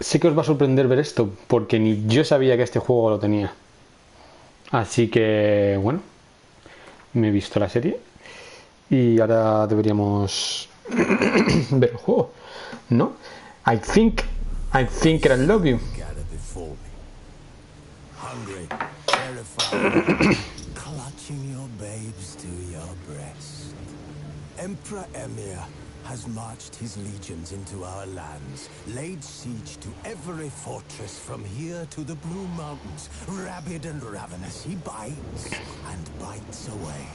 sé que os va a sorprender ver esto, porque ni yo sabía que este juego lo tenía. Así que, bueno, me he visto la serie y ahora deberíamos ver el juego, ¿no? I think I love you. Gather before me. Hungry, terrified, clutching your babes to your breast. Emperor Emir has marched his legions into our lands, laid siege to every fortress from here to the Blue Mountains. Rabid and ravenous, he bites and bites away.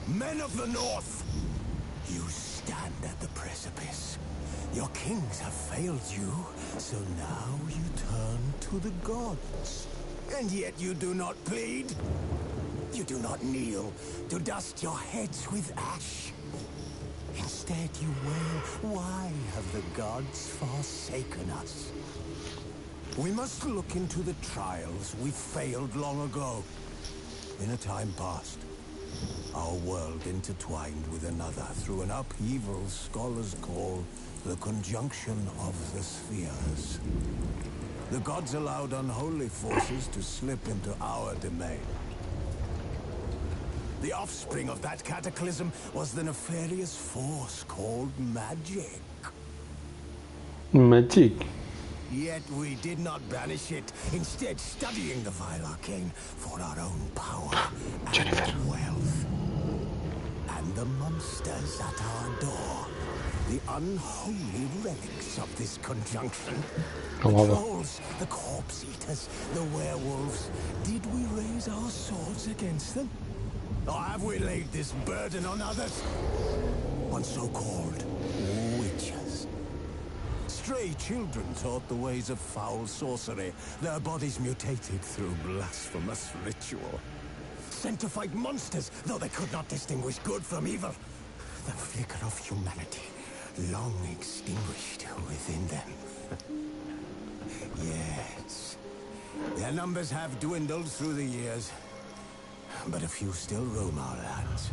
Men of the North, you stand at the precipice. Your kings have failed you, so now you turn to the gods. And yet you do not plead. You do not kneel to dust your heads with ash. Instead you wail, why have the gods forsaken us? We must look into the trials we failed long ago. In a time past, our world intertwined with another through an upheaval scholars call the conjunction of the spheres. The gods allowed unholy forces to slip into our domain. The offspring of that cataclysm was the nefarious force called magic. Magic. Yet we did not banish it, instead studying the vile arcane for our own power and wealth. And the monsters at our door, the unholy relics of this conjunction. The trolls, the corpse eaters, the werewolves. Did we raise our swords against them? Or have we laid this burden on others? On so-called witches. Stray children taught the ways of foul sorcery, their bodies mutated through blasphemous ritual. Sent to fight monsters, though they could not distinguish good from evil. The flicker of humanity, long extinguished within them. Yes, their numbers have dwindled through the years, but a few still roam our lands,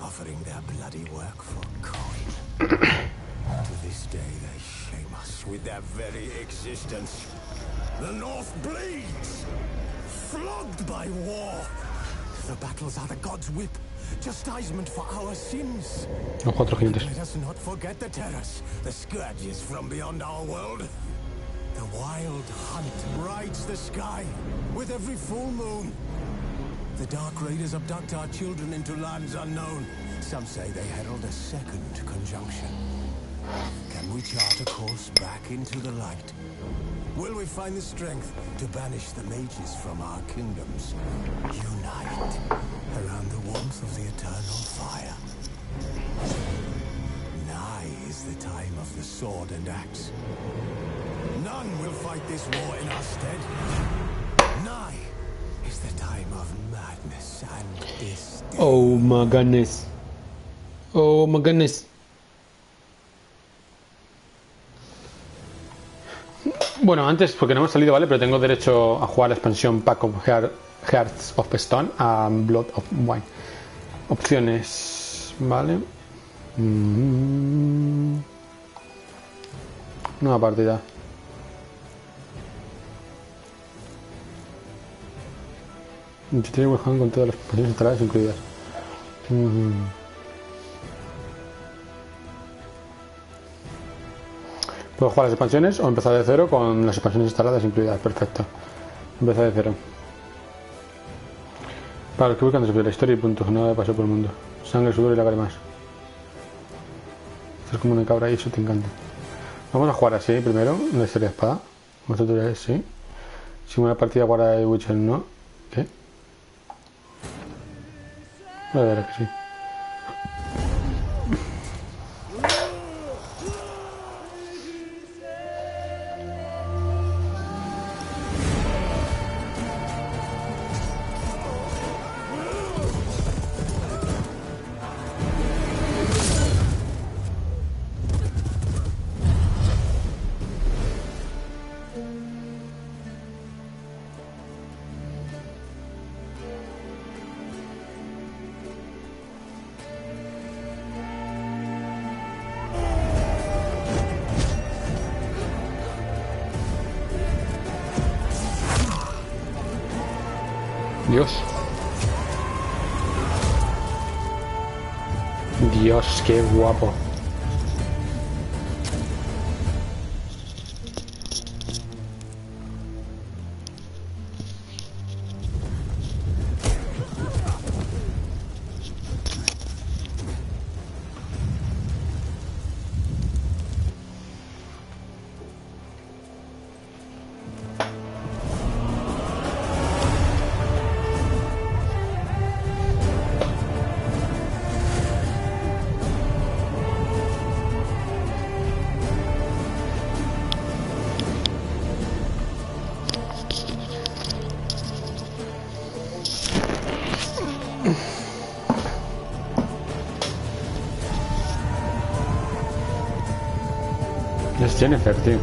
offering their bloody work for coin. To this day, they shame us with their very existence. The North bleeds, flogged by war. The battles are the gods' whip, chastisement for our sins. Let us not forget the terrors, the scourges from beyond our world. The wild hunt rides the sky with every full moon. The Dark Raiders abduct our children into lands unknown. Some say they herald a second conjunction. Can we chart a course back into the light? Will we find the strength to banish the mages from our kingdoms? Unite around the warmth of the eternal fire. Nigh is the time of the sword and axe. None will fight this war in our stead. Nigh is the time of madness and disdain. Oh my goodness. Oh my goodness. Bueno, antes, porque no hemos salido, ¿vale? Pero tengo derecho a jugar la expansión Pack of Hearts of Stone a Blood of Wine. Opciones, ¿vale? Nueva partida. Tiene un con todas las expansiones instaladas incluidas. Puedo jugar las expansiones o empezar de cero con las expansiones instaladas incluidas. Perfecto. Empezar de cero. Para los que buscan desafío la historia y puntos. No paseo por el mundo. Sangre, sudor y lágrimas. Esto es como una cabra y eso te encanta. Vamos a jugar así primero. En la historia de espada. Más tutoriales, sí. Si una partida guardada de Witcher no. ¿Qué? La verdad que sí. Dios. Dios, qué guapo. Es Jennifer, tío.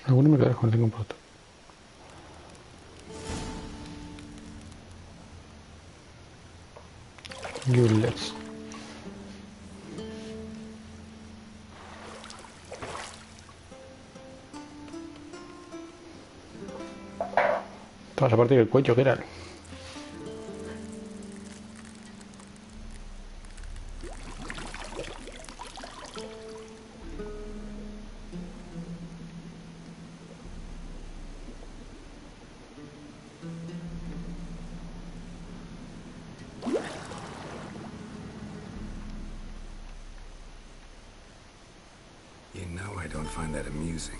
Alguno me quedará con el tengo pronto. Useless. Te vas a partir el cuello, ¿qué tal? You know I don't find that amusing.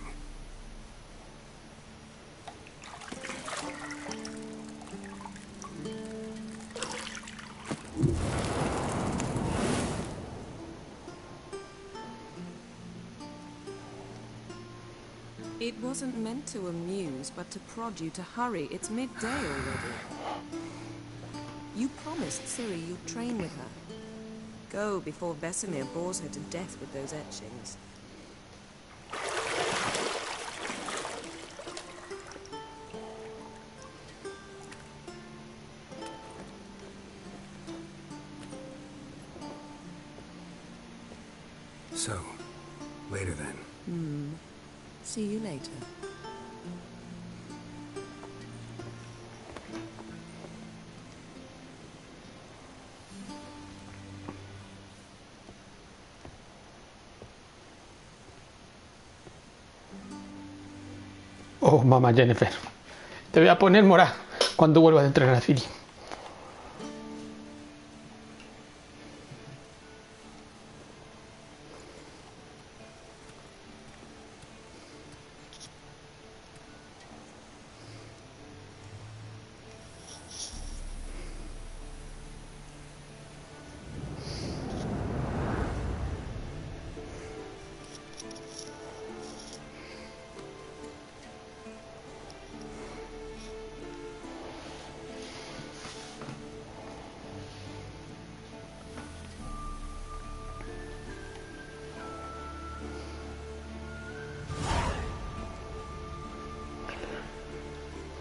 It wasn't meant to amuse, but to prod you to hurry. It's midday already. You promised Ciri you'd train with her. Go before Vesemir bores her to death with those etchings. So, later then. See you later. Oh, mamá Jennifer. Te voy a poner mora cuando vuelvas a entrenar a Ciri.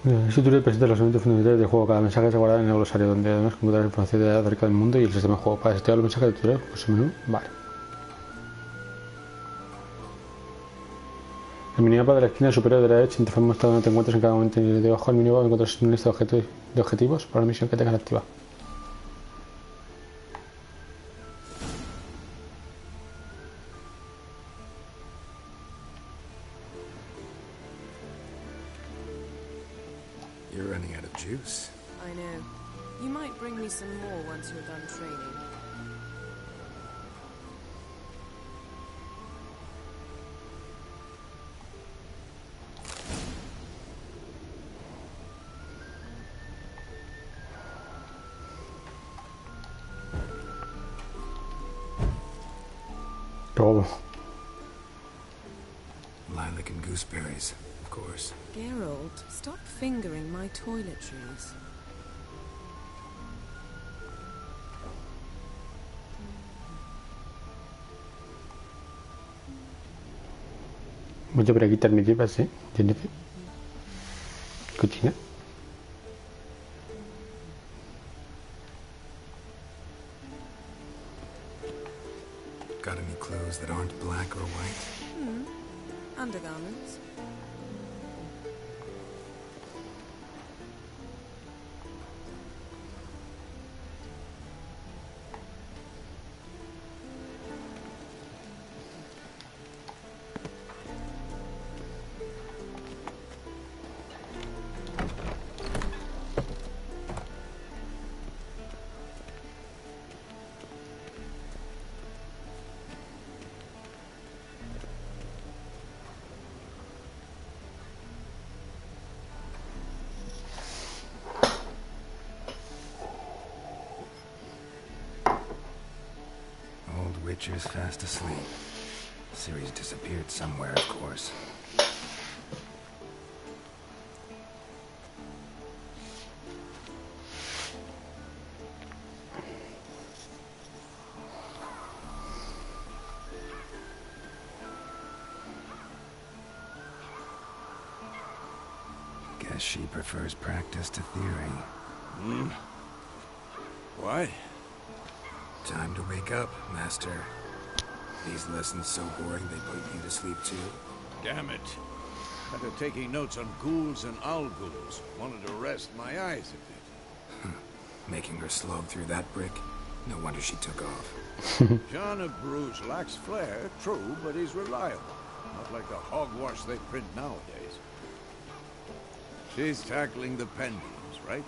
Este tutorial presenta los elementos fundamentales del juego. Cada mensaje se guarda en el glosario, donde además encontrarás información acerca del mundo y el sistema de juego. Para desactivar los mensajes del tutorial, pues el menú. Vale. El minimapa de la esquina superior de la derecha interfaz muestra donde te encuentras en cada momento y debajo del minimapa encuentras una lista de objetivos para la misión que tengas activa. You're running out of juice. I know. You might bring me some more once you're done training. Todo. Lilac and gooseberries, of course. Geralt, stop fingering my toiletries. Voy a por aquí alternativas, Jennifer. Cochina. Got any clothes that aren't black or white? Undergarments. Witcher's fast asleep. Ciri's disappeared somewhere, of course. Guess she prefers practice to theory. What? Time to wake up, Master. These lessons so boring they put you to sleep too. Damn it. After taking notes on ghouls and owl-ghouls, wanted to rest my eyes a bit. Making her slog through that brick? No wonder she took off. John of Bruges lacks flair, true, but he's reliable. Not like the hogwash they print nowadays. She's tackling the pendulums, right?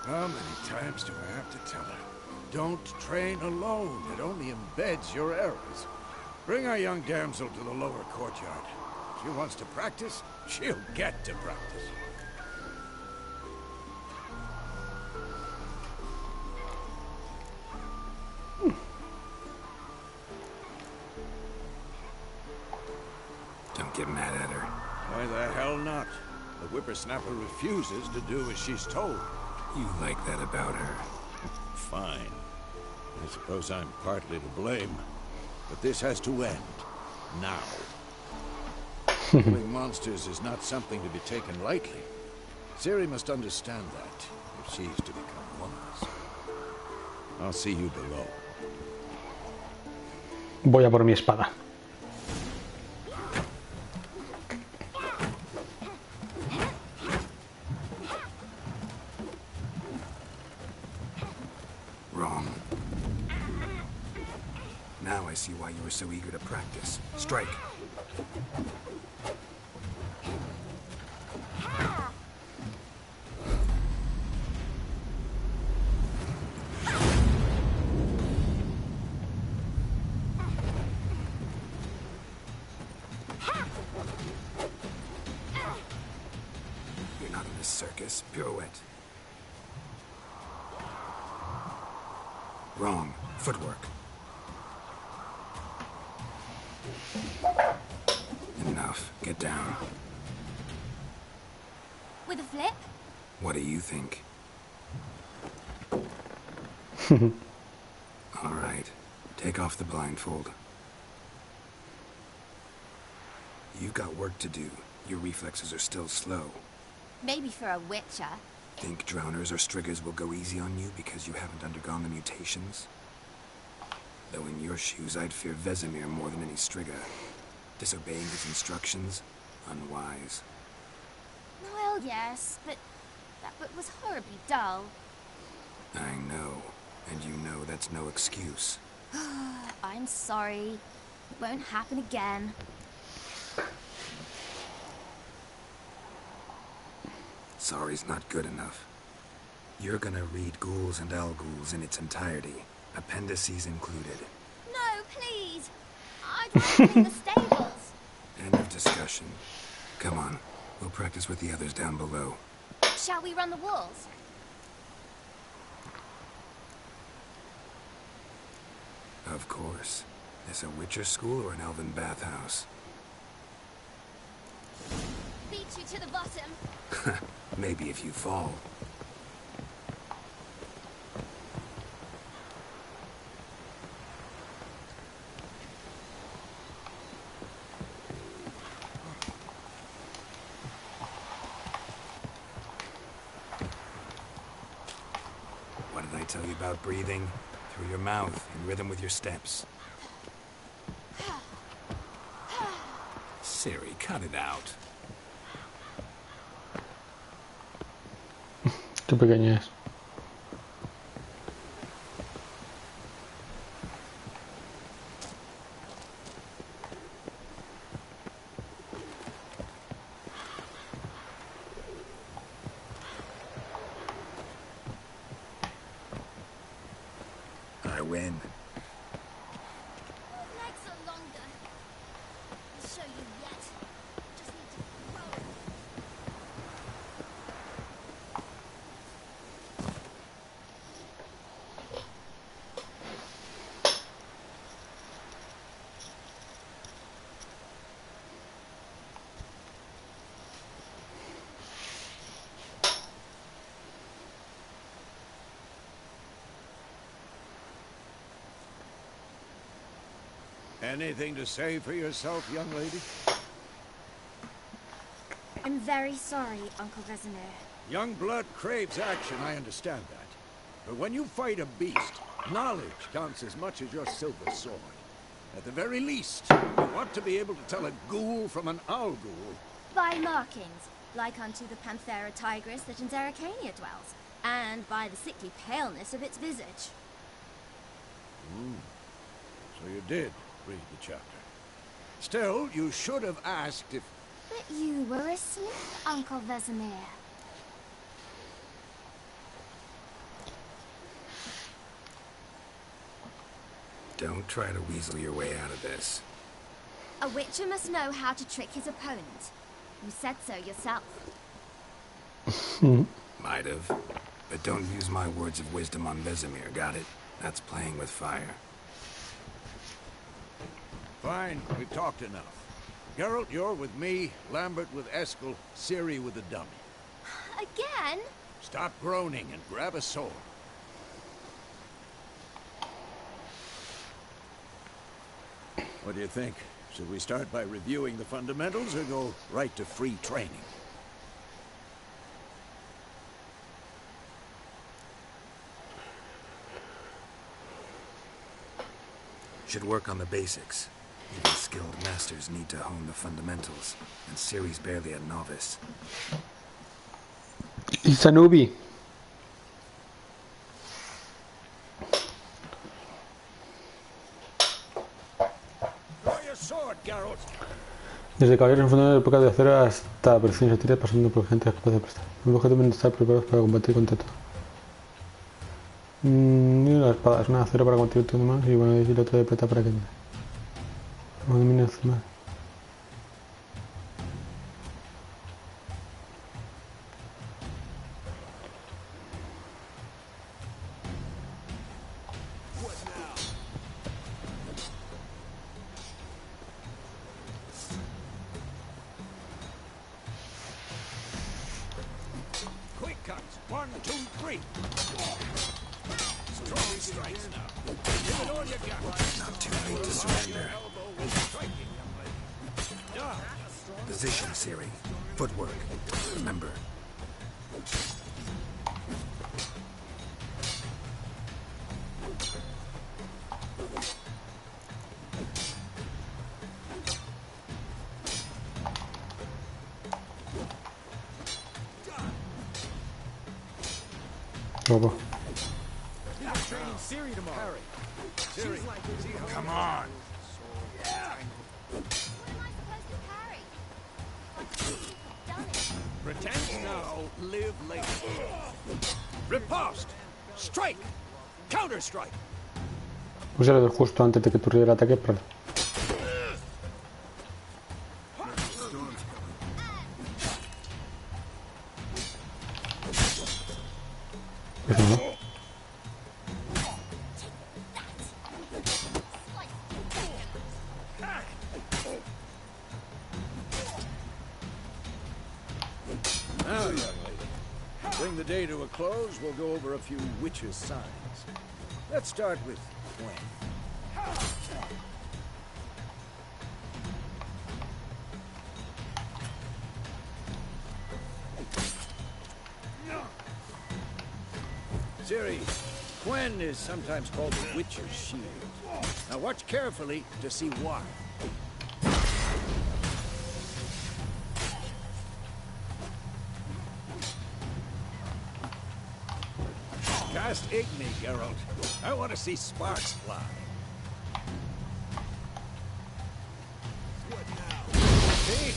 How many times do I have to tell her? Don't train alone. It only embeds your errors. Bring our young damsel to the lower courtyard. She wants to practice, she'll get to practice. Don't get mad at her. Why the hell not? The whippersnapper refuses to do as she's told. You like that about her. Fine. I suppose I'm partly to blame. But this has to end. Now. Killing monsters is not something to be taken lightly. Ciri must understand that, if she's to become one of us. I'll see you below. Voy a por mi espada. Wrong. Now I see why you were so eager to practice. Strike. You're not in this circus. Pirouette. Wrong. Footwork. Enough. Get down. With a flip? What do you think? All right. Take off the blindfold. You've got work to do. Your reflexes are still slow. Maybe for a witcher. Think drowners or striggers will go easy on you because you haven't undergone the mutations? Though in your shoes, I'd fear Vesemir more than any strigger. Disobeying his instructions? Unwise. Well, yes, but that book was horribly dull. I know. And you know that's no excuse. I'm sorry. It won't happen again. Sorry's not good enough. You're gonna read Ghouls and Al-Ghouls in its entirety, appendices included. No, please! I'd rather be in the stables. End of discussion. Come on, we'll practice with the others down below. Shall we run the walls? Of course. This a Witcher school or an elven bathhouse? Beat you to the bottom. Maybe if you fall. What did I tell you about breathing? Through your mouth, in rhythm with your steps. Siri, cut it out. Qué pequeña es. I win. Legs are longer. I'll show you yet. Just need to grow. Anything to say for yourself, young lady? I'm very sorry, Uncle Vesemir. Young blood craves action, I understand that. But when you fight a beast, knowledge counts as much as your silver sword. At the very least, you want to be able to tell a ghoul from an owl-ghoul. By markings, like unto the Panthera tigris that in Zerrikania dwells, and by the sickly paleness of its visage. So you did read the chapter. Still, you should have asked if... But you were asleep, Uncle Vesemir. Don't try to weasel your way out of this. A witcher must know how to trick his opponent. You said so yourself. Might have. But don't use my words of wisdom on Vesemir, got it? That's playing with fire. Fine, we've talked enough. Geralt, you're with me, Lambert with Eskel, Ciri with the dummy. Again? Stop groaning and grab a sword. What do you think? Should we start by reviewing the fundamentals or go right to free training? Should work on the basics. Even skilled masters need to hone the fundamentals, and Ciri's barely a novice. It's a newbie. Draw your sword, Geralt. Desde caballeros en fondo de época de acero hasta versiones hostiles, pasando por gente capaz de prestar. Los objetos deben estar preparados para combatir contra todo. Y la espada es una de acero para combatir todo demás y bueno, y la otra de plata para que no domine el mal. Quick cuts. 1, 2, 3. Strong strikes now. Give it all you got. Not too late to surrender. Elbow with striking, young lady. Yeah. Position, Siri. Footwork. Remember. Luego. Siri tomorrow. Siri, come on. What am I supposed to parry? Like you've done it. Pretend now, live later. Riposte. Strike. Counter strike. Úsalo justo antes de que tu rival ataque para... Eso no. Now, young lady, bring the day to a close. We'll go over a few witches' signs. Let's start with Gwen. Ciri, Gwen is sometimes called the Witcher's Shield. Now watch carefully to see why. Cast Igni, Geralt. I want to see sparks fly. See?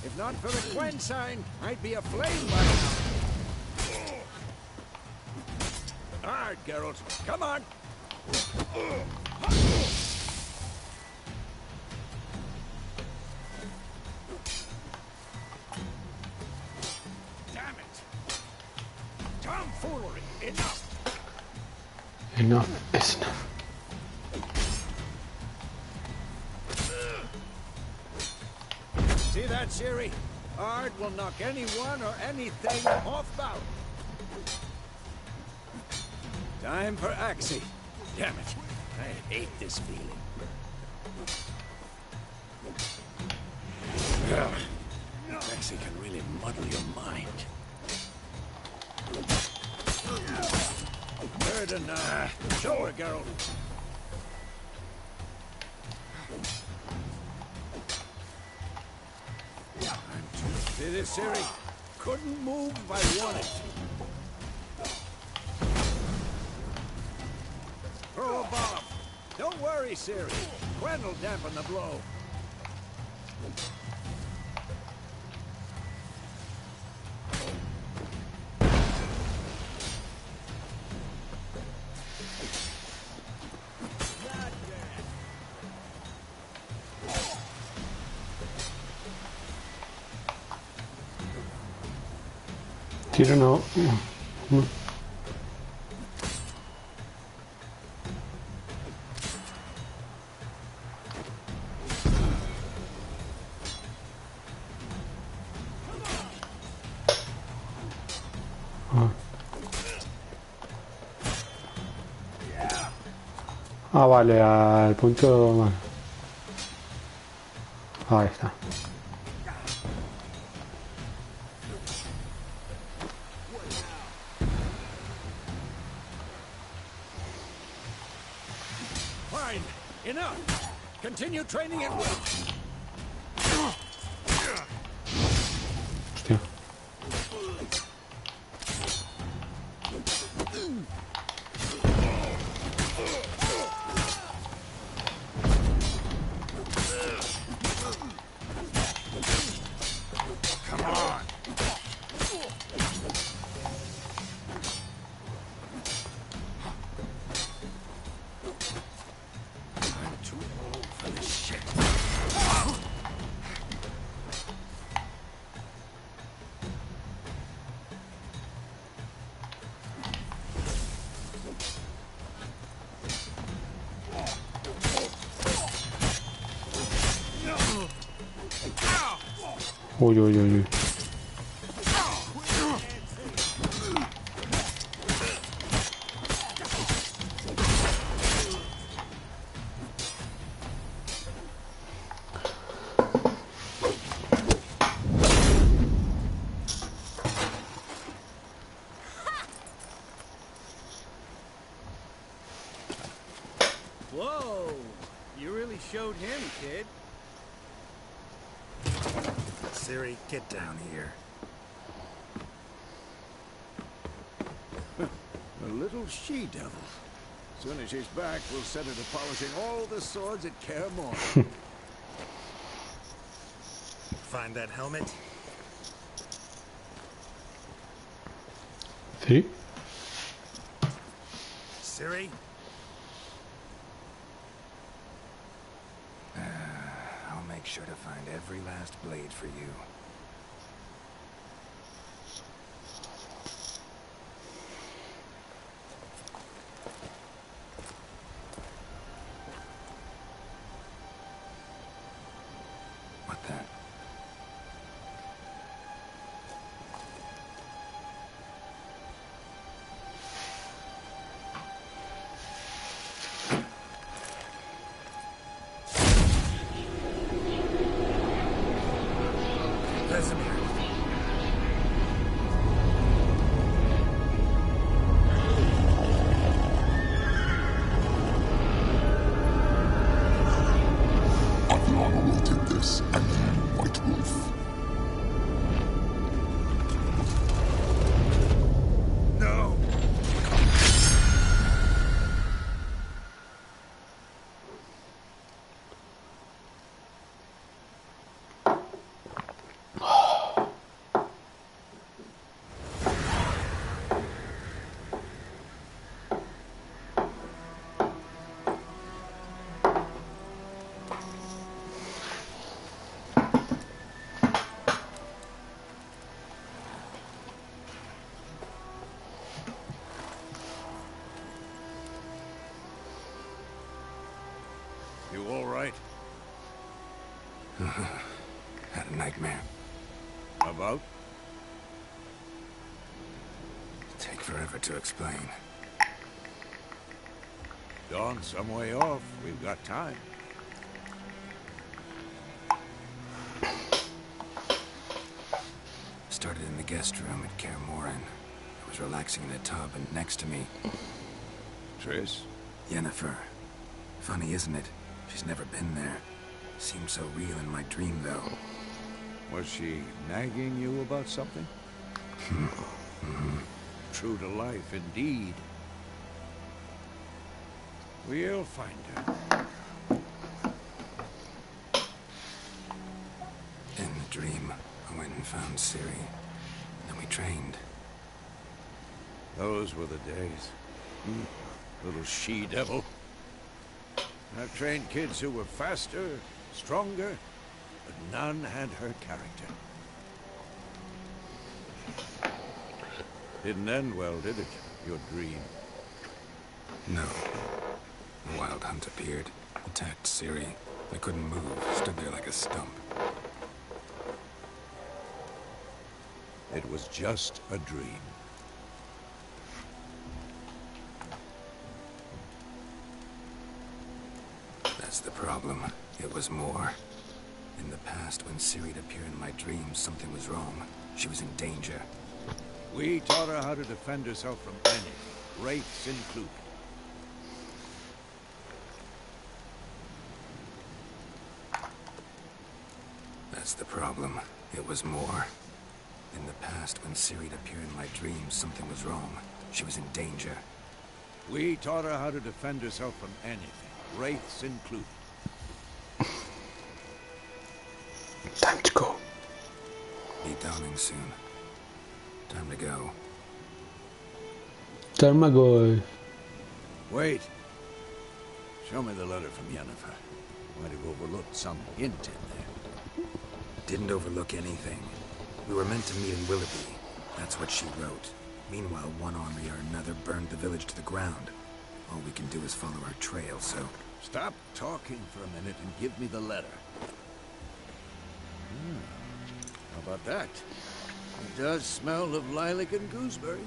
If not for the Gwen sign, I'd be aflame by now. Hard, Geralt. Come on. Damn it. Tomfoolery. Enough. Enough is enough. See that, Ciri? Art will knock anyone or anything off balance. Time for Axie. Damn it. I hate this feeling. Axie can really muddle your mind. Burden, show her, Geralt. See this, Ciri? Couldn't move if I wanted to. Throw a bomb. Don't worry, Ciri. Gwen will dampen the blow. Tiro no. No. Ah, vale, al punto... Vale. Ahí está. Fine. Enough. Continue training at will. Hostia. Come on. I'm too old for this shit. Uy, uy, uy, uy. showed him, kid. Ciri, get down here. A little she-devil. Soon as she's back, we'll set her to polishing all the swords at Kaer Morhen. Find that helmet? ¿Sí? Ciri? I'll make sure to find every last blade for you. What the? Vesemir. Aviana will take this, and you, White Wolf. No! You all right? Had a nightmare. About? Take forever to explain. Dawn's some way off. We've got time. Started in the guest room at Kaer Morhen. I was relaxing in a tub, and next to me, Triss? Yennefer. Funny, isn't it? She's never been there. Seemed so real in my dream, though. Was she nagging you about something? True to life, indeed. We'll find her. In the dream, I went and found Ciri. Then we trained. Those were the days. Little she-devil. I've trained kids who were faster, stronger, but none had her character. Didn't end well, did it? Your dream? No. A wild hunt appeared, attacked Ciri. I couldn't move, stood there like a stump. It was just a dream. That's the problem. It was more. In the past, when Ciri'd appear in my dreams, something was wrong. She was in danger. We taught her how to defend herself from anything, wraiths included. That's the problem. It was more. In the past, when Ciri'd appear in my dreams, something was wrong. She was in danger. We taught her how to defend herself from anything, wraiths included. Time to go. Be dawning soon. Time to go. Time to go. Wait. Show me the letter from Yennefer. Might have overlooked some hint in there. Didn't overlook anything. We were meant to meet in Willoughby. That's what she wrote. Meanwhile, one army or another burned the village to the ground. All we can do is follow our trail, so... Stop talking for a minute and give me the letter. How about that? It does smell of lilac and gooseberries.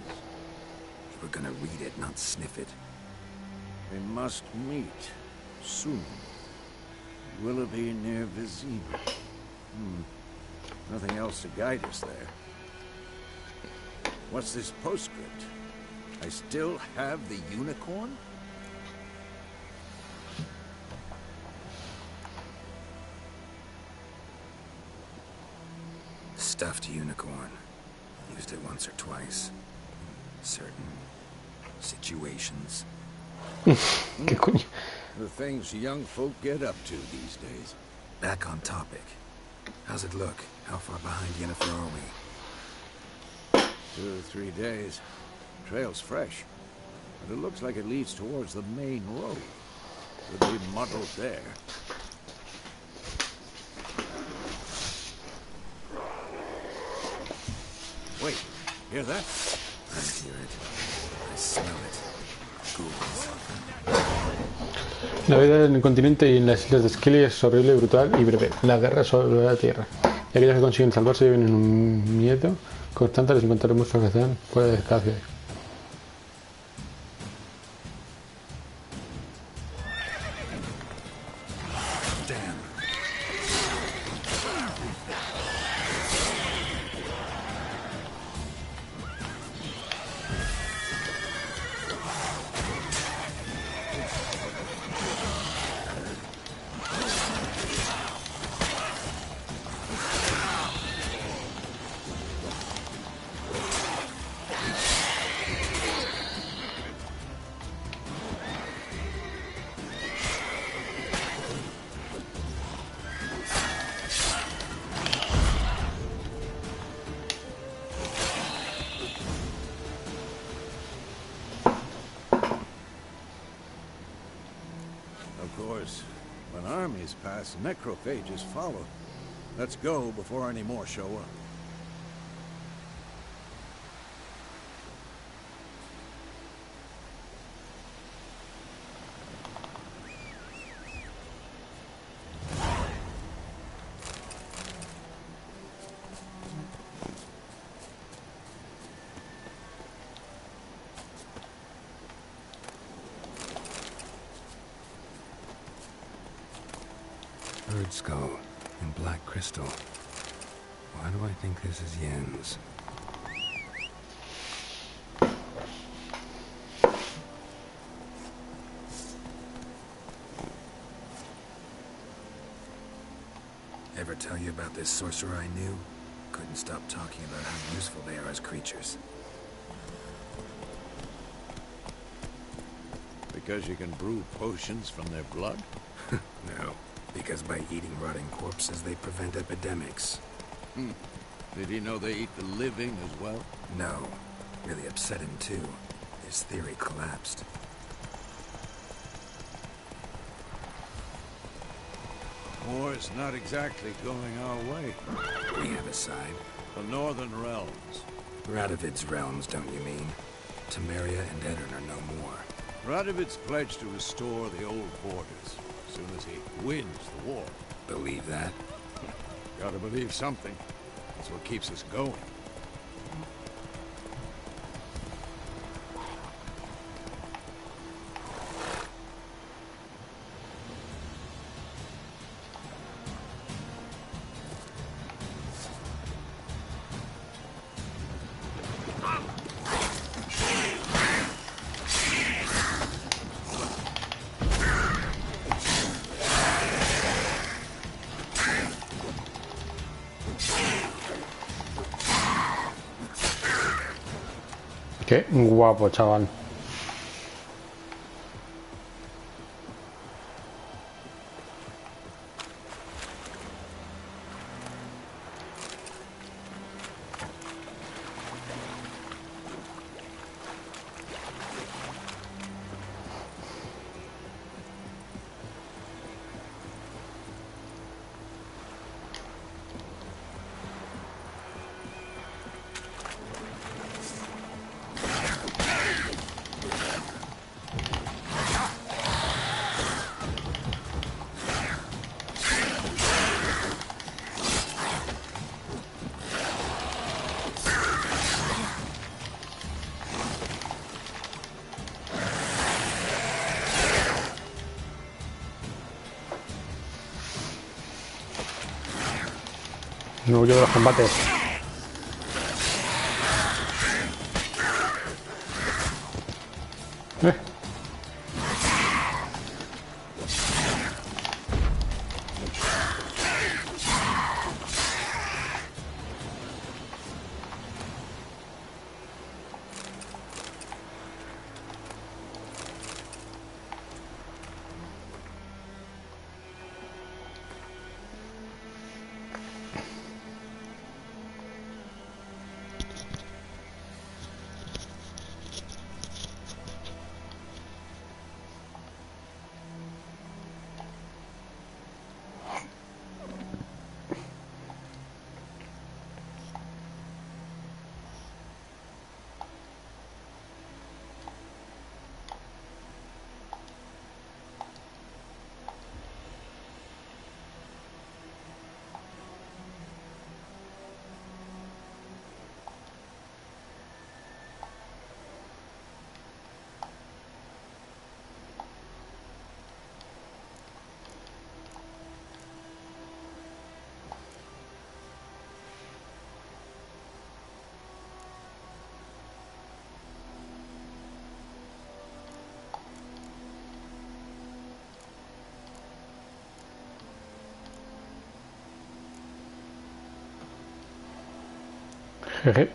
We're gonna read it, not sniff it. We must meet soon. Willoughby near Vizima. Nothing else to guide us there. What's this postscript? I still have the unicorn? stuffed unicorn. Used it once or twice. Certain situations. ¿Qué coño? The things young folk get up to these days. Back on topic. How's it look? How far behind Yennefer are we? 2 or 3 days. Trail's fresh. But it looks like it leads towards the main road. Could be muddled there. Wait, hear that? I hear it. I smell it. Ghouls. La vida en el continente y en las islas de Skellige es horrible, brutal y breve. La guerra sobre la tierra. Y aquellos que consiguen salvarse viven en un miedo constante a los encontrar muchos que están fuera de descanso. Of course, when armies pass, necrophages follow. Let's go before any more show up. Bird skull and black crystal. Why do I think this is Yen's? Ever tell you about this sorcerer I knew? Couldn't stop talking about how useful they are as creatures. Because you can brew potions from their blood? No, because by eating rotting corpses, they prevent epidemics. Did he know they eat the living as well? No, really upset him too. His theory collapsed. War's not exactly going our way. We have a side. The Northern Realms. Radovid's realms, don't you mean? Temeria and Edirn are no more. Radovid's pledged to restore the old borders as soon as he wins the war. Believe that? Gotta believe something. That's what keeps us going. Qué guapo, chaval. No huyo de los combates. Jeje.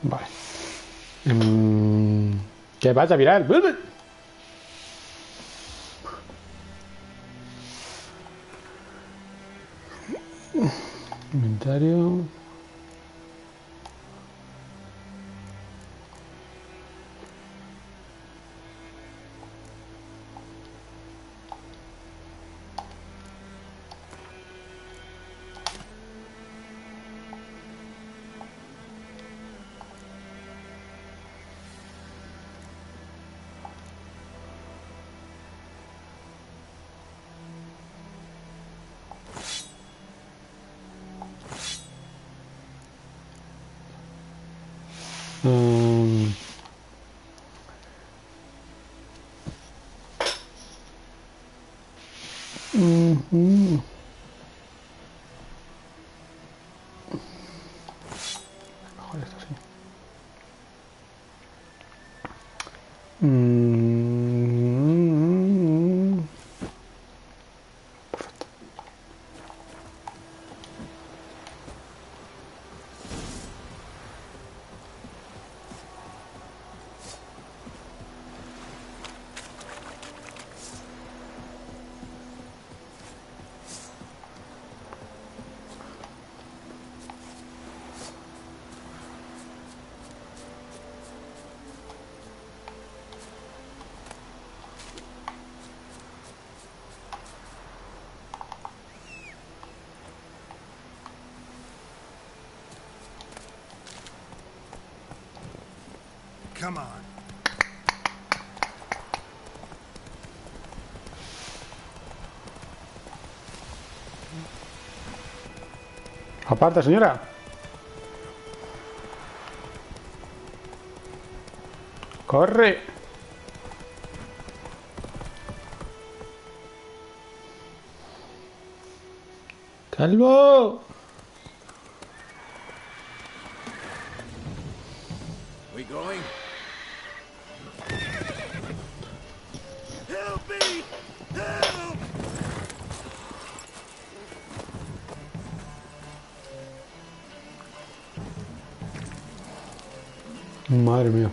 Vale. ¿Qué pasa, viral? Inventario. Mm, mhm. Mejor esto sí. Perfecto. Come on. Aparta, señora. Corre. Calvo. We going? Help me! Help! Madre mía.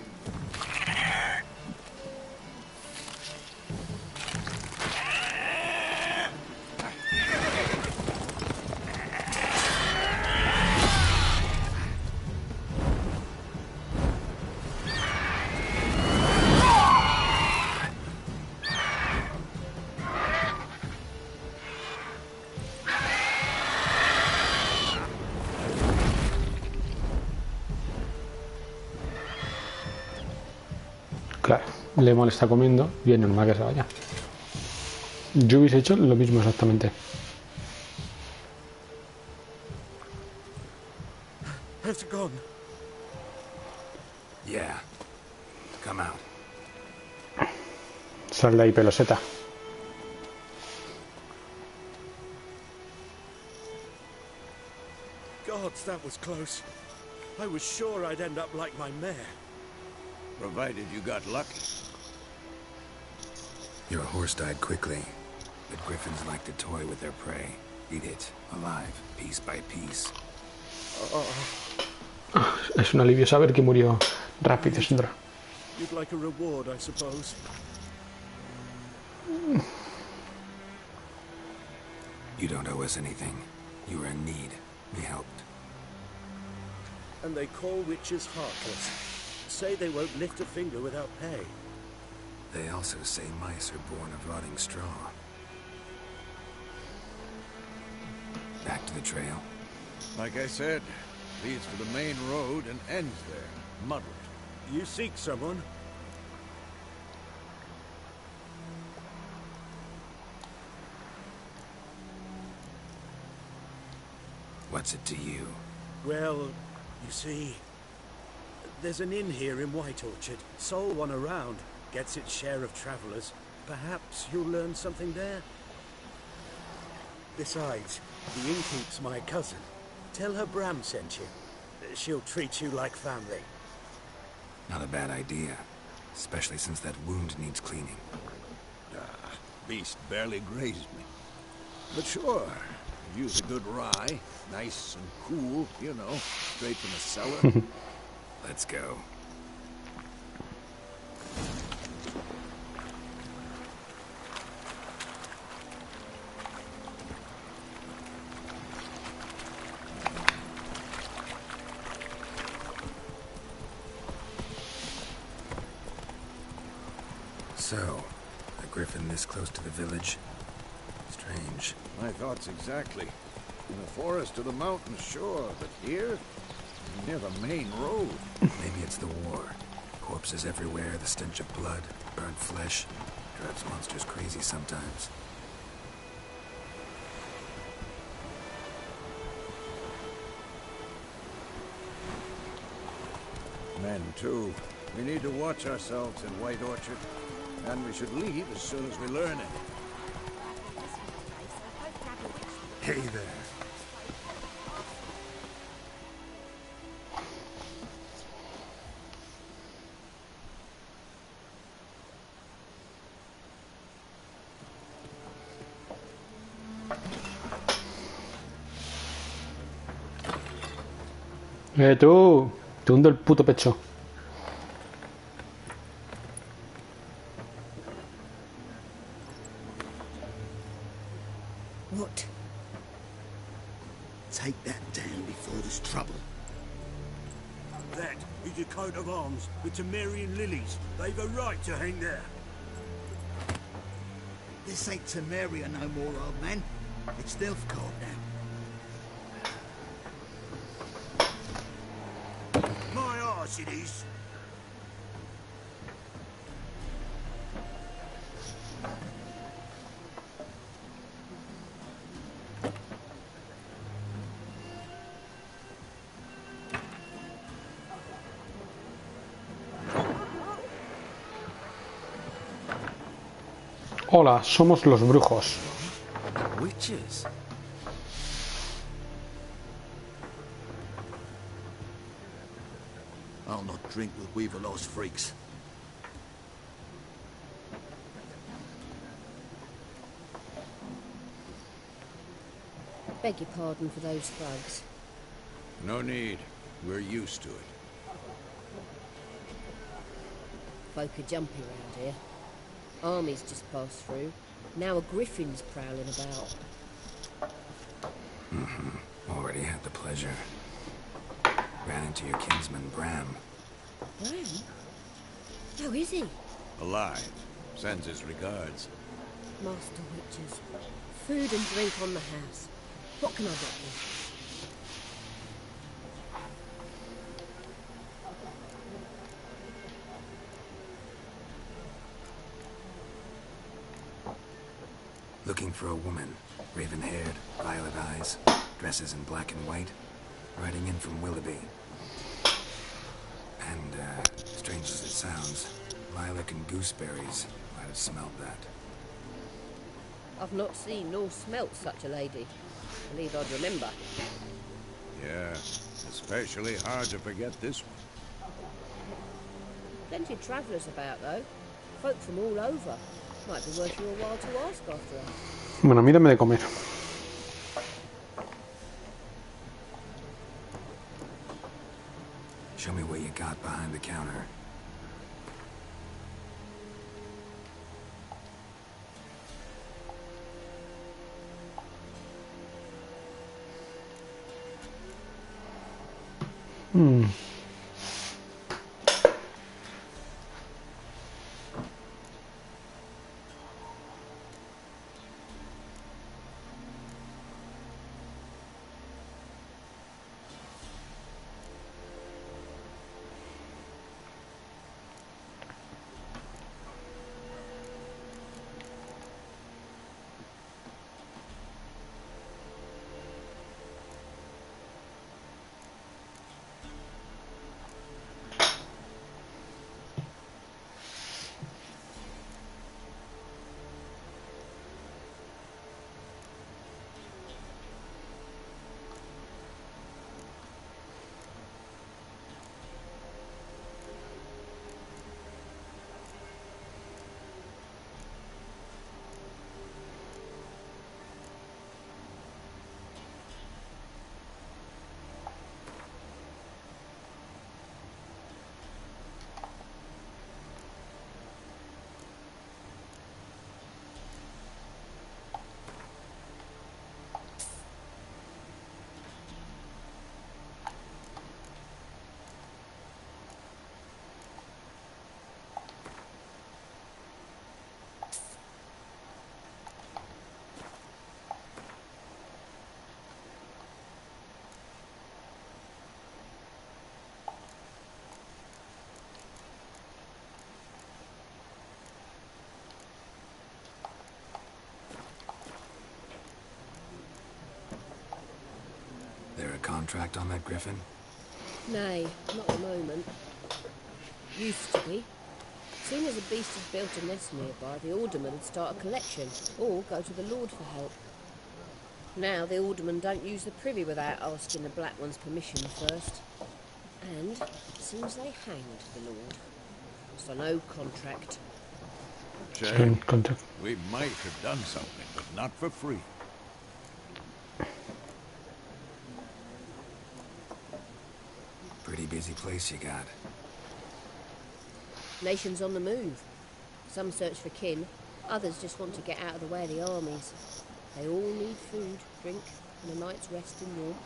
Claro, Lemon está comiendo y es normal que se vaya. Yo hubiese hecho lo mismo exactamente. Has it gone? Yeah. Come out. Sal de ahí, peloseta. Gods, that was close. I was sure I'd end up like my mare. Provided you got lucky. Your horse died quickly, but griffins like to toy with their prey. Eat it, alive, piece by piece. Es un alivio saber que murió rápido, Sandra. You'd like a reward, I suppose. You don't owe us anything. You were in need. We helped. And they call witches heartless. Say they won't lift a finger without pay. They also say mice are born of rotting straw. Back to the trail. Like I said, leads to the main road and ends there, muddled. You seek someone? What's it to you? Well, you see, there's an inn here in White Orchard. Sole one around. Gets its share of travelers. Perhaps you'll learn something there. Besides, the innkeep's my cousin. Tell her Bram sent you. She'll treat you like family. Not a bad idea. Especially since that wound needs cleaning. Beast barely grazed me. But sure, use a good rye. Nice and cool, you know, straight from the cellar. Let's go. So, a griffin this close to the village? Strange. My thoughts exactly. In the forest or the mountains, sure, but here? Near the main road. Maybe it's the war. Corpses everywhere, the stench of blood, burnt flesh. Drives monsters crazy sometimes. Men, too. We need to watch ourselves in White Orchard. And we should leave as soon as we learn it. Hey there. Tú, te hundo el puto pecho. What? Take that down before there's trouble. That is a coat of arms with Temerian lilies. They've a right to hang there. This ain't Temeria no more, old man. It's Nilfgaard now. My arse it is. Hola, somos los brujos. Witches? I'll not drink with Weaverlaw's freaks. Beg your pardon for those thugs. No need. We're used to it. Folk are jumpy around here. Armies just passed through. Now a griffin's prowling about. Already had the pleasure. Ran into your kinsman, Bram. Bram? How is he? Alive. Sends his regards. Master witches. Food and drink on the house. What can I get you? Looking for a woman. Raven-haired, violet eyes, dresses in black and white. Riding in from Willoughby. And, strange as it sounds, lilac and gooseberries. Might have smelled that. I've not seen nor smelt such a lady. Believe I'd remember. Yeah, especially hard to forget this one. Plenty of travellers about, though. Folk from all over. Might be worth your while to ask after her. Bueno, a mí dame de comer. Show me what you got behind the counter. There a contract on that griffin? Nay, not at the moment. Used to be. Soon as a beast had built a nest nearby, the alderman would start a collection, or go to the Lord for help. Now the alderman don't use the privy without asking the Black One's permission first. And it seems they hanged the Lord. So no contract. Shame. We might have done something, but not for free. Pretty busy place you got. Nations on the move. Some search for kin, others just want to get out of the way of the armies. They all need food, drink, and a night's rest in warmth.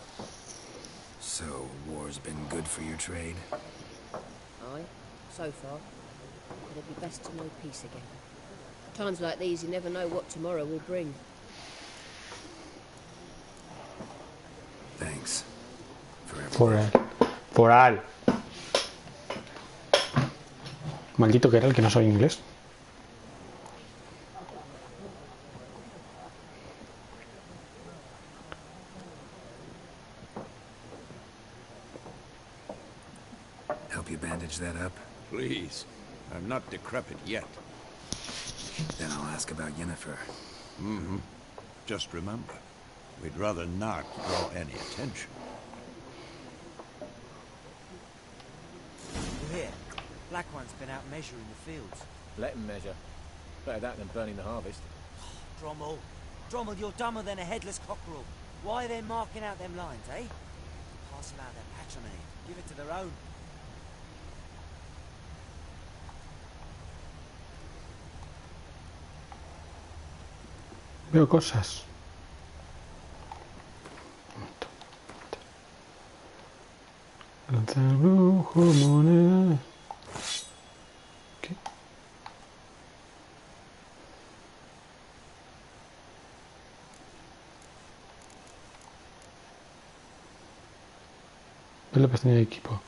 So, war's been good for your trade? Aye, so far. But it'd be best to know peace again. Times like these, you never know what tomorrow will bring. Thanks. For everything. Por al. Maldito que era el que no sabe inglés. Help you bandage that up? Please. I'm not decrepit yet. Then I'll ask about Yennefer. Mm-hmm. Just remember, we'd rather not draw any attention. We're here. Black One's been out measuring the fields. Let him measure. Better that than burning the harvest. Drommel. Drommel, you're dumber than a headless cockerel. Why are they marking out them lines, eh? Pass them out their patrimony. Give it to their own. Veo cosas. Lanzar brujo, moneda. ¿Qué? Ve la pestaña de equipo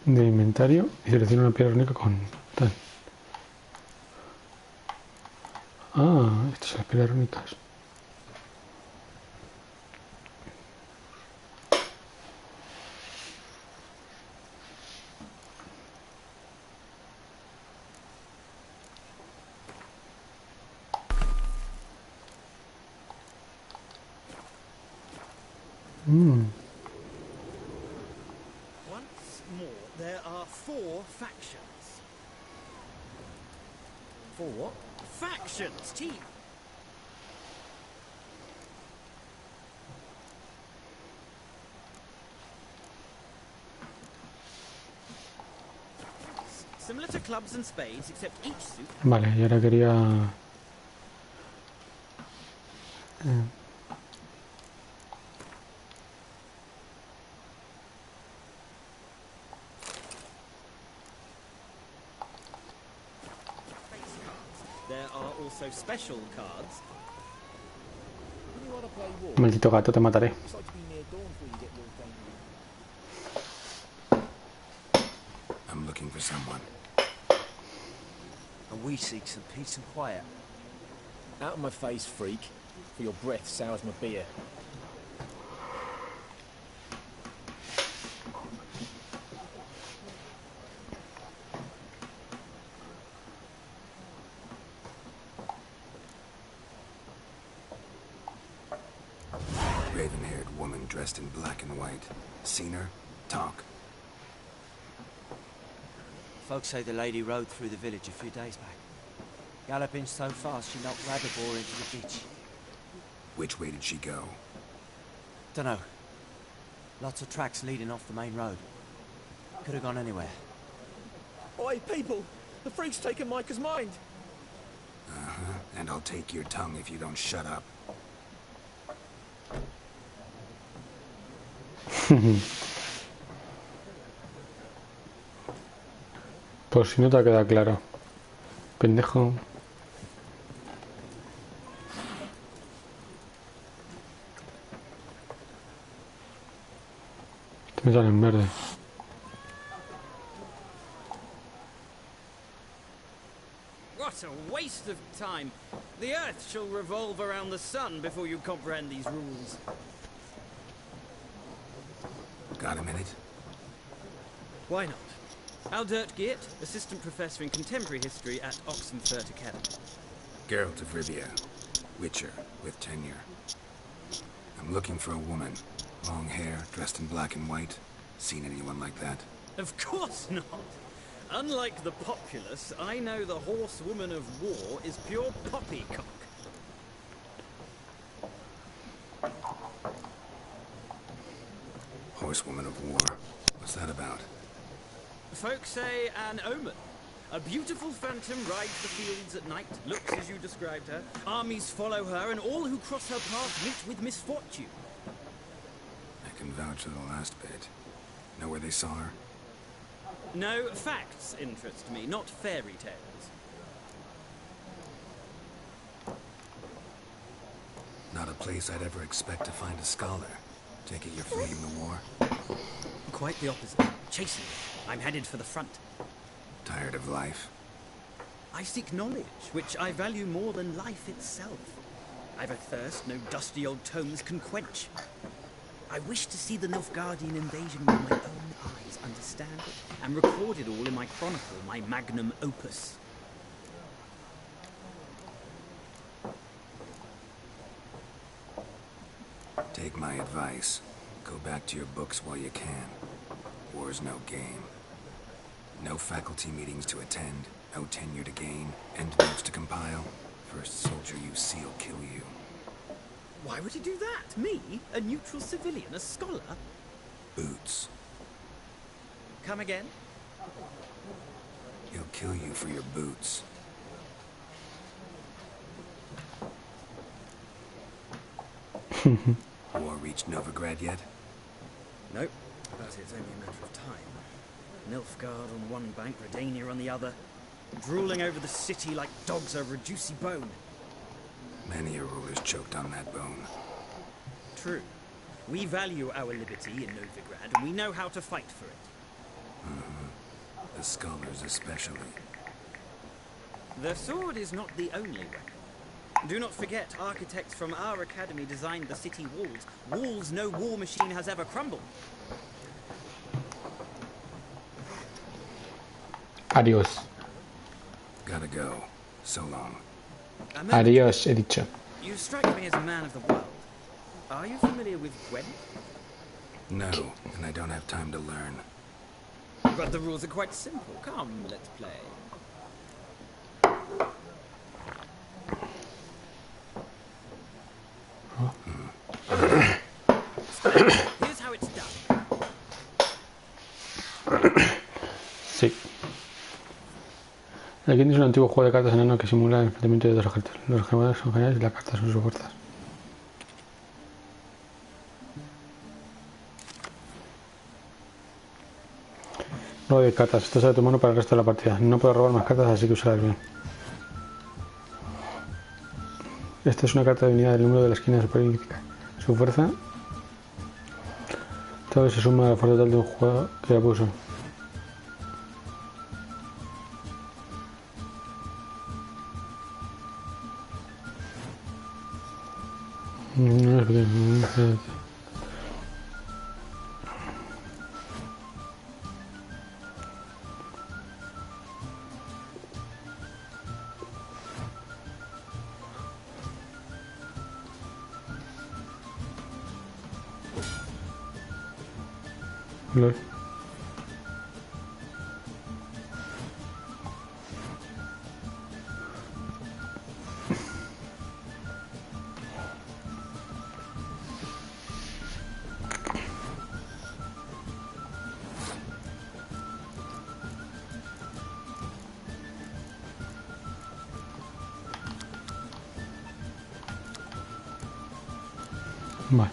de inventario y selecciona una piedra única con tal. Ah, estas son las piedras únicas. Once more, there are 4 factions. 4 what? Factions, team. Similar to clubs and spades, except each suit. Vale, y ahora quería... There are also special cards. Maldito gato, te mataré. I'm looking for someone. And we seek some peace and quiet. Out of my face, freak. For your breath sours my beer. Raven-haired woman dressed in black and white. Seen her? Talk. Folks say the lady rode through the village a few days back. Galloping so fast she knocked Radibor into the ditch. Which way did she go? Dunno. Lots of tracks leading off the main road. Could have gone anywhere. Oi, people! The freak's taken Micah's mind! Uh-huh. And I'll take your tongue if you don't shut up. Por si no te ha quedado claro. Pendejo. Te me sale en verde. What a waste of time. The Earth shall revolve around the sun before you comprehend these rules. Got a minute? Why not? Aldert Geert, assistant professor in contemporary history at Oxenfurt Academy. Geralt of Rivia, Witcher, with tenure. I'm looking for a woman. Long hair, dressed in black and white. Seen anyone like that? Of course not. Unlike the populace, I know the horsewoman of war is pure poppycock. Horsewoman of war. What's that about? Folks say an omen. A beautiful phantom rides the fields at night, looks as you described her. Armies follow her, and all who cross her path meet with misfortune. I can vouch for the last bit. Know where they saw her? No, facts interest me, not fairy tales. Not a place I'd ever expect to find a scholar. Take it you're fleeing the war? Quite the opposite. Chasing it. I'm headed for the front. Tired of life? I seek knowledge, which I value more than life itself. I've a thirst no dusty old tomes can quench. I wish to see the Nilfgaardian invasion with my own eyes, understand it, and record it all in my chronicle, my magnum opus. Take my advice. Go back to your books while you can. War's no game. No faculty meetings to attend, no tenure to gain, end notes to compile. First soldier you see'll kill you. Why would he do that? Me? A neutral civilian? A scholar? Boots. Come again? He'll kill you for your boots. War reached Novigrad yet? Nope, but it's only a matter of time. Nilfgaard on one bank, Redania on the other, drooling over the city like dogs over a juicy bone. Many a ruler's choked on that bone. True. We value our liberty in Novigrad, and we know how to fight for it. The scholars especially. The sword is not the only weapon. Do not forget, architects from our academy designed the city walls. Walls no war machine has ever crumbled. Adiós. Gotta go. So long. Adiós, he dicho. You strike me as a man of the world. Are you familiar with Gwent? No, and I don't have time to learn. But the rules are quite simple. Come, let's play. Here's how it's done. Sí. Aquí tienes un antiguo juego de cartas enano que simula el enfrentamiento de dos ejércitos. Los generales son generales y las cartas son sus fuerzas. Robo de cartas. Esto sale de tu mano para el resto de la partida. No puedes robar más cartas, así que usarlas bien. Esta es una carta de unidad del número de la esquina superítica. Su fuerza. Todo se suma a la fuerza total de un jugador que la puso. No es pequeño. Lol. Vale.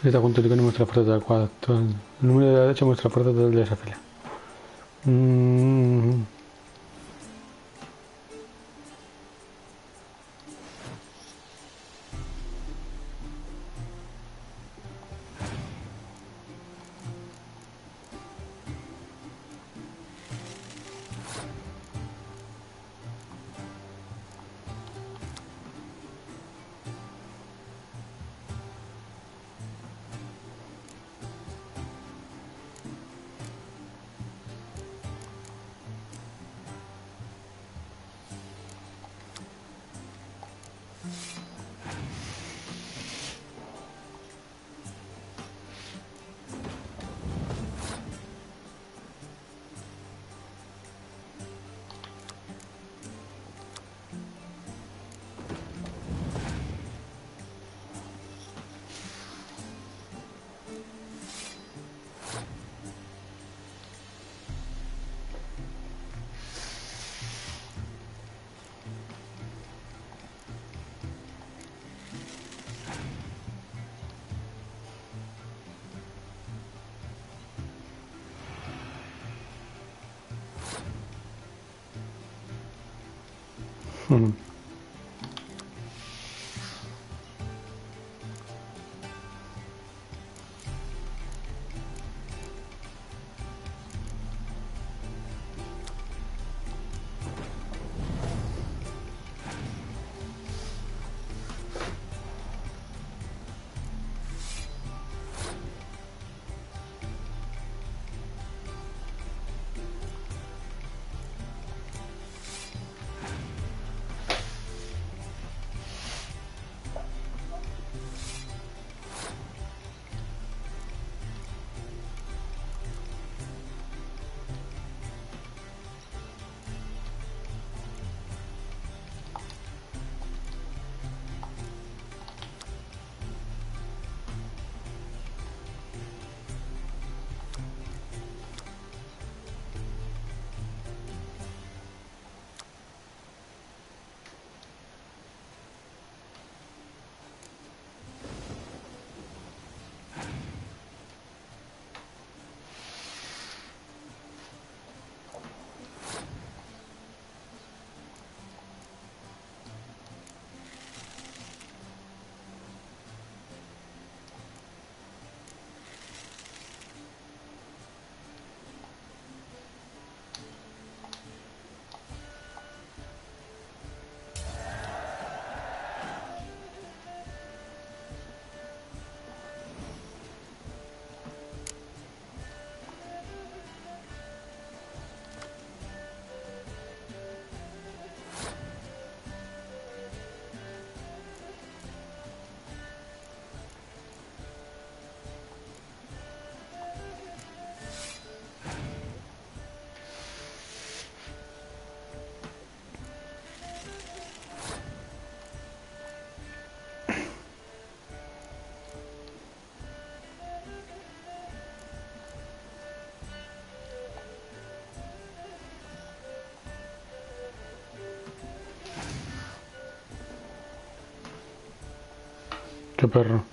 Está junto al icono y muestra la fuerza total cuadro. El número de la derecha muestra la fuerza total de esa fila. Qué perro.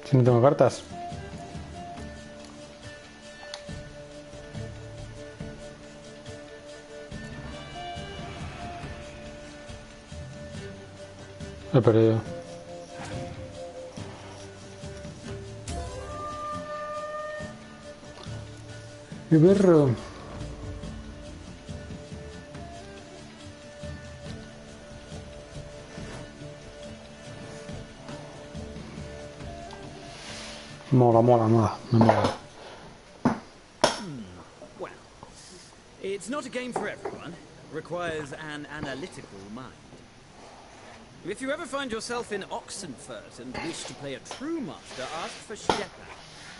Si no tengo cartas. He perdido. ¡Qué perro! Mola, mola, mola, me mola. Well, it's not a game for everyone. It requires an analytical mind. If you ever find yourself in Oxenfurt and wish to play a true master, ask for Shepard.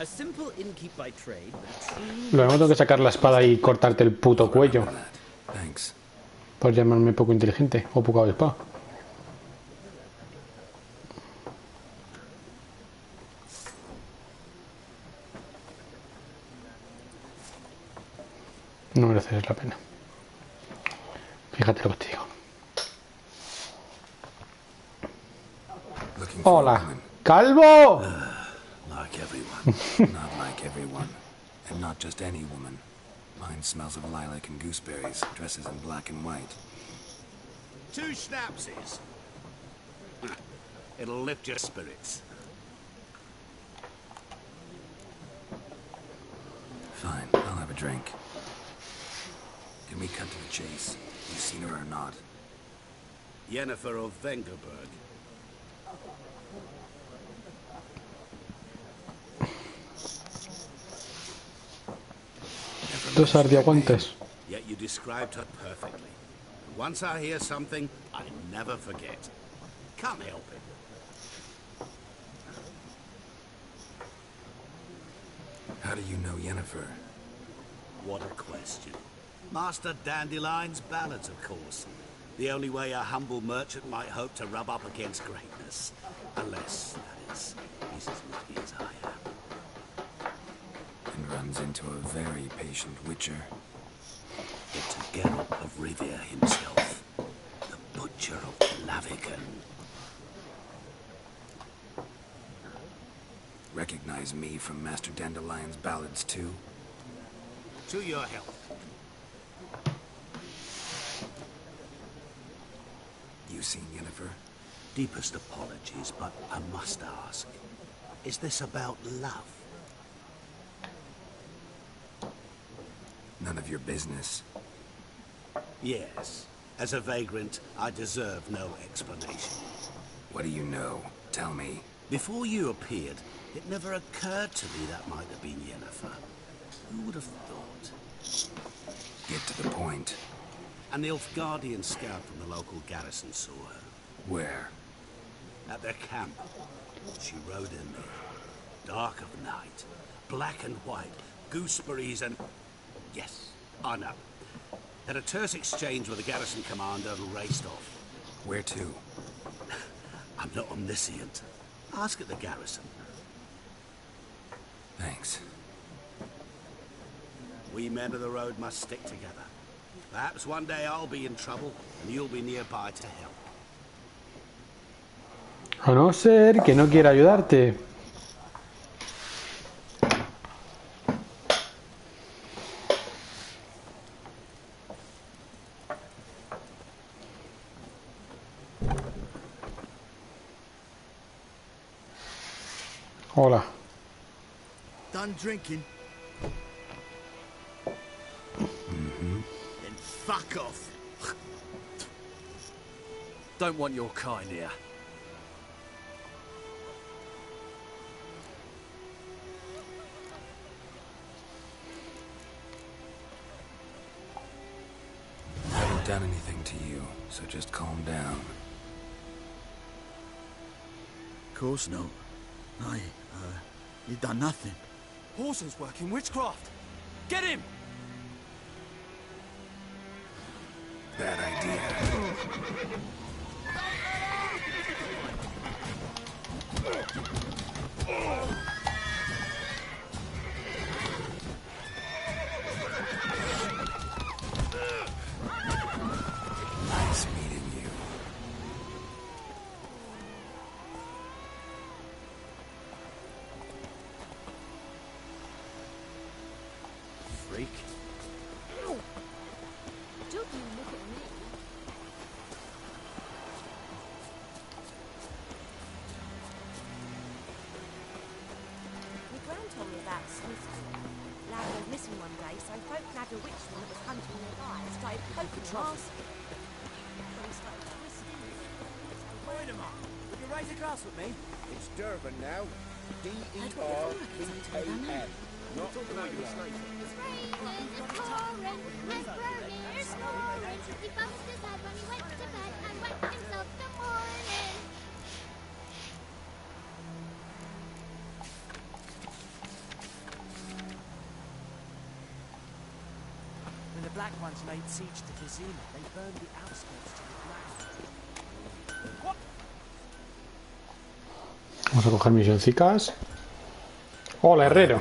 A simple innkeep by trade, but a true... Lo mismo tengo que sacar la espada y cortarte el puto cuello. Thanks. Por llamarme poco inteligente o poco avispado. No merece la pena. Fíjate lo que te digo. Hola, calvo. Like everyone, not like everyone, and not just any woman. Mine smells of lilac and gooseberries, dresses in black and white. 2 schnapsies. It'll lift your spirits. Fine, I'll have a drink. Can we cut to the chase? You seen her or not? Yennefer of Vengerberg. Dos ardiaguantes. Yet you described her perfectly. Once I hear something, I never forget. Can't help it. How do you know Yennefer? What a question. Master Dandelion's ballads, of course. The only way a humble merchant might hope to rub up against greatness. Unless, that is, he's as lucky as I am. And runs into a very patient witcher. It's Geralt of Rivia himself. The Butcher of Blaviken. Recognize me from Master Dandelion's ballads, too? To your health. You seen Yennefer? Deepest apologies, but I must ask. Is this about love? None of your business. Yes. As a vagrant, I deserve no explanation. What do you know? Tell me. Before you appeared, it never occurred to me that might have been Yennefer. Who would have thought? Get to the point. An Nilfgaardian scout from the local garrison saw her. Where? At their camp. She rode in there. Dark of night. Black and white. Gooseberries and... Yes, I know. Had a terse exchange with the garrison commander and raced off. Where to? I'm not omniscient. Ask at the garrison. Thanks. We men of the road must stick together. Perhaps one day I'll be in trouble and you'll be nearby to help. A no ser que no quiera ayudarte. Hola. Done drinking? Mm-hmm. Then fuck off. Don't want your kind here. I haven't done anything to you, so just calm down. Of course not. You've done nothing. Horson's working witchcraft. Get him! Bad idea. Nice meeting you. Freak. Don't you look at me. My gran told me about Swift. Lad went missing one day, so folk nabbed a witchman that was hunting nearby and started poking Ross. When he started twisting. Wait a minute. Would you raise a glass with me? It's Durban now. D-E-R-B-A-N. Not It's raining, it's pouring, my brother's snoring. He bumped his head when he went to bed and wet himself the morning. Black Ones laid siege to Vizima, they burned the outskirts to the ground. Vamos a coger misioncicas. Hola, herrero.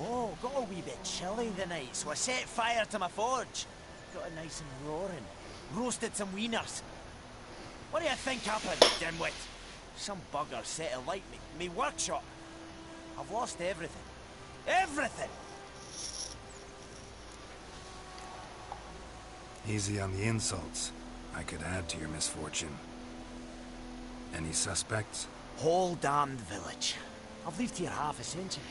Oh, got a wee bit chilly the night, so I set fire to my forge. Got it nice and roaring. Roasted some wieners. What do you think happened, dimwit? Some bugger set alight me workshop. I've lost everything. Everything! Easy on the insults. I could add to your misfortune. Any suspects? Whole damned village. I've lived here half a century.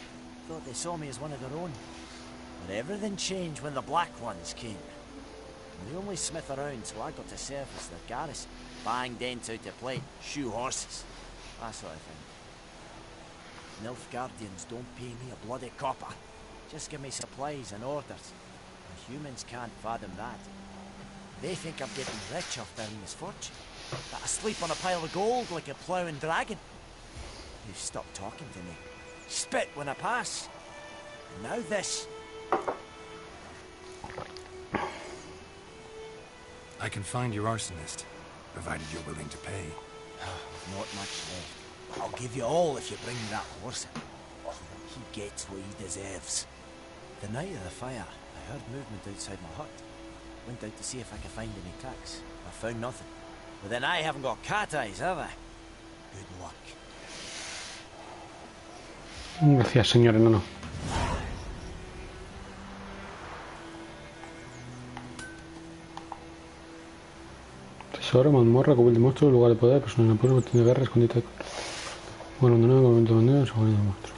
Thought they saw me as one of their own. But everything changed when the Black Ones came. The only smith around, so I got to service their garrison. Bang dents out to plate, shoe horses. That sort of thing. Nilfgaardians don't pay me a bloody copper. Just give me supplies and orders. The humans can't fathom that. They think I'm getting rich off their misfortune. That I sleep on a pile of gold like a ploughing dragon. They've stopped talking to me. Spit when I pass. And now this. I can find your arsonist, provided you're willing to pay. I've not much left. But I'll give you all if you bring me that horse in. He gets what he deserves. The night of the fire, I heard movement outside my hut. Went out to see if I could find any tracks. I found nothing. But then I haven't got cat eyes, have I? Good luck. Gracias, señor enano. Tesoro, mazmorra, cubierta de monstruos, lugar de poder, personas en apuros, botín de guerra, escondite de... Bueno, abandonado, momento de bandera, seguridad de monstruos.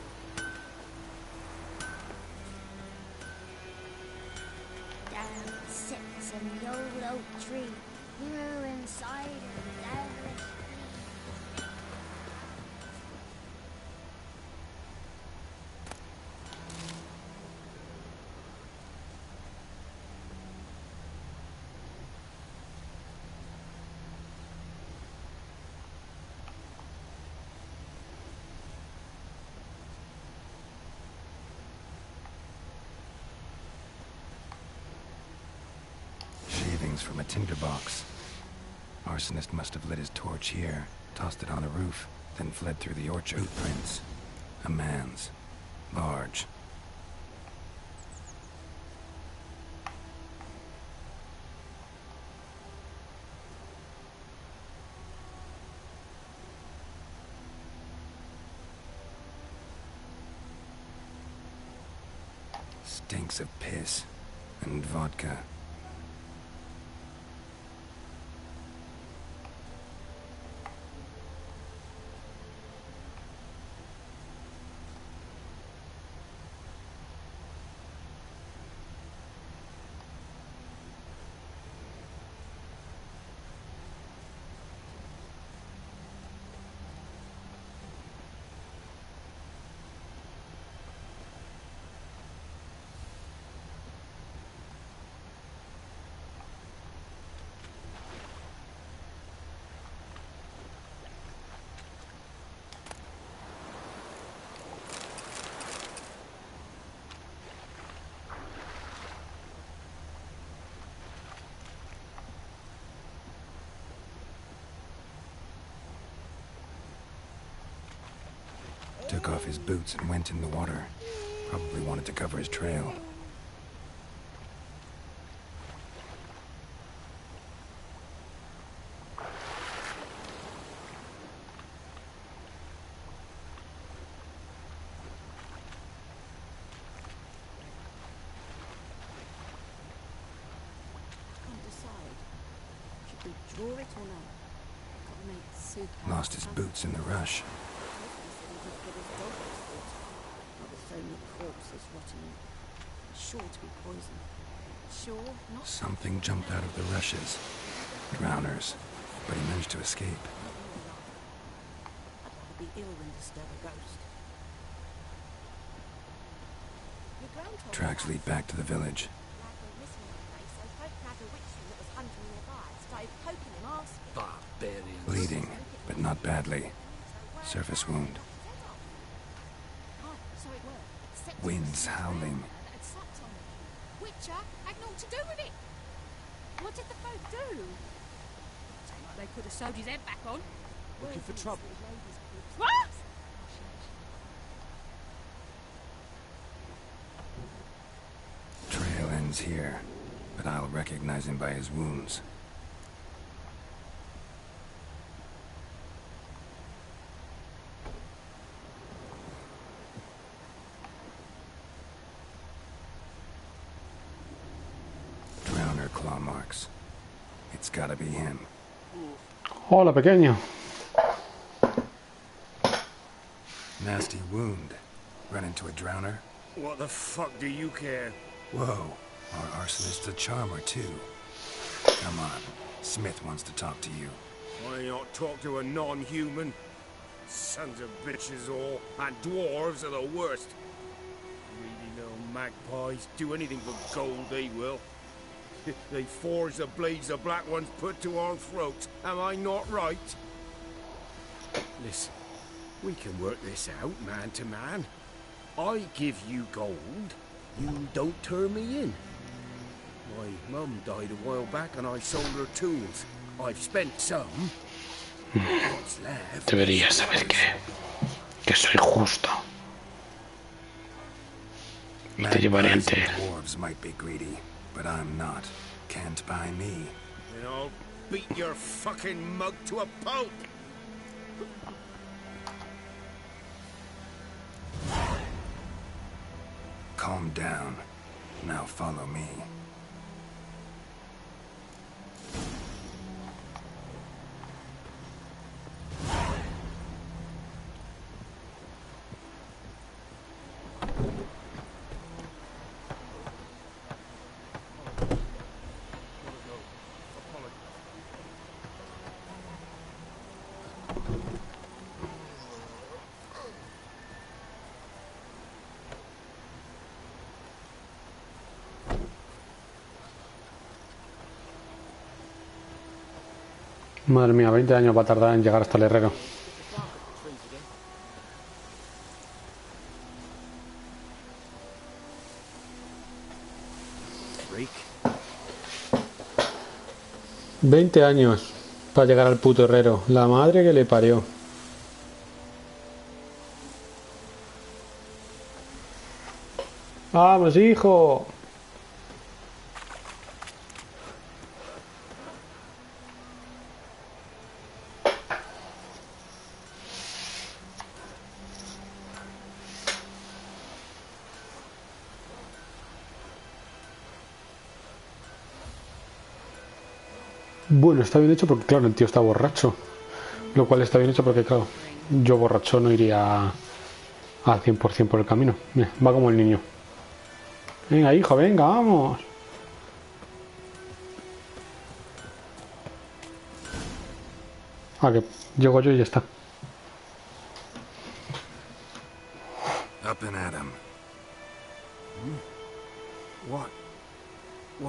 From a tinderbox. Arsonist must have lit his torch here, tossed it on a roof, then fled through the orchard. Footprints. A man's. Large. Stinks of piss and vodka. Took off his boots and went in the water. Probably wanted to cover his trail. Lost his boots in the rush. Sure to be poisoned. Sure, not Something jumped out of the rushes. Drowners. But he managed to escape. I'd be ill than disturb a ghost. Tracks lead back to the village. Bleeding, but not badly. Surface wound. Winds howling. Witcher had naught to do with it. What did the folk do? Seemed like they could have sewed his head back on. Looking for trouble? What? Trail ends here, but I'll recognize him by his wounds. Drowner claw marks. It's gotta be him. Hola, pequeño. Nasty wound. Run into a drowner? What the fuck do you care? Whoa, our arsonist's a charmer too. Come on, Smith wants to talk to you. Why not talk to a non-human? Sons of bitches all, and dwarves are the worst. Greedy little magpies, do anything for gold they will. They forge the blades the black ones put to our throats, am I not right? Listen, we can work this out man to man. I give you gold, you don't turn me in. My mum died a while back and I sold her tools. I've spent some. What's left? Deberías saber que soy justo. Y te llevaré ante él. Dwarves might be greedy, but I'm not. Can't buy me. Then I'll beat your fucking mug to a pulp. Calm down. Now follow me. Madre mía, 20 años va a tardar en llegar hasta el herrero. Freak. 20 años para llegar al puto herrero. La madre que le parió. ¡Vamos, hijo! Bueno, está bien hecho porque, claro, el tío está borracho. Lo cual está bien hecho porque, claro, yo borracho no iría al 100% por el camino. Mira, va como el niño. Venga, hijo, venga, vamos. Ah, que llego yo y ya está. Up and at him.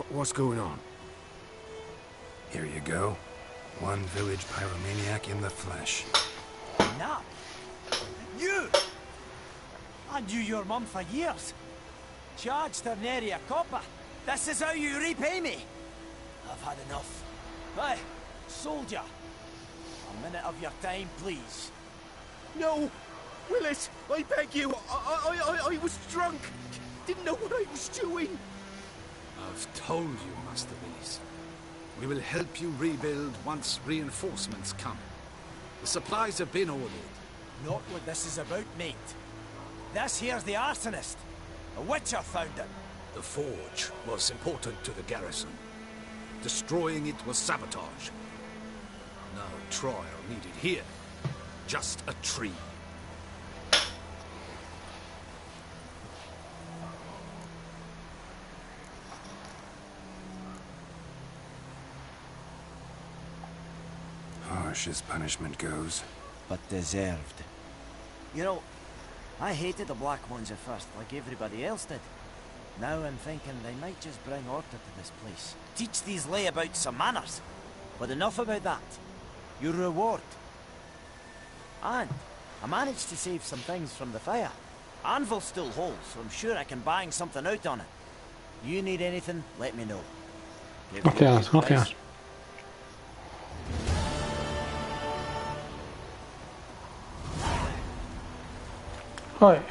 What's going on? Here you go. One village pyromaniac in the flesh. Now, you! I knew your mum for years. Charged her nary a copper. This is how you repay me. I've had enough. Hey, soldier. A minute of your time, please. No! Willis, I beg you. I was drunk. Didn't know what I was doing. I've told you, Master Willis. We will help you rebuild once reinforcements come. The supplies have been ordered. Not what this is about, mate. This here's the arsonist. A witcher found it. The forge was important to the garrison. Destroying it was sabotage. No trial needed here. Just a tree. Harsh as punishment goes. But deserved. You know, I hated the Black Ones at first, like everybody else did. Now I'm thinking they might just bring order to this place. Teach these layabouts some manners. But enough about that. Your reward. And I managed to save some things from the fire. Anvil still holds, so I'm sure I can bang something out on it. You need anything, let me know. Gracias, gracias. Ay.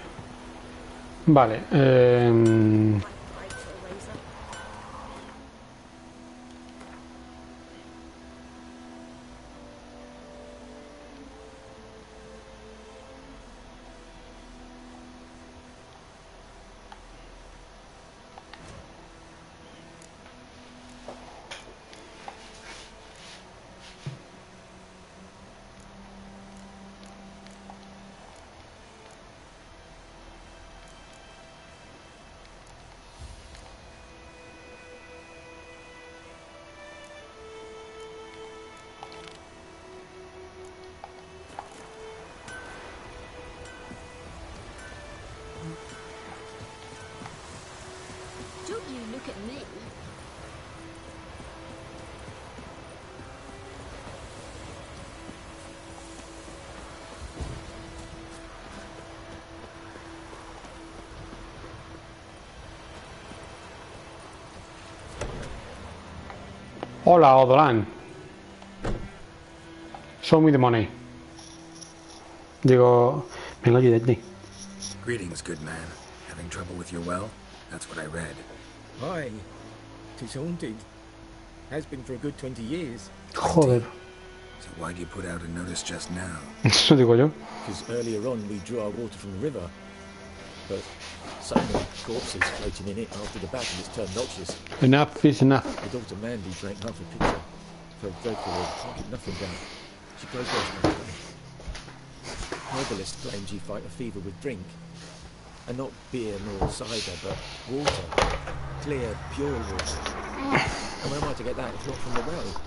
Vale. Don't you look at me. Hola, Odolan. Show me the money. Digo, vengo allí de ti. Greetings, good man. Having trouble with your well? That's what I read. Aye. 'Tis haunted. Has been for a good 20 years. Joder. So why'd you put out a notice just now? Eso digo yo. Because earlier on we drew our water from the river. But so many corpses floating in it after the battle it's turned noxious. Enough is enough. The daughter Mandy drank half a pitcher. Felt dreadful ill, can't get nothing down. She grows worse by the day. Herbalist claims you fight a fever with drink. And not beer nor cider, but water. Clear, pure water. And where am I to get that if not from the well?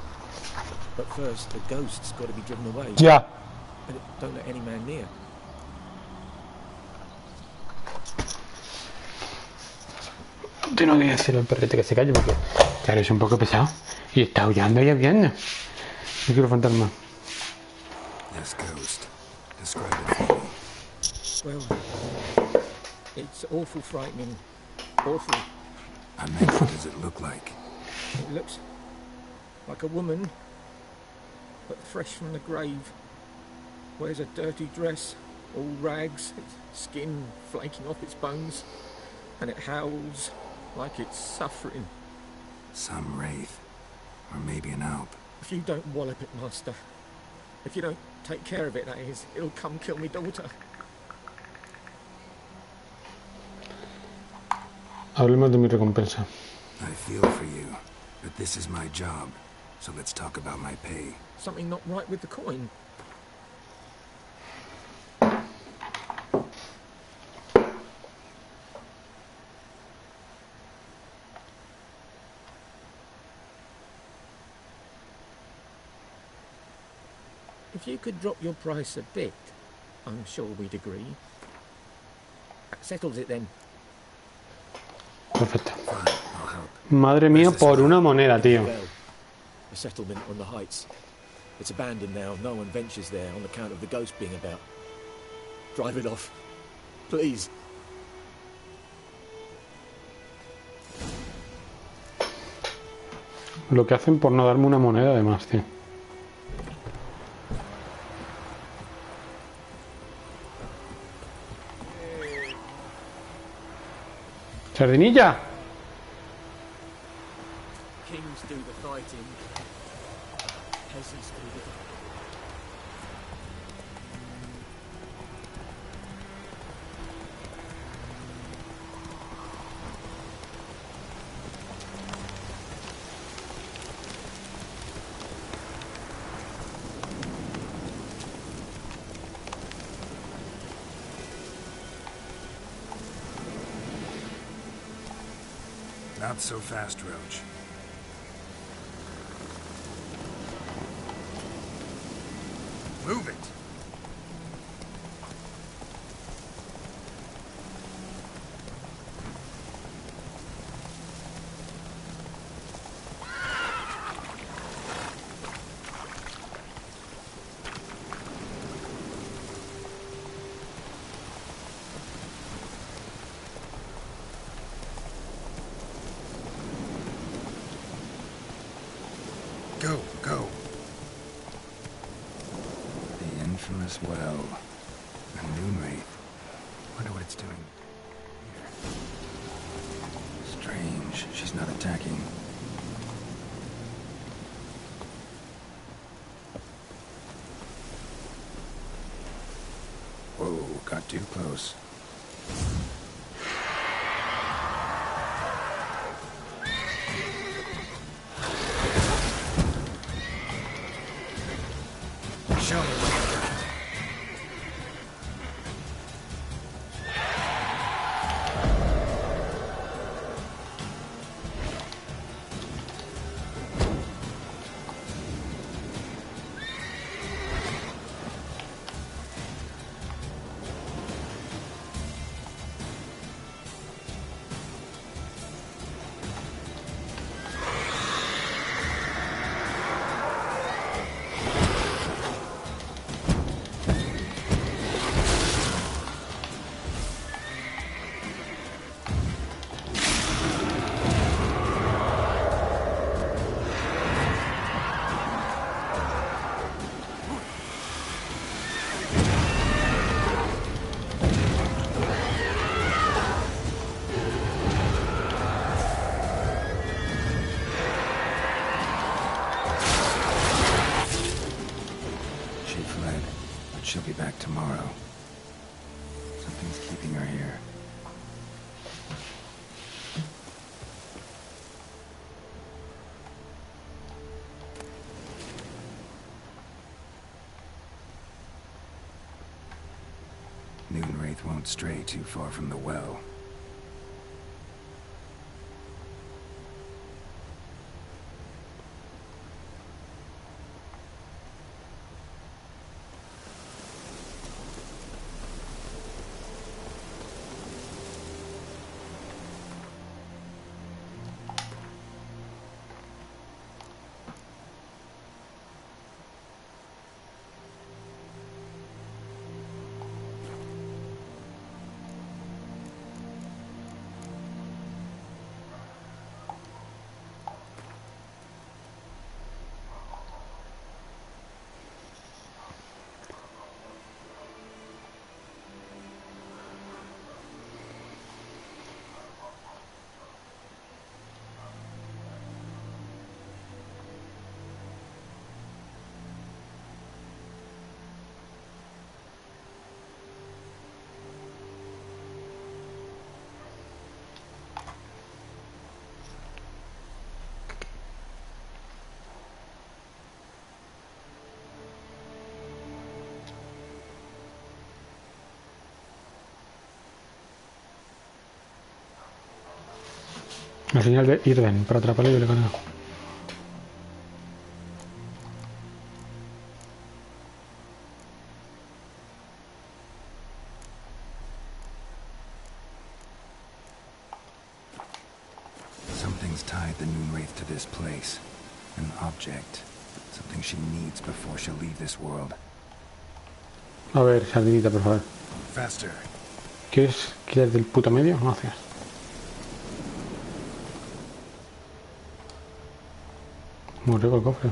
But first, the ghost's got to be driven away. Yeah. And don't let any man near. Tengo que decirle al perrete que se calle porque, claro, es un poco pesado. Y está aullando y aullando. No quiero fantasma. This ghost. Describe it for me. Well, it's awful frightening. Awful. I meant, what does it look like? It looks like a woman, but fresh from the grave. Wears a dirty dress, all rags, its skin flaking off its bones, and it howls like it's suffering. Some wraith. Or maybe an alp. If you don't wallop it, Master, if you don't take care of it, that is, it'll come kill me daughter. Hablemos de mi recompensa. I feel for you, but this is my job, so let's talk about my pay. Something not right with the coin. If you could drop your price a bit, I'm sure we'd agree. That settles it then. Perfecto. Madre mía, por una moneda, tío. A settlement on the heights. It's abandoned now. No one ventures there on account of the ghost being about. Drive it off, please. Lo que hacen por no darme una moneda además, tío. ¡Sardinilla! Kings do the fighting. Peasants do the... Not so fast, Roach. Move it! Go, go. The infamous well. A Moonwraith. Wonder what it's doing. Strange. She's not attacking. Whoa, got too close. Show me what you got. She'll be back tomorrow. Something's keeping her here. Moonwraith won't stray too far from the well. La señal de Irden para atraparlo y le carga. Something's tied the Moonwraith to this place. An object. Something she needs before she'll leave this world. A ver, sardinita, por favor. Faster. ¿Quieres quitar del puto medio? No haces. Muy rico el cofre.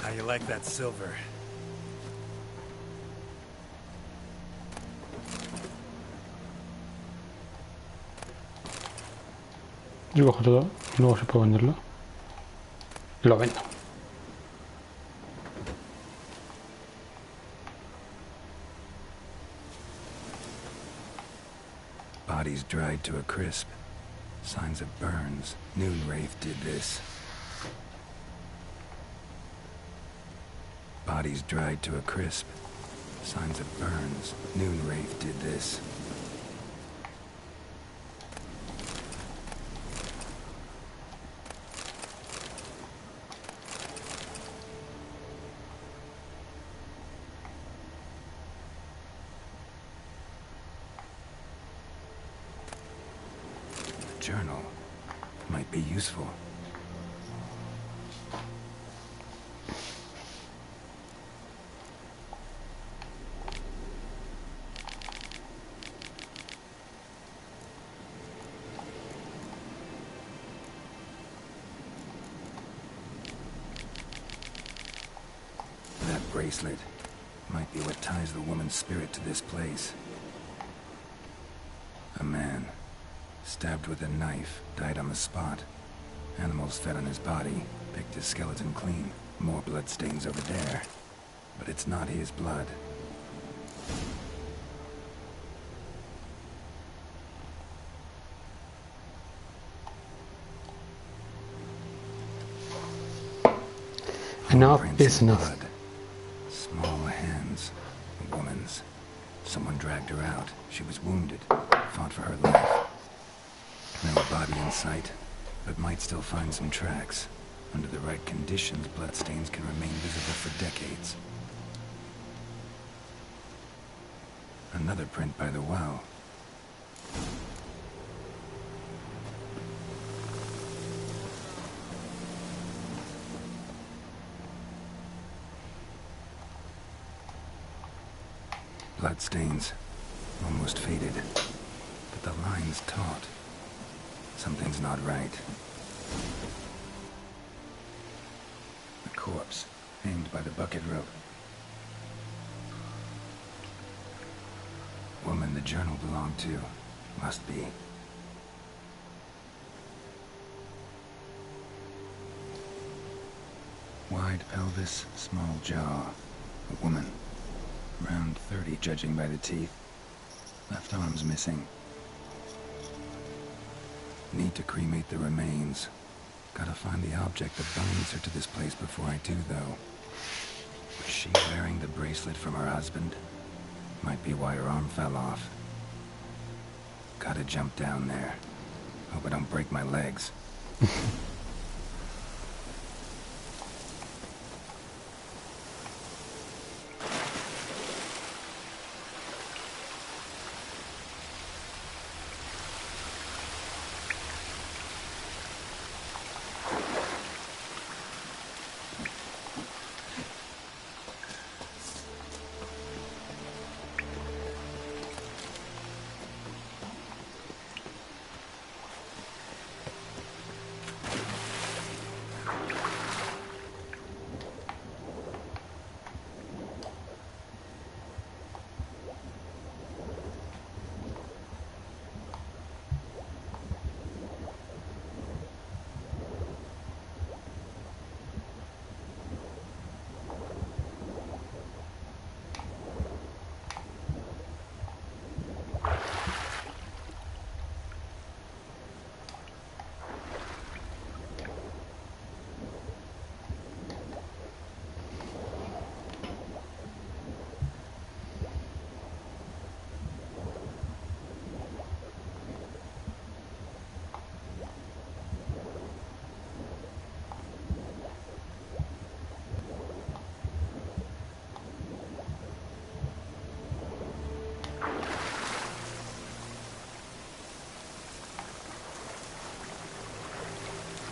How you like that silver? Yo cojo todo y luego se puede venderlo. Lo vendo. Bodies dried to a crisp. Signs of burns. Moonwraith did this. Bodies dried to a crisp. Signs of burns. Noonwraith did this. A journal might be useful. Bracelet might be what ties the woman's spirit to this place. A man, stabbed with a knife, died on the spot. Animals fed on his body, picked his skeleton clean. More bloodstains over there. But it's not his blood. Enough is enough. Blood. Small hands. A woman's. Someone dragged her out. She was wounded. Fought for her life. No body in sight, but might still find some tracks. Under the right conditions, bloodstains can remain visible for decades. Another print by the well. Bloodstains, almost faded, but the line's taut. Something's not right. A corpse, hanged by the bucket rope. Woman the journal belonged to, must be. Wide pelvis, small jaw. A woman. Around 30, judging by the teeth. Left arm's missing. Need to cremate the remains. Gotta find the object that binds her to this place before I do, though. Was she wearing the bracelet from her husband? Might be why her arm fell off. Gotta jump down there. Hope I don't break my legs.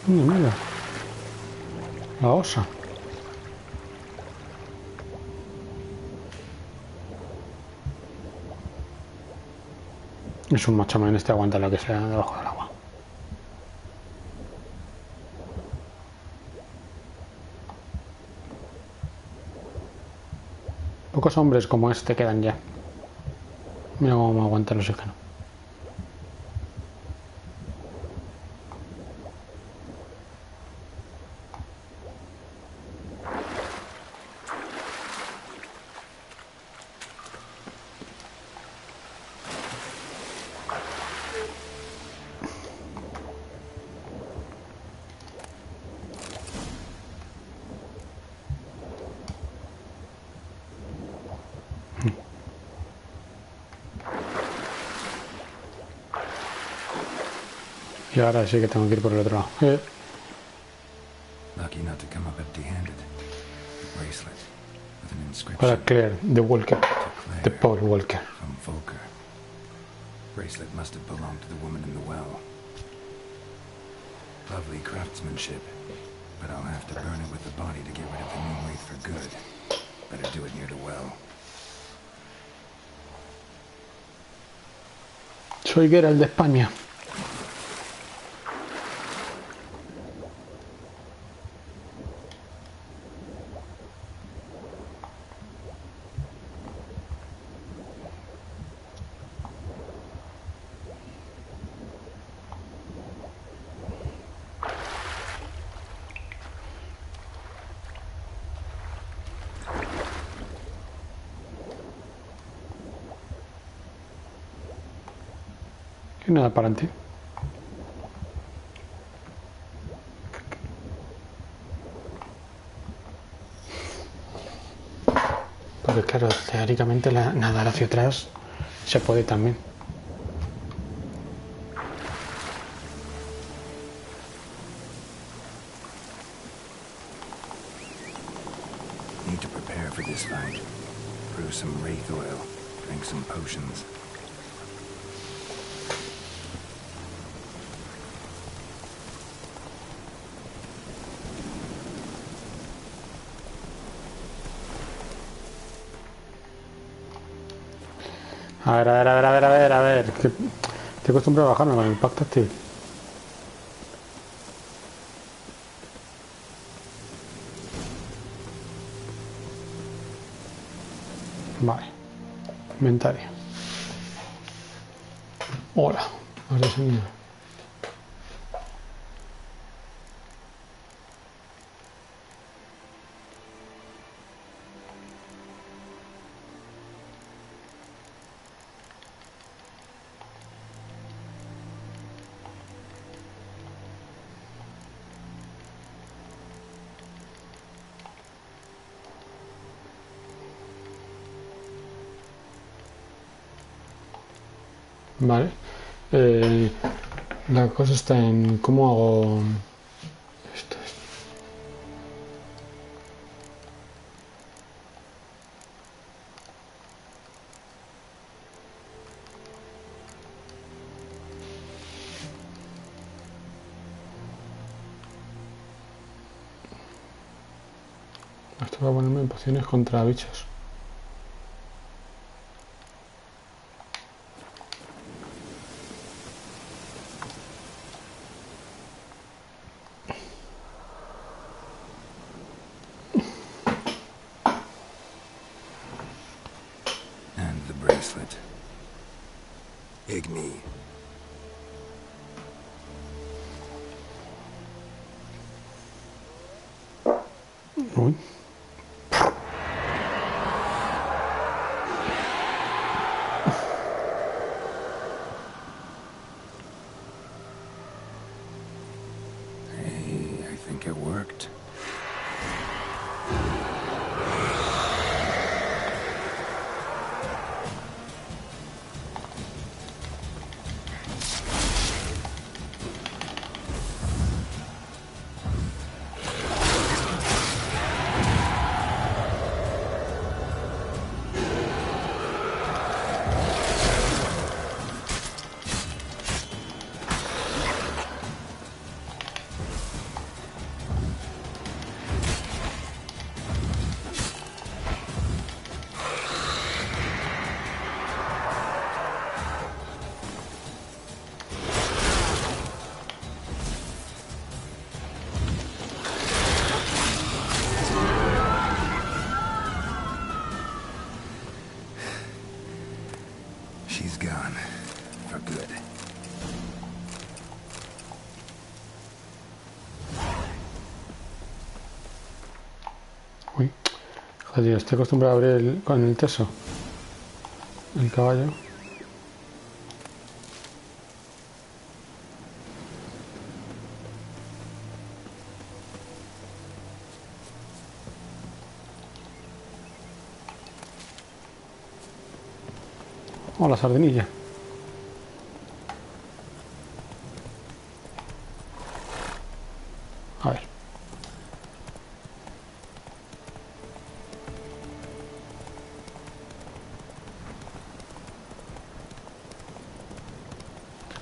Mira. La osa. Es un machaman, este aguanta lo que sea debajo del agua. Pocos hombres como este quedan ya. Mira cómo me aguanta el oxígeno. Y ahora sí que tengo que ir por el otro lado. Lucky not to come up empty-handed. The bracelet with an inscription. Para Claire, The Walker. The Paul Walker. From Volker. Bracelet must have belonged to the woman in the well. Lovely craftsmanship, but I'll have to burn it with the body to get rid of the new wraith for good. Better do it near the well. Soy Geralt de España. Y nada para adelante. Porque claro, teóricamente nadar hacia atrás se puede también. Need to prepare for this fight. Brew some wraith oil. Drink some potions. A ver. Que estoy acostumbrado a bajarme con el impacto táctil. Vale. Inventario. Hola. Más de sonido. Vale. La cosa está en cómo hago esto. Esto va a ponerme en pociones contra bichos. Igni. Uy. Hey, I think it worked. She's gone. For good. Uy. Joder, estoy acostumbrado a abrir con el teso. El caballo. Oh, la sardinilla.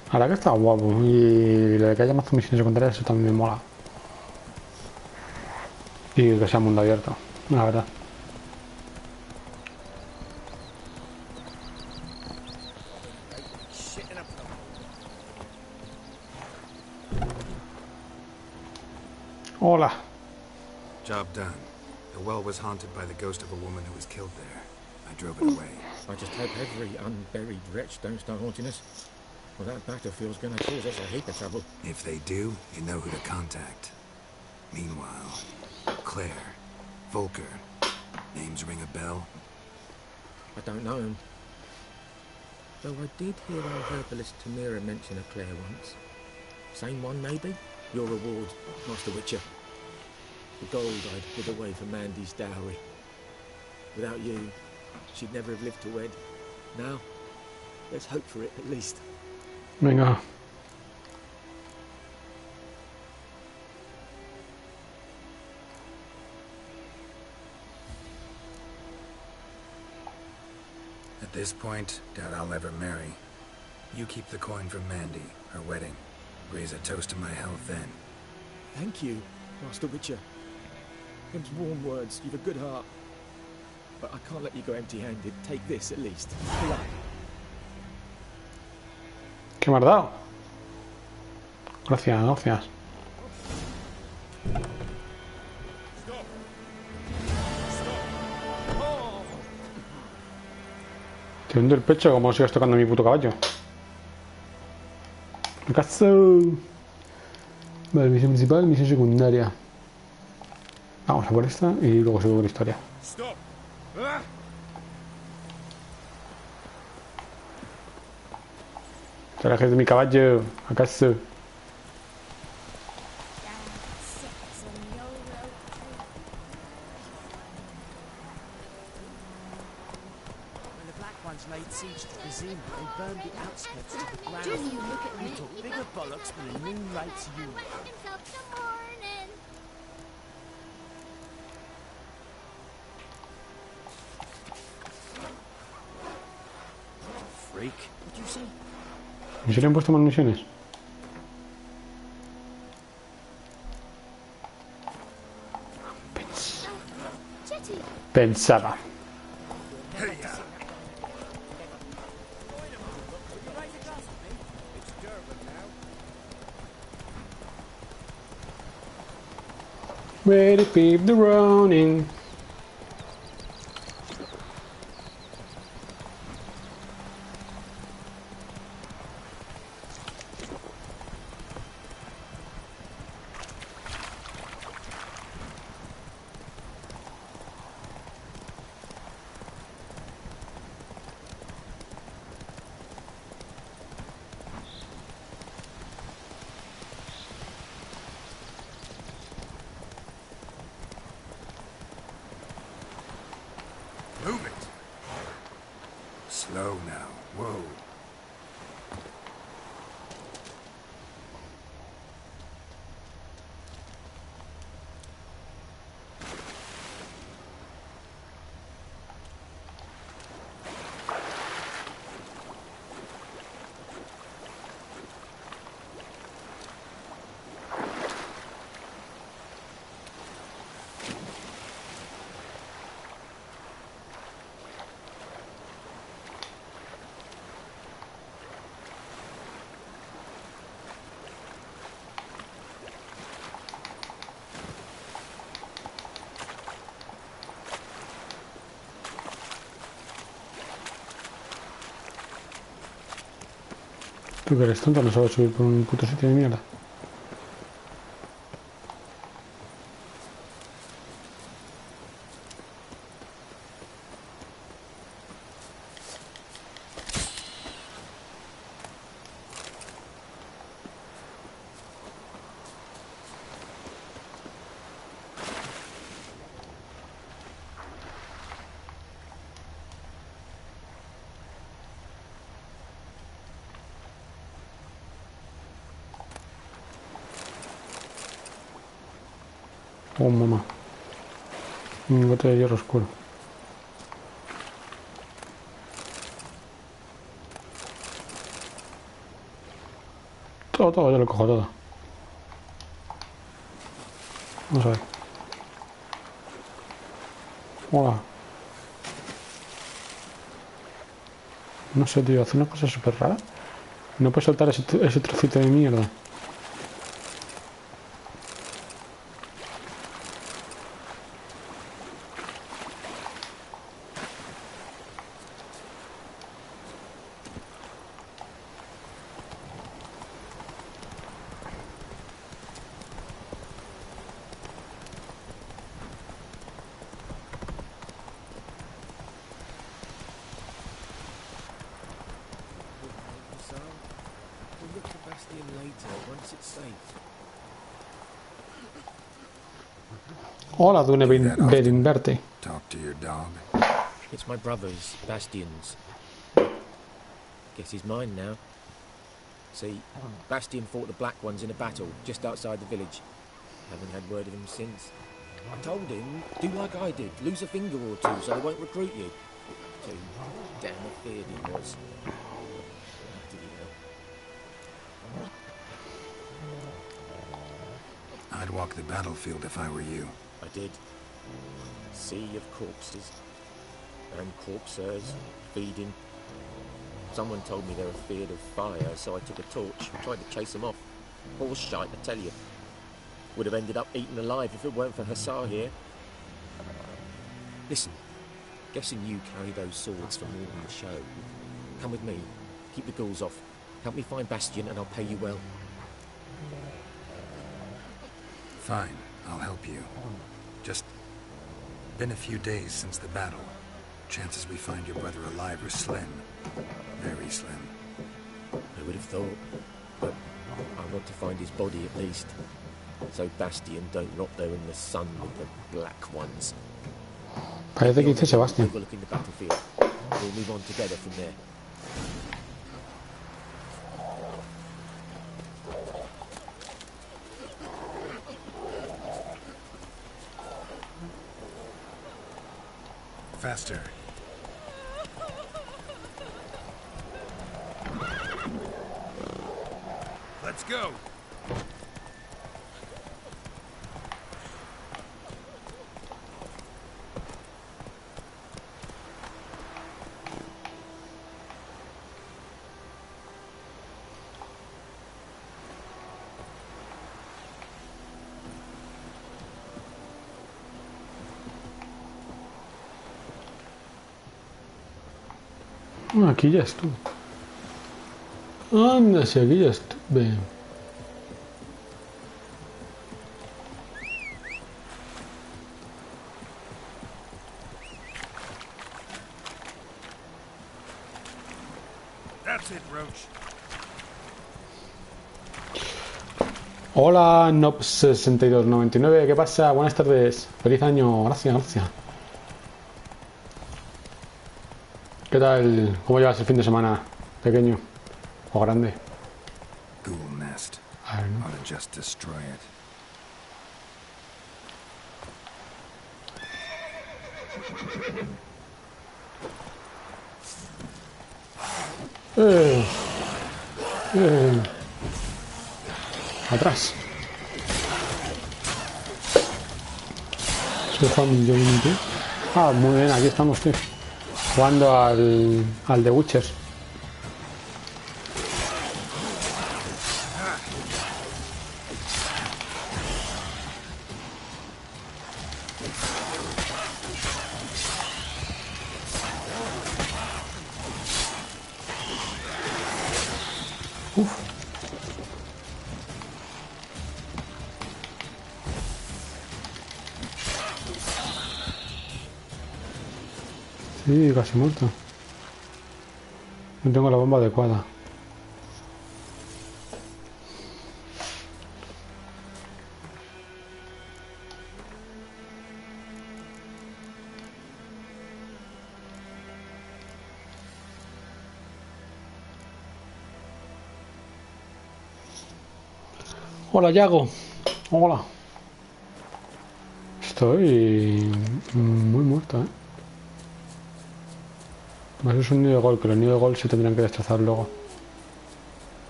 Ahora que está guapo. Y lo de que haya más misiones secundarias, eso también me mola. Y que sea mundo abierto, la verdad. Hola. Job done. The well was haunted by the ghost of a woman who was killed there. I drove it away. I just hope every unburied wretch don't start haunting us. Well, that battlefield's gonna cause us a heap of trouble. If they do, you know who to contact. Meanwhile, Claire, Volker, names ring a bell? I don't know him. Though I did hear our herbalist Tamira mention a Claire once. Same one, maybe? Your reward, Master Witcher. The gold I'd hid away for Mandy's dowry. Without you, she'd never have lived to wed. Now, let's hope for it at least. Venga. At this point, doubt I'll ever marry. You keep the coin from Mandy, her wedding. Raise a toast to my health then. Thank you, Master Witcher. Them's warm words, you've a good heart. But I can't let you go empty-handed. Take this, at least. Good luck. ¿Qué me has dado? Gracias, gracias. Te hundo el pecho como sigas tocando mi puto caballo. ¡Me caso! Vale, misión principal, misión secundaria. Vamos a por esta y luego sigo con la historia. Trajes de mi caballo, ¿acaso? Laid siege to Kazima, they burned the outskirts to the ground. You look at me. He took bigger bollocks than a moonlight's you. Freak, what'd you say? ¿En serio han puesto más misiones? Pensaba. Ready, keep the running. Move it! Slow now. Whoa. Tú que eres tonto, no sabes subir por un puto sitio de mierda. Oh, mamá. Un bote de hierro oscuro. todo, yo lo cojo todo. Vamos a ver. Hola. No sé, tío, hace una cosa súper rara. No puedes soltar ese trocito de mierda. We'll look for Bastion later, once it's safe. Hola, Dune Berinverte. Talk to your dog. It's my brother's, Bastion's. Guess he's mine now. See, Bastion fought the Black Ones in a battle just outside the village. Haven't had word of him since. I told him, do like I did, lose a finger or two so they won't recruit you. Too damn afeard he was. How did he help? I'd walk the battlefield if I were you. I did. Sea of corpses. And corpsers, feeding. Someone told me they were feared of fire, so I took a torch and tried to chase them off. Horse shite, I tell you. Would have ended up eaten alive if it weren't for Hussar here. Listen, guessing you carry those swords for more than the show. Come with me, keep the ghouls off. Help me find Bastion and I'll pay you well. Fine, I'll help you. Just been a few days since the battle. Chances we find your brother alive are slim. Very slim. I would have thought, but I want to find his body at least. So Bastion don't rot there in the sun with the Black Ones. Parece que dice Sebastián. Overlooking the battlefield. We'll move on together from there. Faster. Let's go. Aquí ya estuve. Anda, si aquí ya estuve. That's it, Roach. Hola, Nob6299, ¿qué pasa? Buenas tardes, feliz año, gracias, gracias. ¿Qué tal? ¿Cómo llevas el fin de semana? ¿Pequeño o grande? Ghoul nest. I don't know. Ought to just destroy it. Atrás. Estoy jugando yo mismo, tío. Ah, muy bien, aquí estamos, tío. Jugando al The Witcher. Sí, casi muerto. No tengo la bomba adecuada. Hola, Yago. Hola. Estoy muy muerto, ¿eh? Eso es un nido de gol, que los nidos de gol se tendrán que destrozar luego.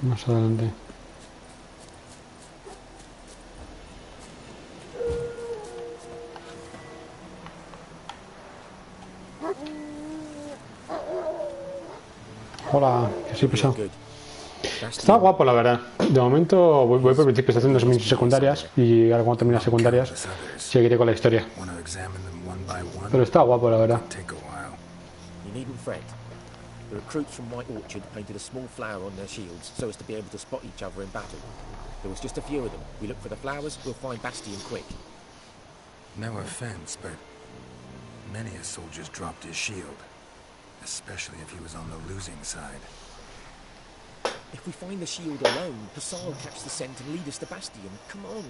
Más adelante. Hola, que soy pesado. Está guapo, la verdad. De momento voy por principio, estoy haciendo misiones secundarias y ahora cuando termine las secundarias seguiré con la historia. Pero está guapo, la verdad. You needn't fret. The recruits from White Orchard painted a small flower on their shields so as to be able to spot each other in battle. There was just a few of them. We look for the flowers, we'll find Bastion quick. No offense, but many a soldier's dropped his shield. Especially if he was on the losing side. If we find the shield alone, Hussar will catch the scent and lead us to Bastion. Come on.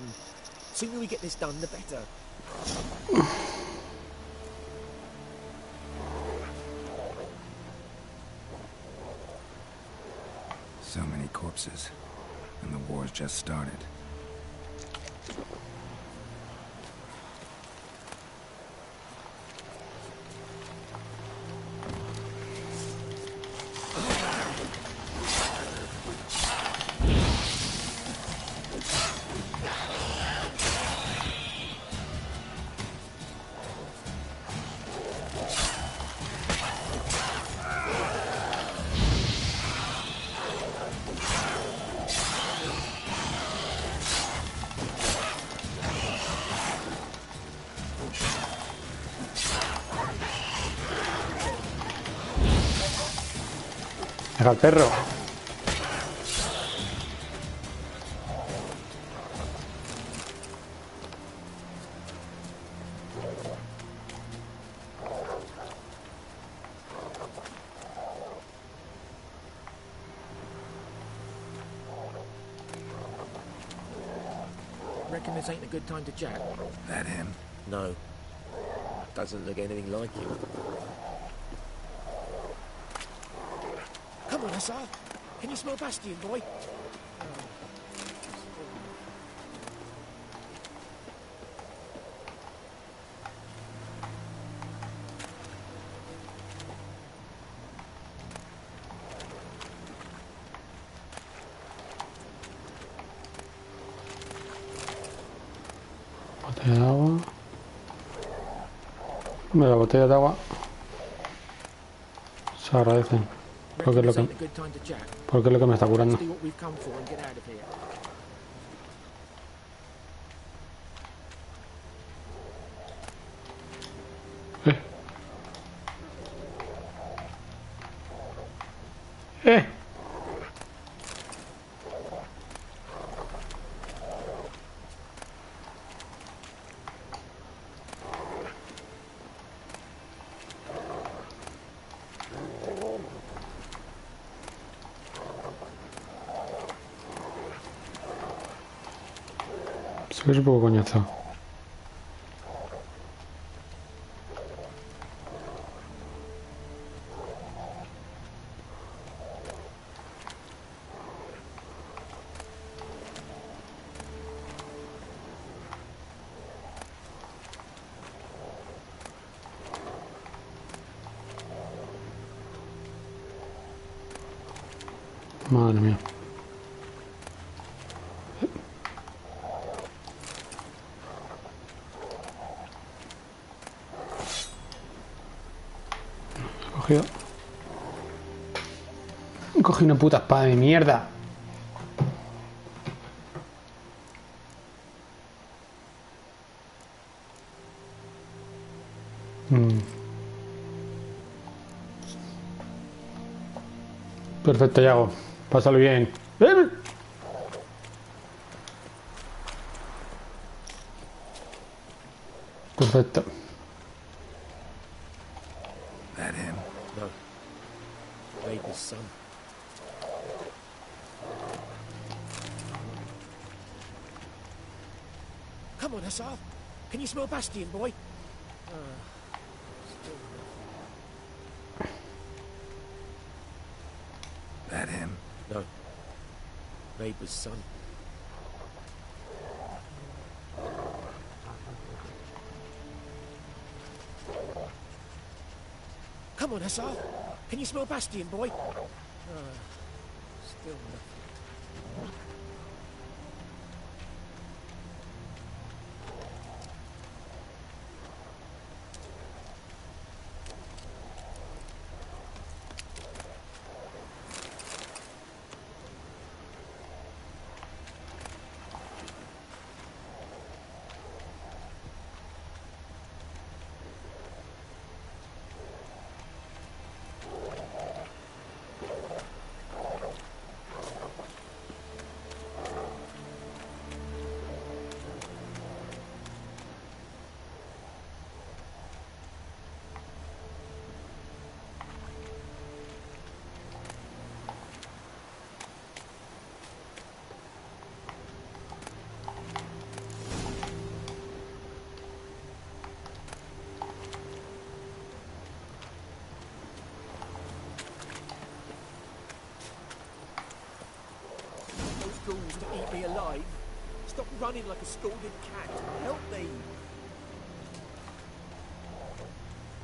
Sooner we get this done, the better. So many corpses, and the war's just started. Deja al perro. Reckon this ain't a good time to chat? That him? No. Doesn't look anything like you. Come on, Hussar. Can you smell Bastion, boy? Botella de agua. Mira, la botella de agua se agradecen. Porque es lo que me está curando. ¡Eh! Es un poco coñazo. Madre mía. Cogí una puta espada de mierda. Perfecto, Yago. Pásalo bien. Perfecto. That him? No. Vader's son. Come on, Hussar. Can you smell Bastion, boy? That him? No. Vader's son. Come on, Hussar. Can you smell Bastion, boy? Still nothing. alive. Stop running like a scalded cat. Help me.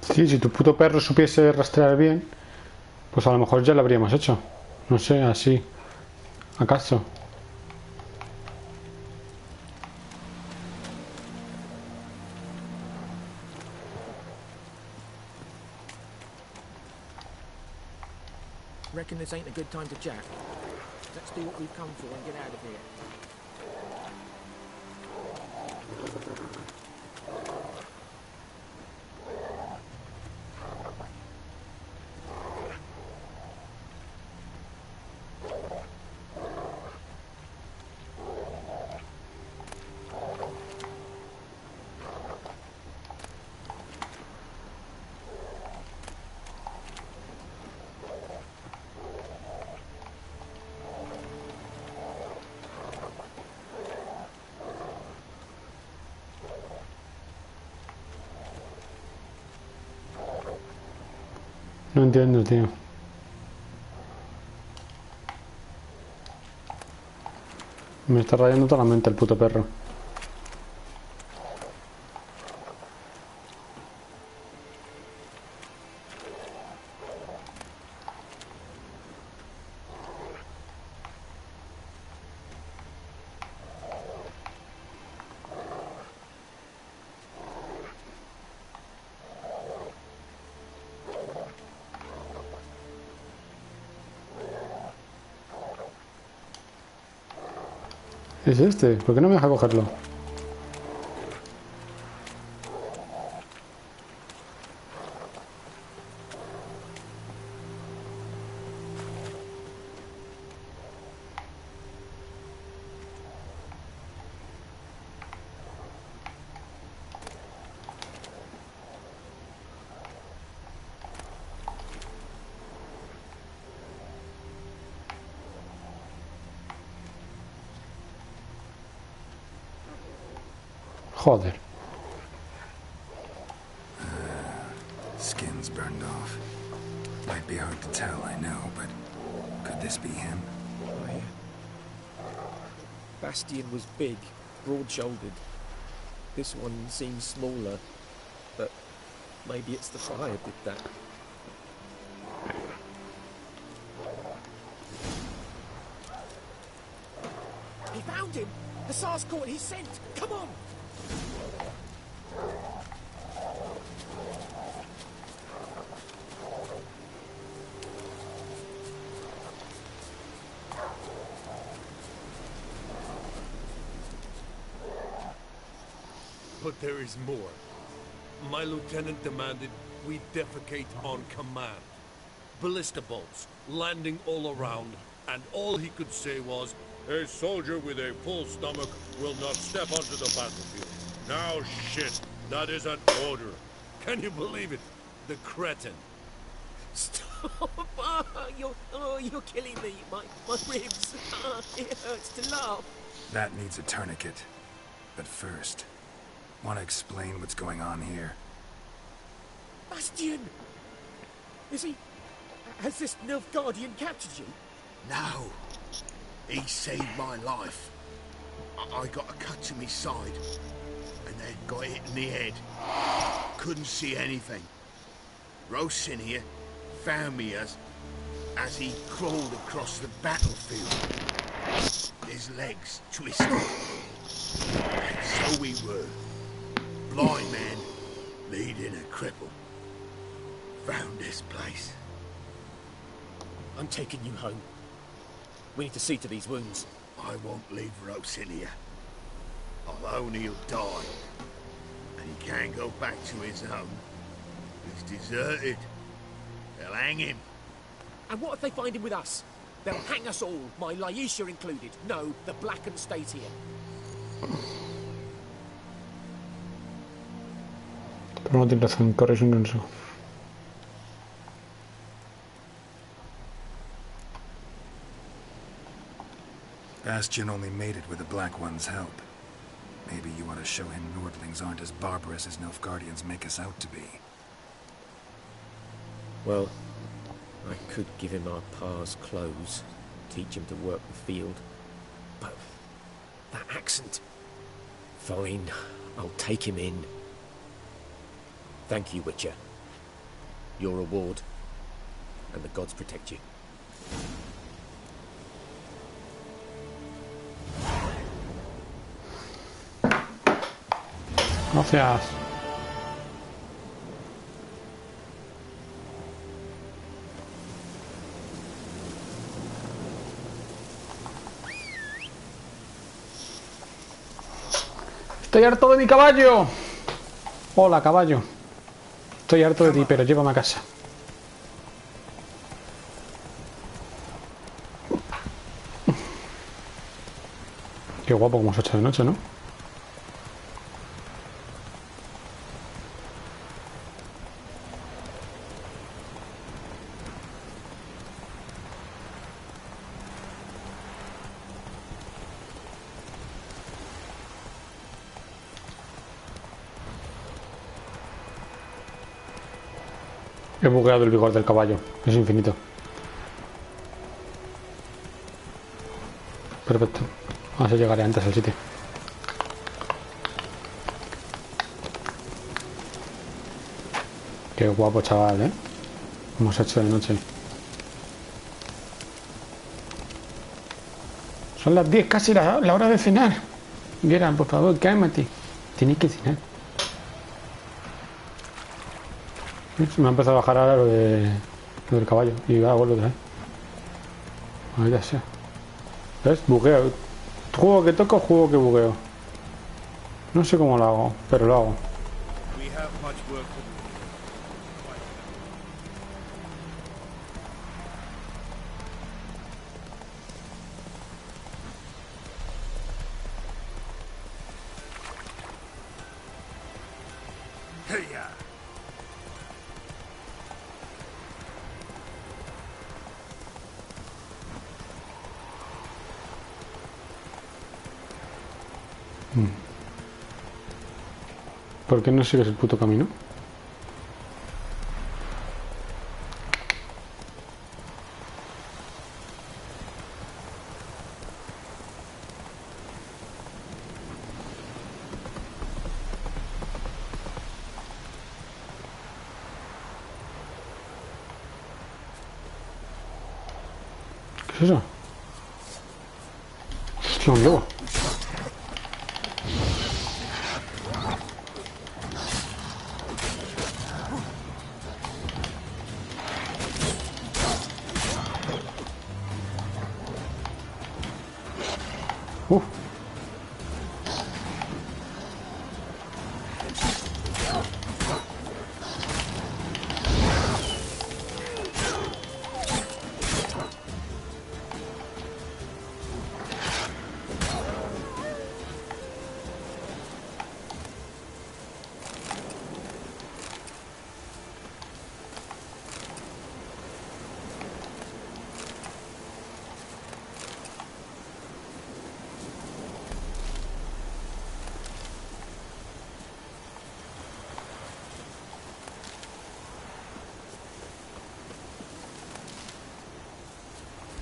Sí, si tu puto perro supiese rastrear bien, pues a lo mejor ya lo habríamos hecho. No sé, así. ¿Acaso? Reckon this ain't a good time to chat. Let's do what we've come for and get out of here. No entiendo, tío. Me está rayando toda la mente el puto perro. ¿Es este? ¿Por qué no me deja cogerlo? Joder. Skin's burned off. Might be hard to tell, I know, but could this be him? Bastian was big, broad-shouldered. This one seems smaller, but maybe it's the fire did that. He found him! The Tsar's caught his scent! Come on! But there is more. My lieutenant demanded we defecate on command. Ballista bolts, landing all around, and all he could say was, "A soldier with a full stomach will not step onto the battlefield." Now shit, that is an order. Can you believe it? The cretin. Stop! You're killing me. My ribs. It hurts to laugh. That needs a tourniquet. But first, want to explain what's going on here? Bastian! Has this Nilfgaardian captured you? No. He saved my life. I got a cut to my side, and then got hit in the head. Couldn't see anything. Rosin here found me as he crawled across the battlefield. His legs twisted. And so we were. Blind man leading a cripple. Found this place. I'm taking you home. We need to see to these wounds. I won't leave Rosin here. I'll own he'll die. And he can't go back to his home. He's deserted. They'll hang him. And what if they find him with us? They'll hang us all, my Laisha included. No, the Blackened stays here. Pero no tienes razón, corres un ganso. Bastian only made it with the Black One's help. Maybe you want to show him Nordlings aren't as barbarous as Nilfgaardians make us out to be. Well, I could give him our pa's clothes, teach him to work the field, but That accent. Fine, I'll take him in. Thank you, Witcher. Your reward, and the gods protect you. Gracias. Estoy harto de mi caballo. Hola, caballo. Estoy harto de ti, pero llévame a casa. Qué guapo como se ha hecho de noche, ¿no? He bugueado el vigor del caballo. Es infinito. Perfecto. Vamos a llegar antes al sitio. Qué guapo, chaval, ¿eh? Hemos hecho de noche. Son las 10, casi la hora de cenar. Geralt, por favor, cálmate. Tienes que cenar. Se me ha empezado a bajar ahora lo del caballo. Y va, vuelvo otra vez. Ahí ya sea. ¿Ves? Bugueo. Juego que toco, juego que bugueo. No sé cómo lo hago, pero lo hago. ¿Por qué no sigues el puto camino? ¿Qué es eso? Hostia, un lobo.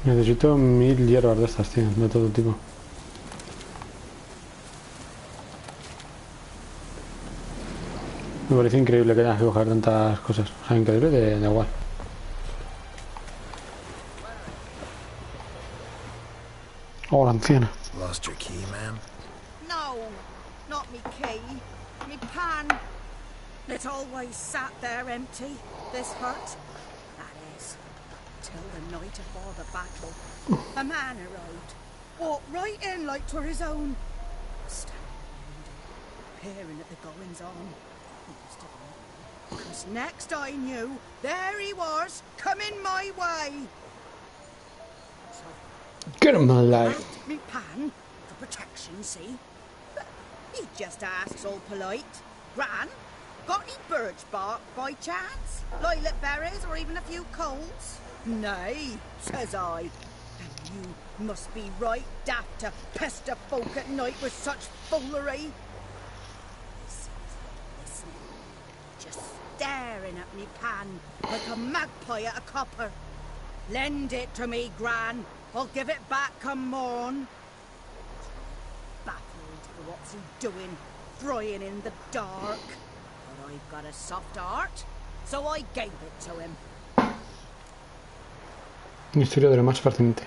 Necesito 1000 hierbas de estas, tío, de todo tipo. Me parece increíble que tengas que coger tantas cosas. O sea, increíble de igual. Oh, la anciana. Lost your key, ma'am? No, not me key. Me pan. It always sat there empty, this hut. That is, till the night afore the battle. A man arrived, walked right in like 'twere his own. Standing peering at the goings-on. Because next I knew, there he was, coming my way. Get him alive. Me pan, for protection, see? He just asks all polite. Gran, got any birch bark by chance? Lilac berries or even a few coals? Nay, says I. And you must be right daft to pester folk at night with such foolery. Listening, just staring at me pan like a magpie at a copper. Lend it to me, Gran. I'll give it back come morn. what's he doing, frying in the dark. But I've got a soft heart, so I gave it to him. Una historia de lo más fascinante.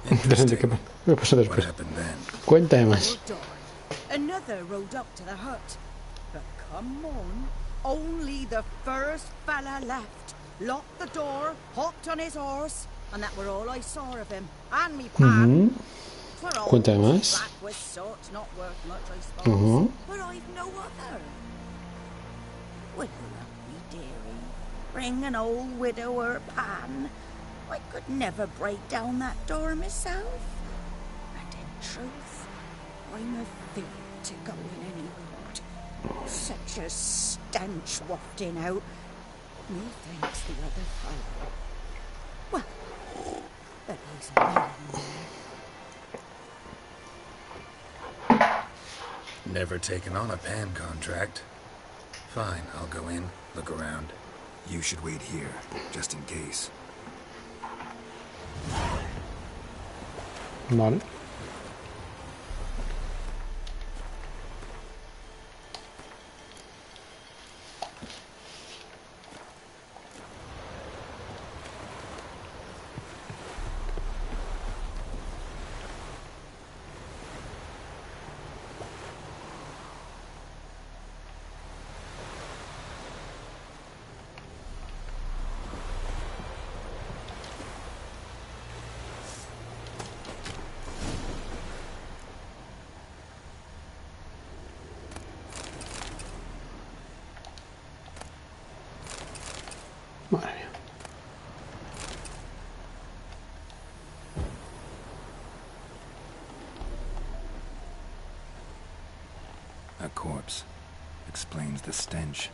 Interesante, ¿qué pasó después? Cuéntame más. Another rode up to the hut. But come on, only the first fella left. Locked the door, hopped on his horse, and that were all I saw of him. And me pan. Cuéntame más. That was sorts not worth much, I suppose. But I've no other. Will you help me, dearie? Bring an old widower pan. I could never break down that door myself. And in truth, I'm afeard to go in any road. Such a stench wafting out. Methinks the other fellow. Well, but he's a millionaire. Never taken on a pan contract. Fine, I'll go in, look around. You should wait here, just in case. Vale. Madre mía. A corpse explains the stench.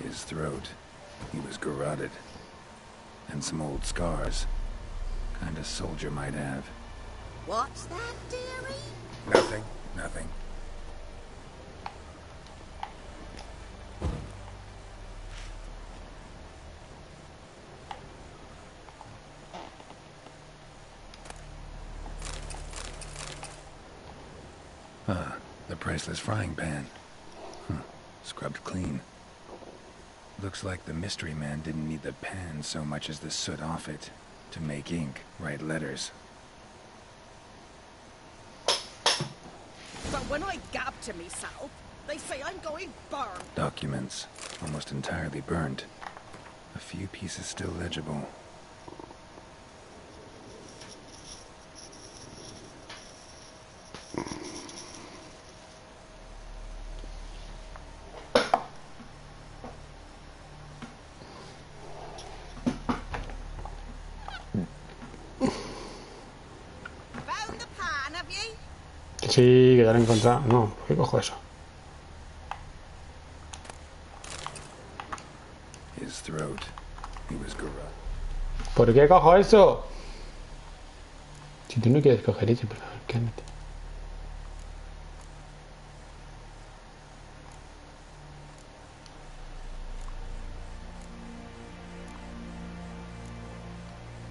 His throat, he was garroted. And some old scars. Kind of soldier might have. What's that, dearie? Nothing, nothing. The priceless frying pan. Scrubbed clean. Looks like the mystery man didn't need the pan so much as the soot off it to make ink, write letters. But when I gab to myself, they say I'm going burned. Documents, almost entirely burnt. A few pieces still legible. Sí, que ya lo he encontrado. No, ¿por qué cojo eso? ¿Por qué cojo eso? Si tú no quieres coger eso, por favor, cálmate.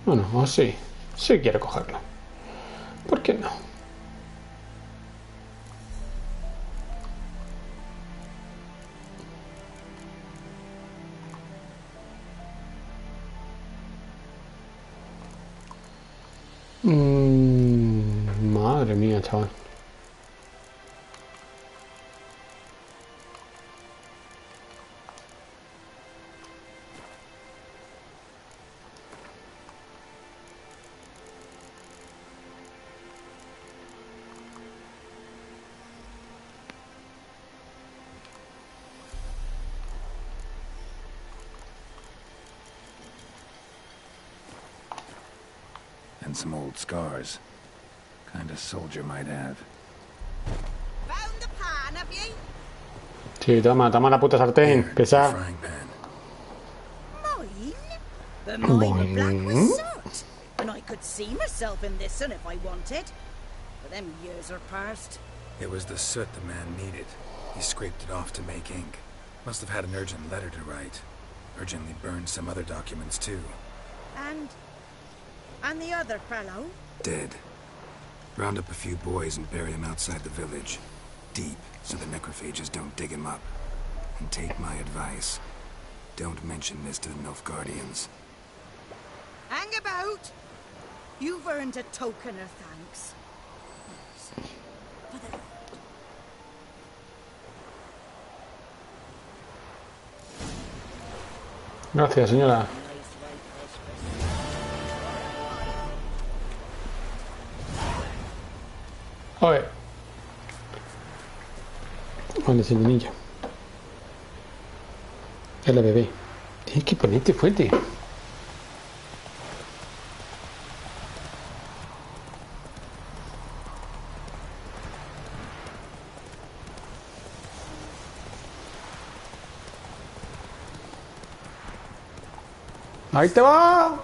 Bueno, o sí. Sí quiero cogerlo. ¿Por qué no? Madre mía, chaval. And some old scars. Kind of soldier might have. Found the pan, have you? Sí, toma la puta sartén, pesa. Mine? But mine were black with soot. And I could see myself in this one if I wanted. But them years are past. It was the soot the man needed. He scraped it off to make ink. Must have had an urgent letter to write. Urgently burned some other documents too. And the other fellow? Dead. Round up a few boys and bury him outside the village. Deep, so the necrophages don't dig him up. And take my advice. Don't mention this to the Nilfgaardians. Hang about! You've earned a token of thanks. Gracias, señora. Oye. ¿Dónde es el niño? Es la bebé. Tienes que ponerte fuerte. ¡Ahí te va!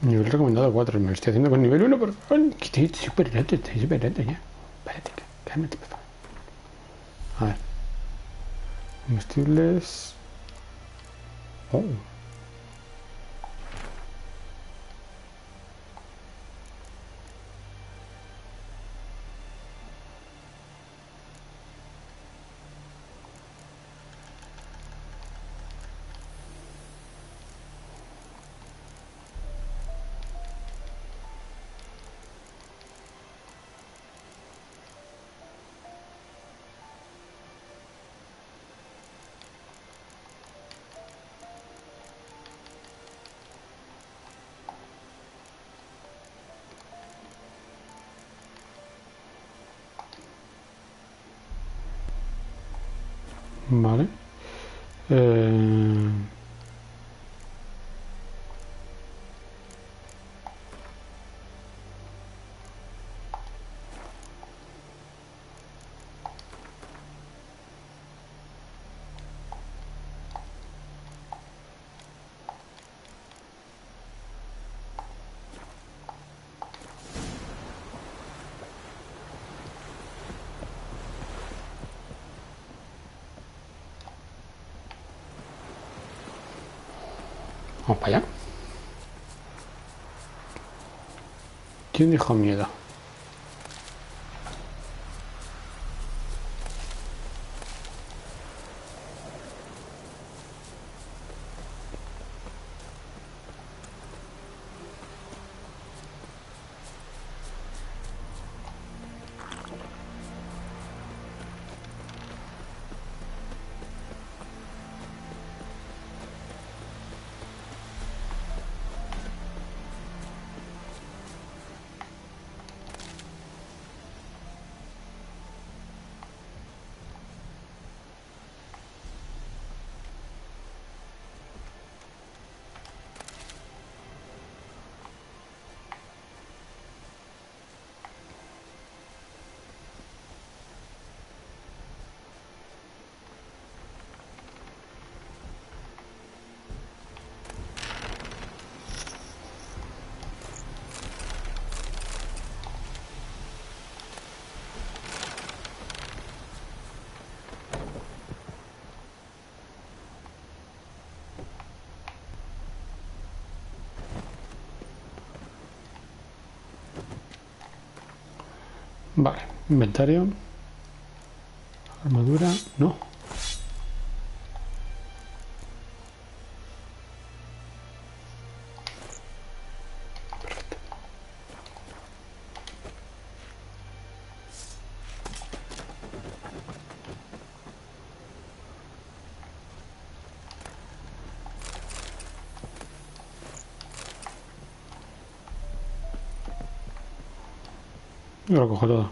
Nivel recomendado 4. Me lo estoy haciendo con nivel 1, por favor. Estoy súper lento ya. Espérate, cálmate, por favor. A ver. Comestibles. Oh. Vale. Vamos para allá. ¿Quién dijo miedo? Vale, inventario. Armadura, no. Yo lo cojo todo.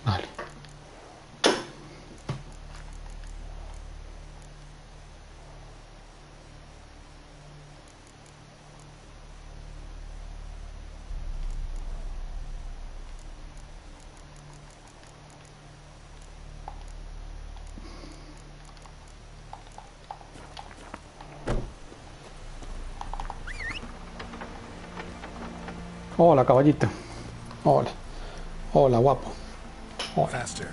Vale. Hola, caballito. Hola. Hola, guapo. Hola. Faster.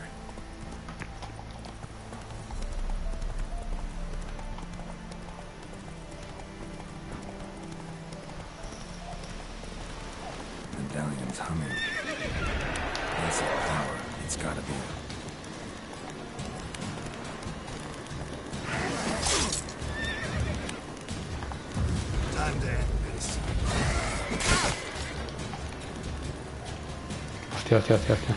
Medallion's humming. Basic power. It's gotta be. Time to end this. Hostia, hostia, hostia, hostia.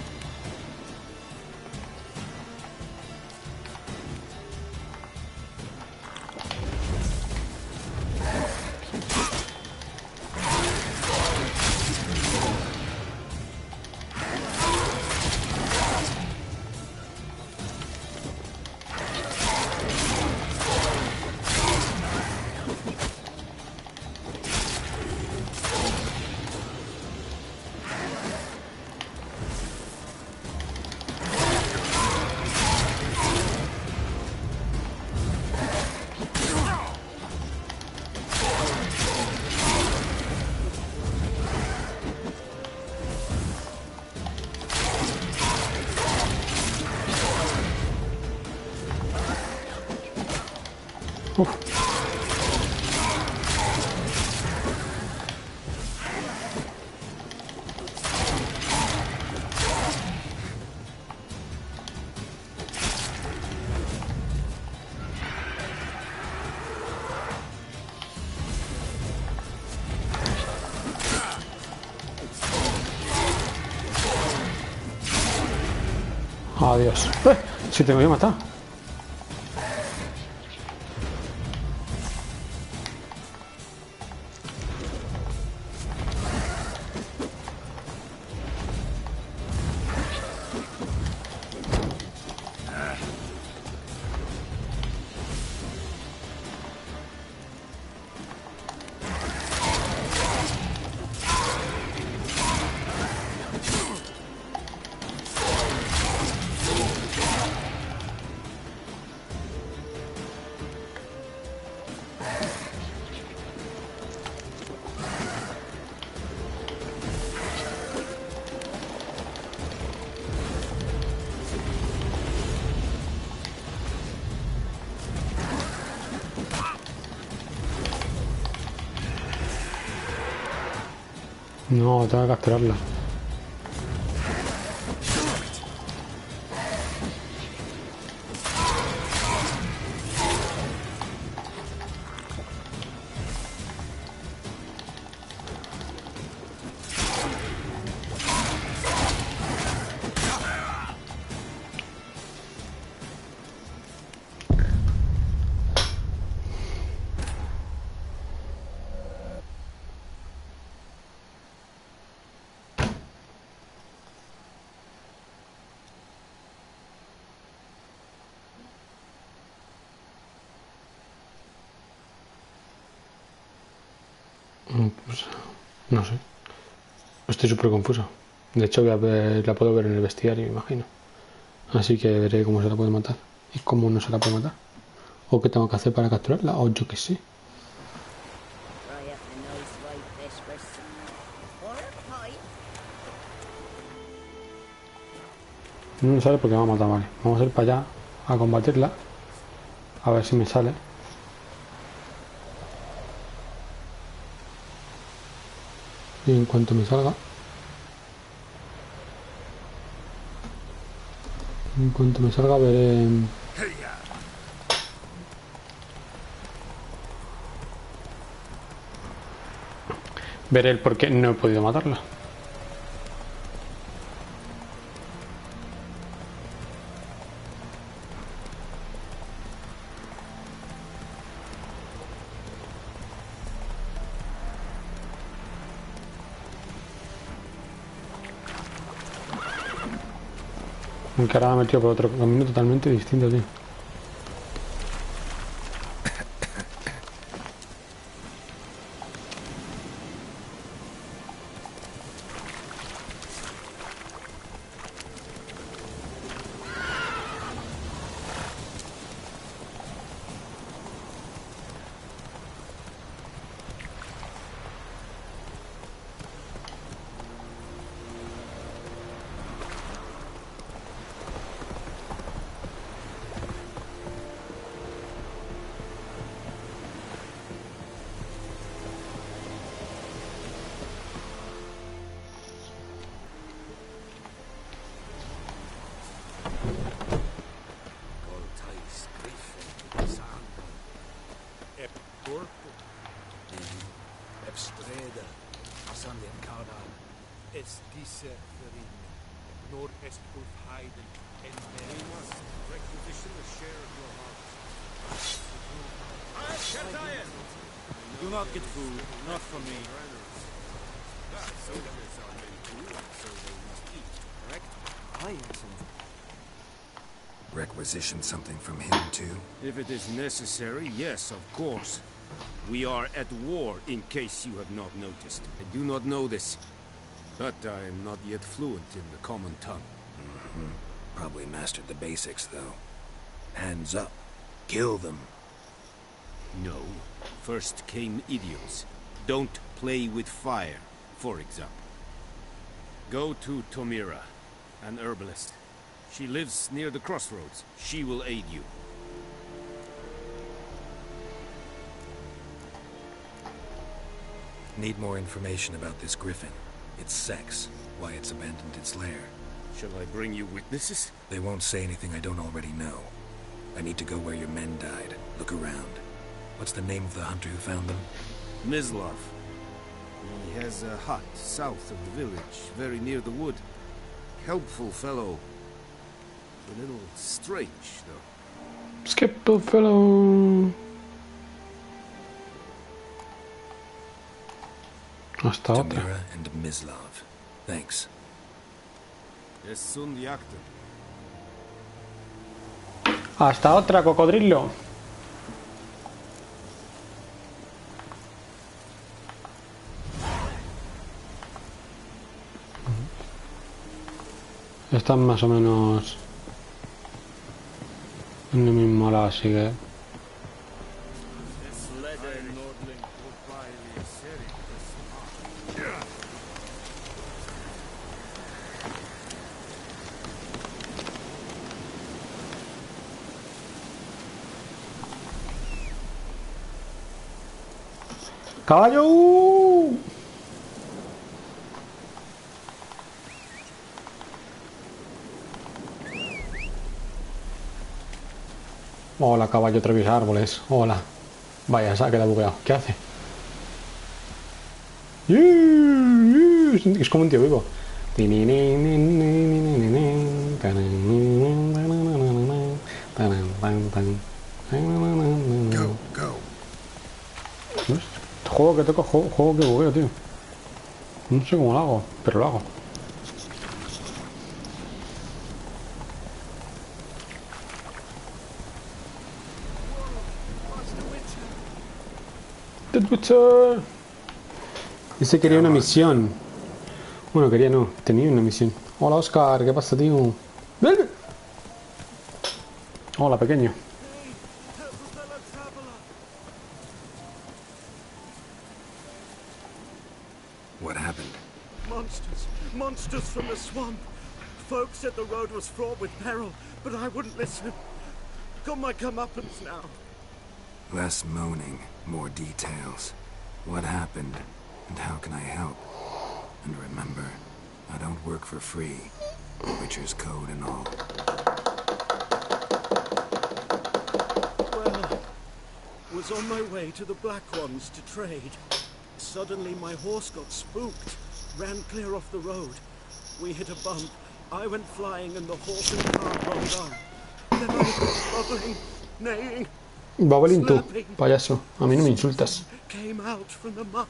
Adiós. Si te me voy a matar. No, tengo que capturarla. Pues, no sé. Estoy súper confuso. De hecho, voy a ver, la puedo ver en el bestiario, imagino. Así que veré cómo se la puede matar. Y cómo no se la puede matar. O qué tengo que hacer para capturarla. O yo qué sé. No me sale porque me va a matar, vale. Vamos a ir para allá a combatirla. A ver si me sale. Y en cuanto me salga... En cuanto me salga veré... Veré el por qué no he podido matarla. Aunque ahora me he metido por otro camino totalmente distinto, tío. Do not get food, not for me. Requisition something from him too? If it is necessary, yes, of course. We are at war, in case you have not noticed. I do not know this, but I am not yet fluent in the common tongue. Probably mastered the basics, though. Hands up. Kill them. No. First came idioms. Don't play with fire, for example. Go to Tomira, an herbalist. She lives near the crossroads. She will aid you. Need more information about this griffin. Its sex, why it's abandoned its lair. Shall I bring you witnesses? They won't say anything I don't already know. I need to go where your men died. Look around. What's the name of the hunter who found them? Mislav. He has a hut south of the village, very near the wood. Helpful fellow. A little strange, though. Skeptical fellow. Hasta otra. Tomira and Mislav. Thanks. Es sun yakta. Hasta otra, cocodrilo. Están más o menos en el mismo lado, así que... ¡Caballo! Hola, caballo atraviesa árboles. Hola. Vaya, se ha quedado bugueado. ¿Qué hace? Es como un tío vivo. Go. Juego que toco, juego que bugueo, tío. No sé cómo lo hago, pero lo hago. The Witcher. Ese quería una misión. Bueno, quería no, tenía una misión. Hola, Oscar, ¿qué pasa, tío? ¡Ven! Hola, pequeño. What happened? Monsters. Monsters from the swamp. Folks said the road was fraught with peril, but I wouldn't listen. Got my comeuppance now. Less moaning, more details. What happened, and how can I help? And remember, I don't work for free. Witcher's code and all. Well, was on my way to the Black Ones to trade. Suddenly my horse got spooked, ran clear off the road. We hit a bump. I went flying and the horse and cart rolled on. Then I was bubbling, neighing. Babalín tú, payaso. A mí no me insultas. Came out from the muck.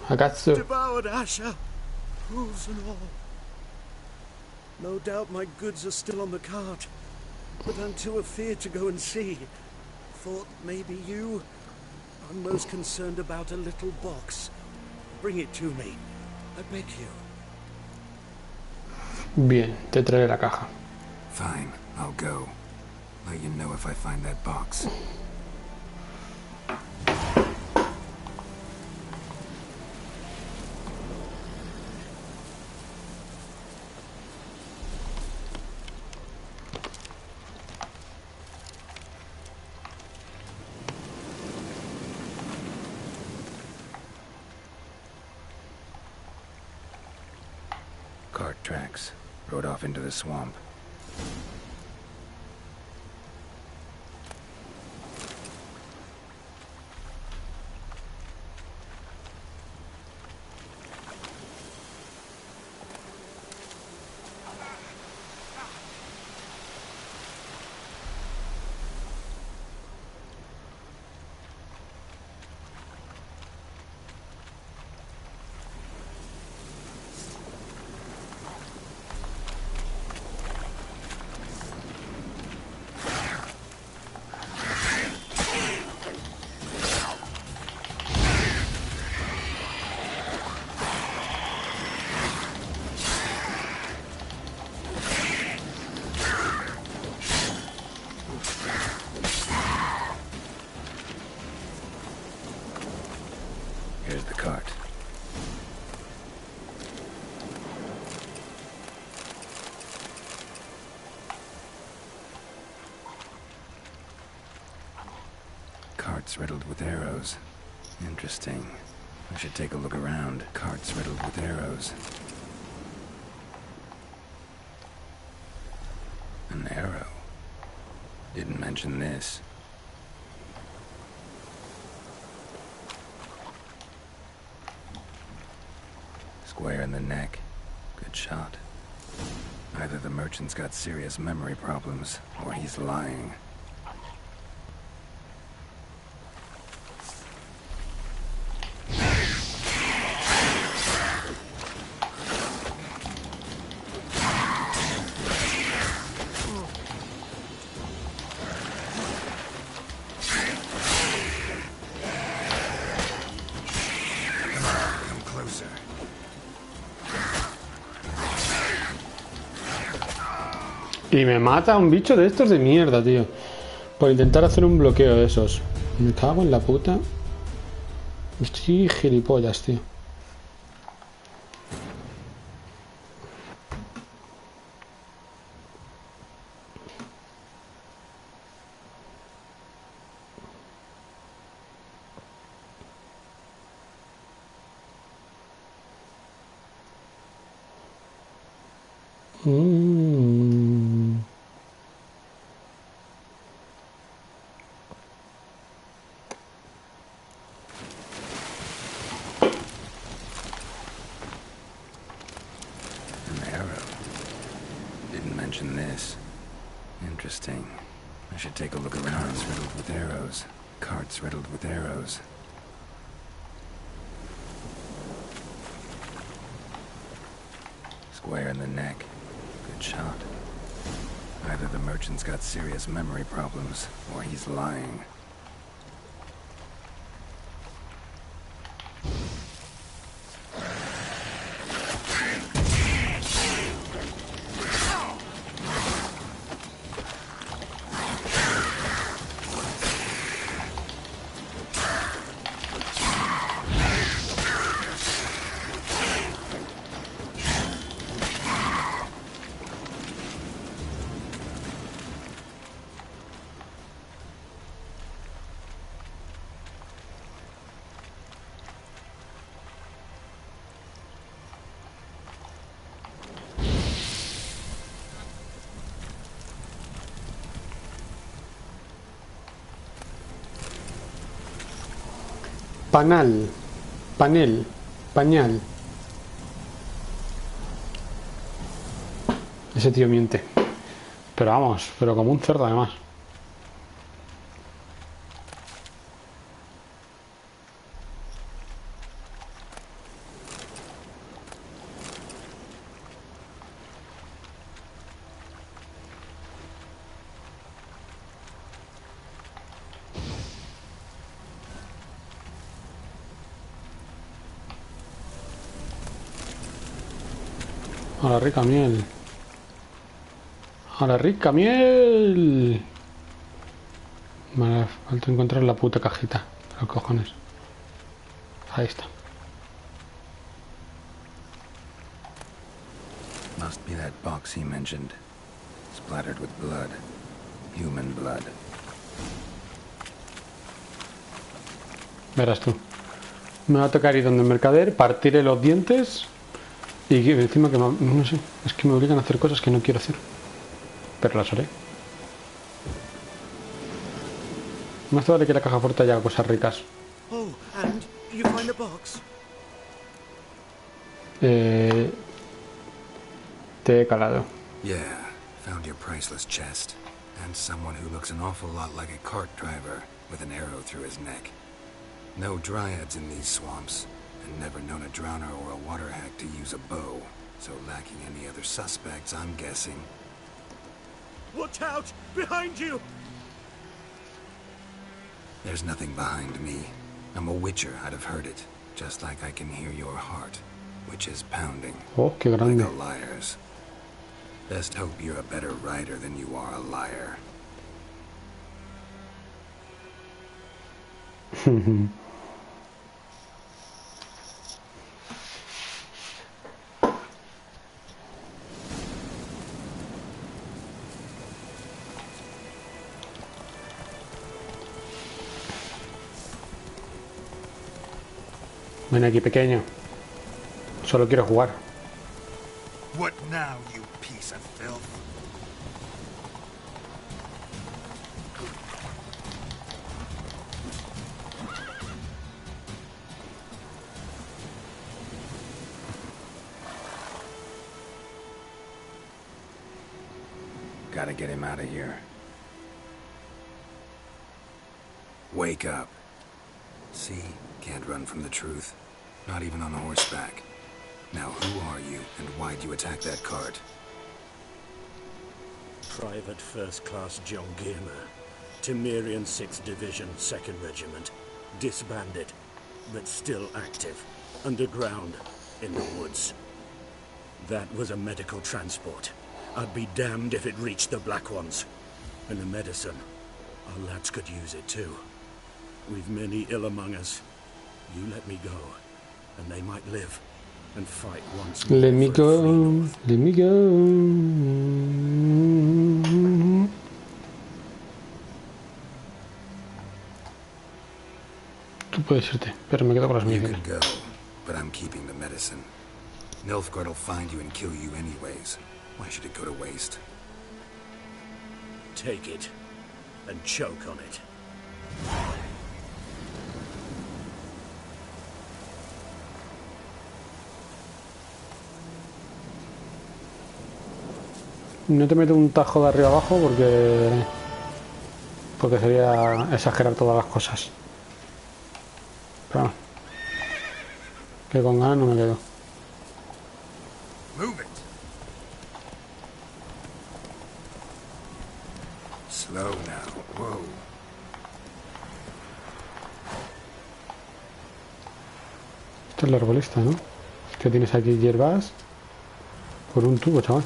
¿Acaso? Devoured Asher, hooves and all. No doubt my goods are still on the cart, but I'm too afeard to go and see. Thought maybe you. I'm most concerned about a little box. Bring it to me. I beg you. Bien, te traeré la caja. Fine, I'll go. Let you know if I find that box. Cart tracks. Rode off into the swamp. Here's the cart. Cart's riddled with arrows. Interesting. I should take a look around. Cart's riddled with arrows. An arrow. Didn't mention this. Square in the neck. Good shot. Either the merchant's got serious memory problems, or he's lying. Come closer. Y me mata un bicho de estos de mierda, tío. Por intentar hacer un bloqueo de esos. Me cago en la puta. Estoy gilipollas, tío. An arrow. Didn't mention this. Interesting. I should take a look around. Cart's riddled with arrows. Cart's riddled with arrows. Square in the neck. Good shot. Either the merchant's got serious memory problems, or he's lying. Panal. Panel. Pañal. Ese tío miente. Pero vamos, pero como un cerdo además. A la rica miel. A la rica miel. Vale, falta encontrar la puta cajita. Los cojones. Ahí está. Must be that box he mentioned. Splattered with blood. Human blood. Verás tú. Me va a tocar ir donde el mercader, partirle los dientes y que encima que no sé, es que me obligan a hacer cosas que no quiero hacer. Pero las haré. Más te vale que la caja fuerte haya cosas ricas. Oh, and you find the box? Te he calado. Yeah, found your priceless chest. And someone who looks an awful lot like a cart driver with an arrow through his neck. No dryads in these swamps, and never known a drowner or a water hack to use a bow. So lacking any other suspects, I'm guessing. Watch out! Behind you! There's nothing behind me. I'm a witcher, I'd have heard it. Just like I can hear your heart, which is pounding. Oh, qué grande. Like a liar's. Best hope you're a better rider than you are a liar. Ven aquí, pequeño. Solo quiero jugar. What now, you piece of filth? Gotta get him out of here. Wake up. See? Can't run from the truth. Not even on horseback. Now who are you, and why'd you attack that cart? Private First Class John Gilmer, Temerian 6th Division, 2nd Regiment. Disbanded, but still active. Underground, in the woods. That was a medical transport. I'd be damned if it reached the Black Ones. And the medicine, our lads could use it too. We've many ill among us. You let me go, and they might live and fight once more. Let me go, let me go. Tú puedes irte, pero me quedo con las You medicinas. could go, but I'm keeping the medicine. Nilfgaard will find you and kill you anyways. Why should it go to waste? Take it, and choke on it. No te meto un tajo de arriba abajo porque sería exagerar todas las cosas. Pero bueno, que con ganas no me quedo. Move it. Slow now. Whoa. Esto es el arbolista, ¿no? Que tienes aquí hierbas por un tubo, chaval.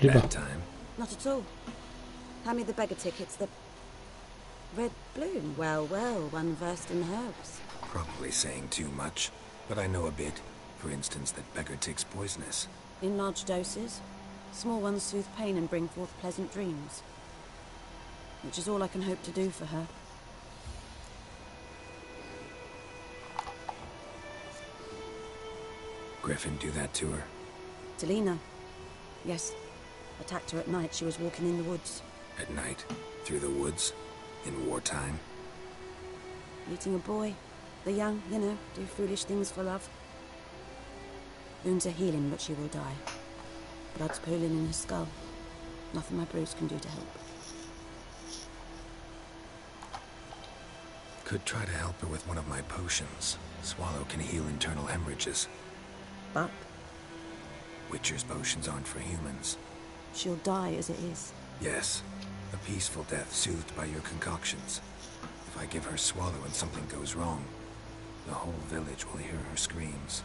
Bad time. Not at all. Hand me the beggar tickets, the red bloom. Well, well, one versed in herbs. Probably saying too much, but I know a bit. For instance, that beggar tick's poisonous. In large doses. Small ones soothe pain and bring forth pleasant dreams. Which is all I can hope to do for her. Griffin do that to her? Delina. Yes. Attacked her at night. She was walking in the woods. At night? Through the woods? In wartime? Meeting a boy. The young, you know, do foolish things for love. Wounds are healing, but she will die. Blood's pooling in her skull. Nothing my bruise can do to help. Could try to help her with one of my potions. Swallow can heal internal hemorrhages. But? Witcher's potions aren't for humans. She'll die as it is. Yes. A peaceful death soothed by your concoctions. If I give her Swallow and something goes wrong, the whole village will hear her screams.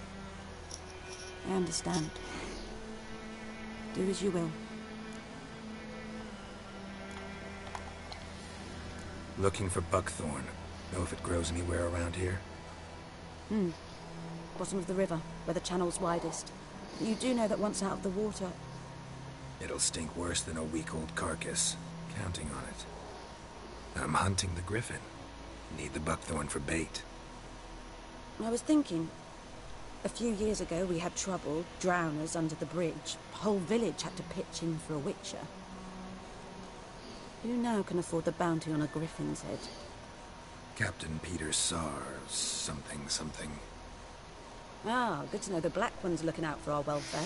I understand. Do as you will. Looking for buckthorn. Know if it grows anywhere around here? Bottom of the river, where the channel's widest. You do know that once out of the water... It'll stink worse than a week-old carcass. Counting on it. I'm hunting the griffin. Need the buckthorn for bait. I was thinking... A few years ago we had trouble, drowners under the bridge. The whole village had to pitch in for a witcher. Who now can afford the bounty on a griffin's head? Captain Peter Sars, something. Ah, good to know the Black One's looking out for our welfare.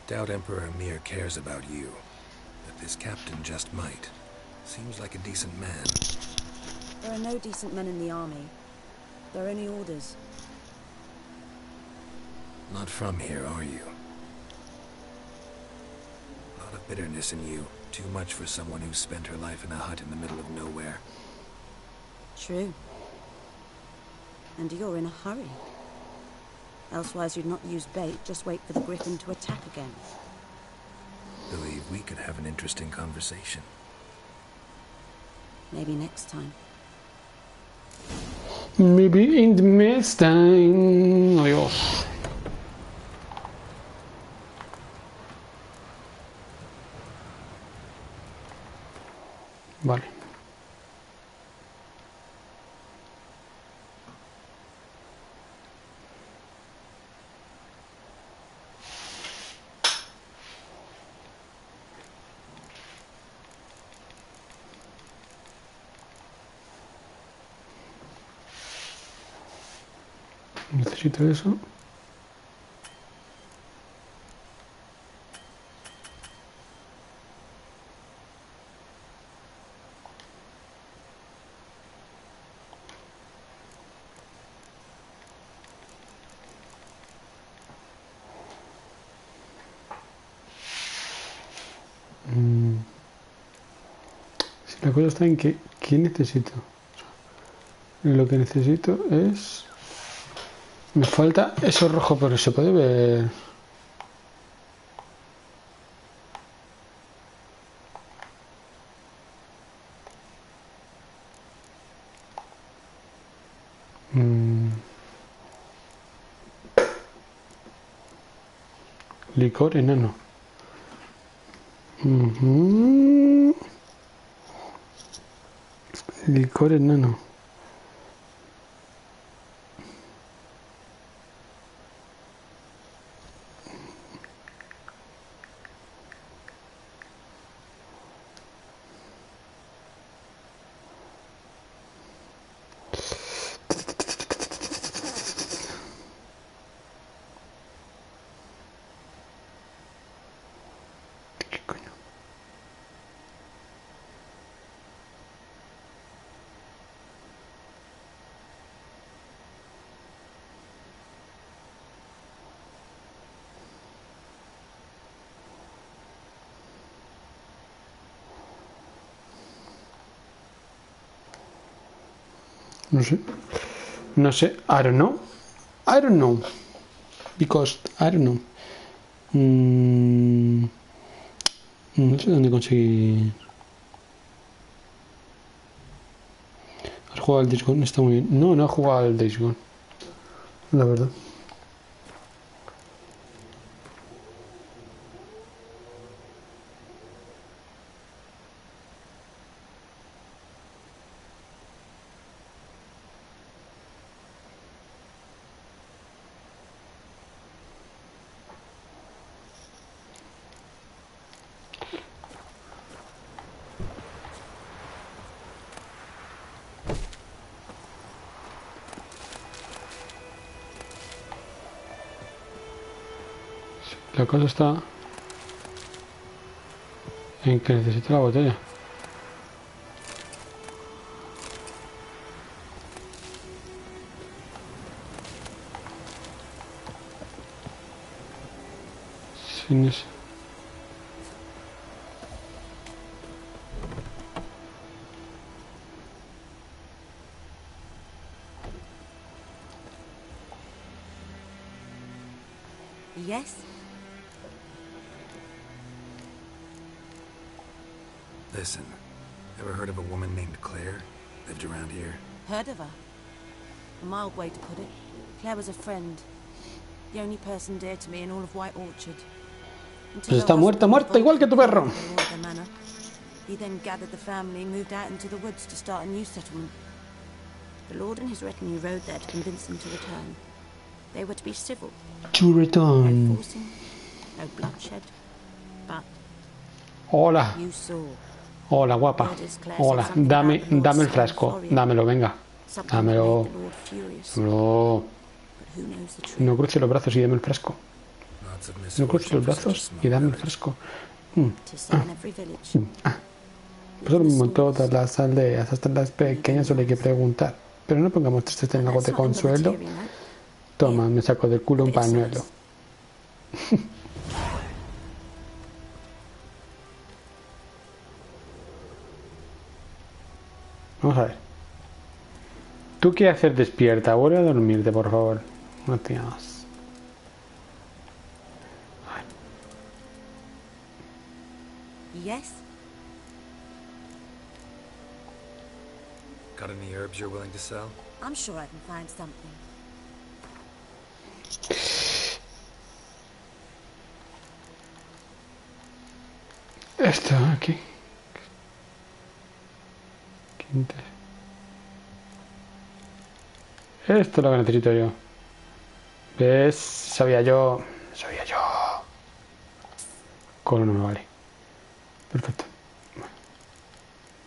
Doubt Emperor Emir cares about you, but this captain just might. Seems like a decent man. There are no decent men in the army. There are only orders. Not from here, are you? A lot of bitterness in you. Too much for someone who spent her life in a hut in the middle of nowhere. True. And you're in a hurry. Elsewise you'd not use bait, just wait for the griffin to attack again. Believe we could have an interesting conversation. Maybe next time. Maybe in the next time. Adiós. Vale. Necesito eso. Si la cosa está en que ¿qué necesito? O sea, lo que necesito es... Me falta eso rojo, pero se puede ver... Licor enano. Licor enano. No sé. No sé. I don't know. I don't know. Because I don't know. No sé dónde conseguir. ¿Has jugado al Days Gone? Está muy bien. No, no he jugado al Days Gone. La verdad. La cosa está en que necesito la botella. Sin eso. Yes? Listen, ever heard of a woman named Claire? Lived around here? Heard of her? A mild way to put it. Claire was a friend. The only person dear to me in all of White Orchard. Pues está muerta, igual que tu perro. He then gathered the family and moved out into the woods to start a new settlement. The Lord and his retinue rode there to convince them to return. They were to be civil. To return. No forcing, no bloodshed, but Hola. you saw. Hola, guapa. Hola, dame el frasco. Dámelo, venga. Dámelo. Dámelo. No cruce los brazos y dame el frasco. No cruce los brazos y dame el frasco. Pues lo mismo en todas las aldeas, hasta las pequeñas solo hay que preguntar. Pero no pongamos tristes en algo de consuelo. Toma, me saco del culo un pañuelo. Vamos a ver. ¿Tú qué haces despierta? Vuelve a dormirte, por favor. No tienes más. Yes? Got any herbs you're willing to sell? I'm sure I can find something. Esto aquí. Esto es lo que necesito yo. ¿Ves? Sabía yo. Con uno me vale. Perfecto.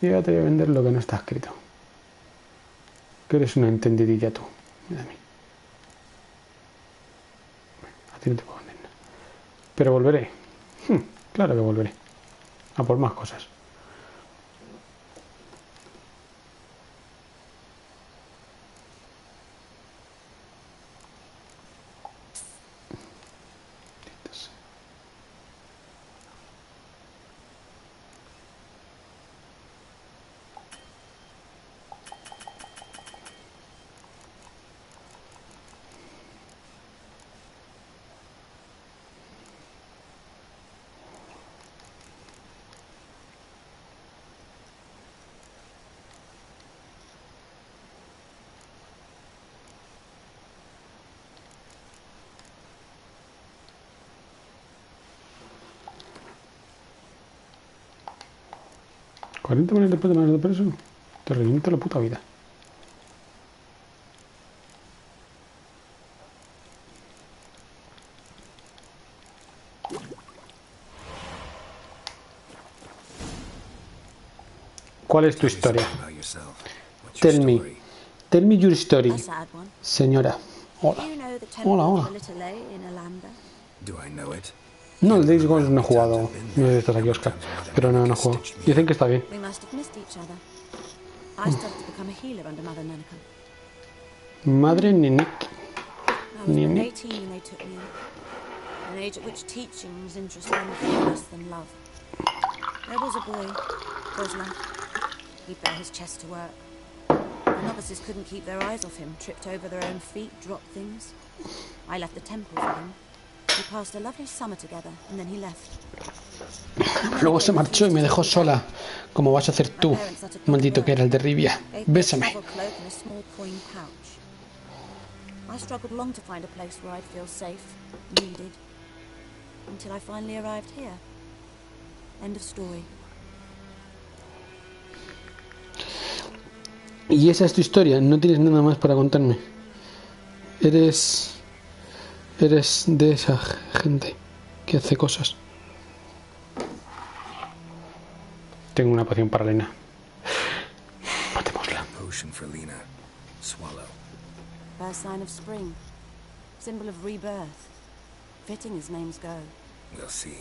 Y ahora te voy a vender lo que no está escrito. Que eres una entendidilla tú. Mira a mí. A ti no te puedo vender nada. Pero volveré. Claro que volveré. A por más cosas. ¿40 monedas después de manos de preso? Te reviento la puta vida. ¿Cuál es tu historia? Tell me your story. Señora. Hola. Hola. Do I know it? No, el Days Gone no he jugado. No sé si estás aquí, Oscar. Pero no he jugado. Dicen que está bien. Madre Ninek. Ninek. An age at which teaching was interesting anything less than love. There was a boy, Goslan. He'd bare his chest to work. The novices couldn't keep their eyes off him, tripped over their own feet, dropped things. I left the temple for him. We passed a lovely summer together, and then he left. Luego se marchó y me dejó sola, como vas a hacer tú, maldito que era el de Rivia. Bésame. I struggled long to find a place where I'd feel safe, needed, until I finally arrived here. End of story. Y esa es tu historia, no tienes nada más para contarme. Eres de esa gente que hace cosas. Tengo una poción para Lena. Matémosla. Potion for Lena. Swallow. First sign of spring. Symbol of rebirth. Fitting as names go. We'll see.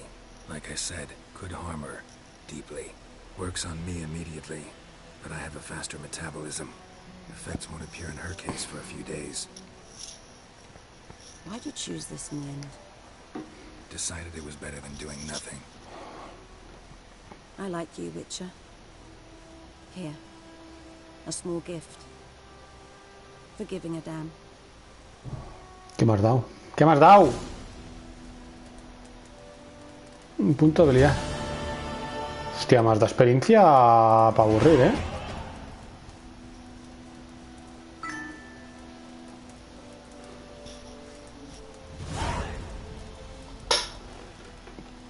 Like I said, could harm her. Deeply. Works on me immediately. But I have a faster metabolism. Effects won't appear in her case for a few days. Why'd you choose this in the end? Decided it was better than doing nothing. I like you, Witcher. Here. A small gift. For giving a damn. ¿Qué me has dado? ¿Qué me has dado? Un punto de habilidad. Hostia, más da experiencia para aburrir, ¿eh?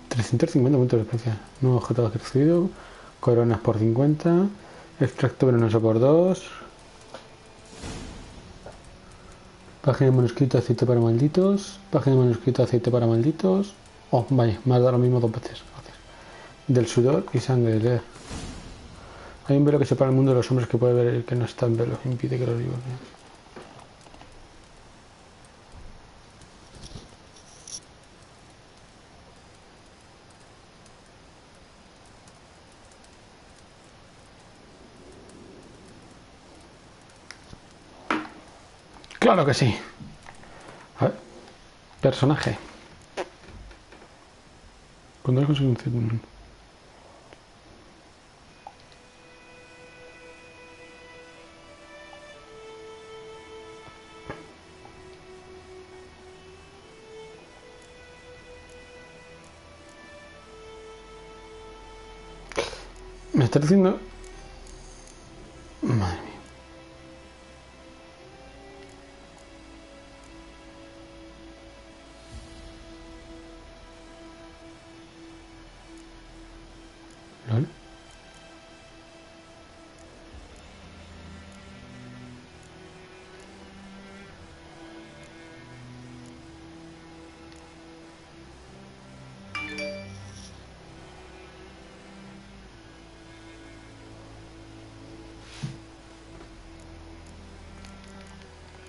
$350 puntos de experiencia. Nuevo objeto adquirido. Coronas por 50. Extracto venenoso por 2. Página de manuscrito, aceite para malditos. Página de manuscrito, aceite para malditos. Oh, vaya, me ha dado lo mismo 2 veces. Gracias. Del sudor y sangre de leer. Hay un velo que separa el mundo de los hombres que puede ver el que no está en velo. Impide que los vivos vean. Claro que sí. A ver. Personaje. Cuando conseguir un... Me está diciendo... Madre mía. ¿Lol?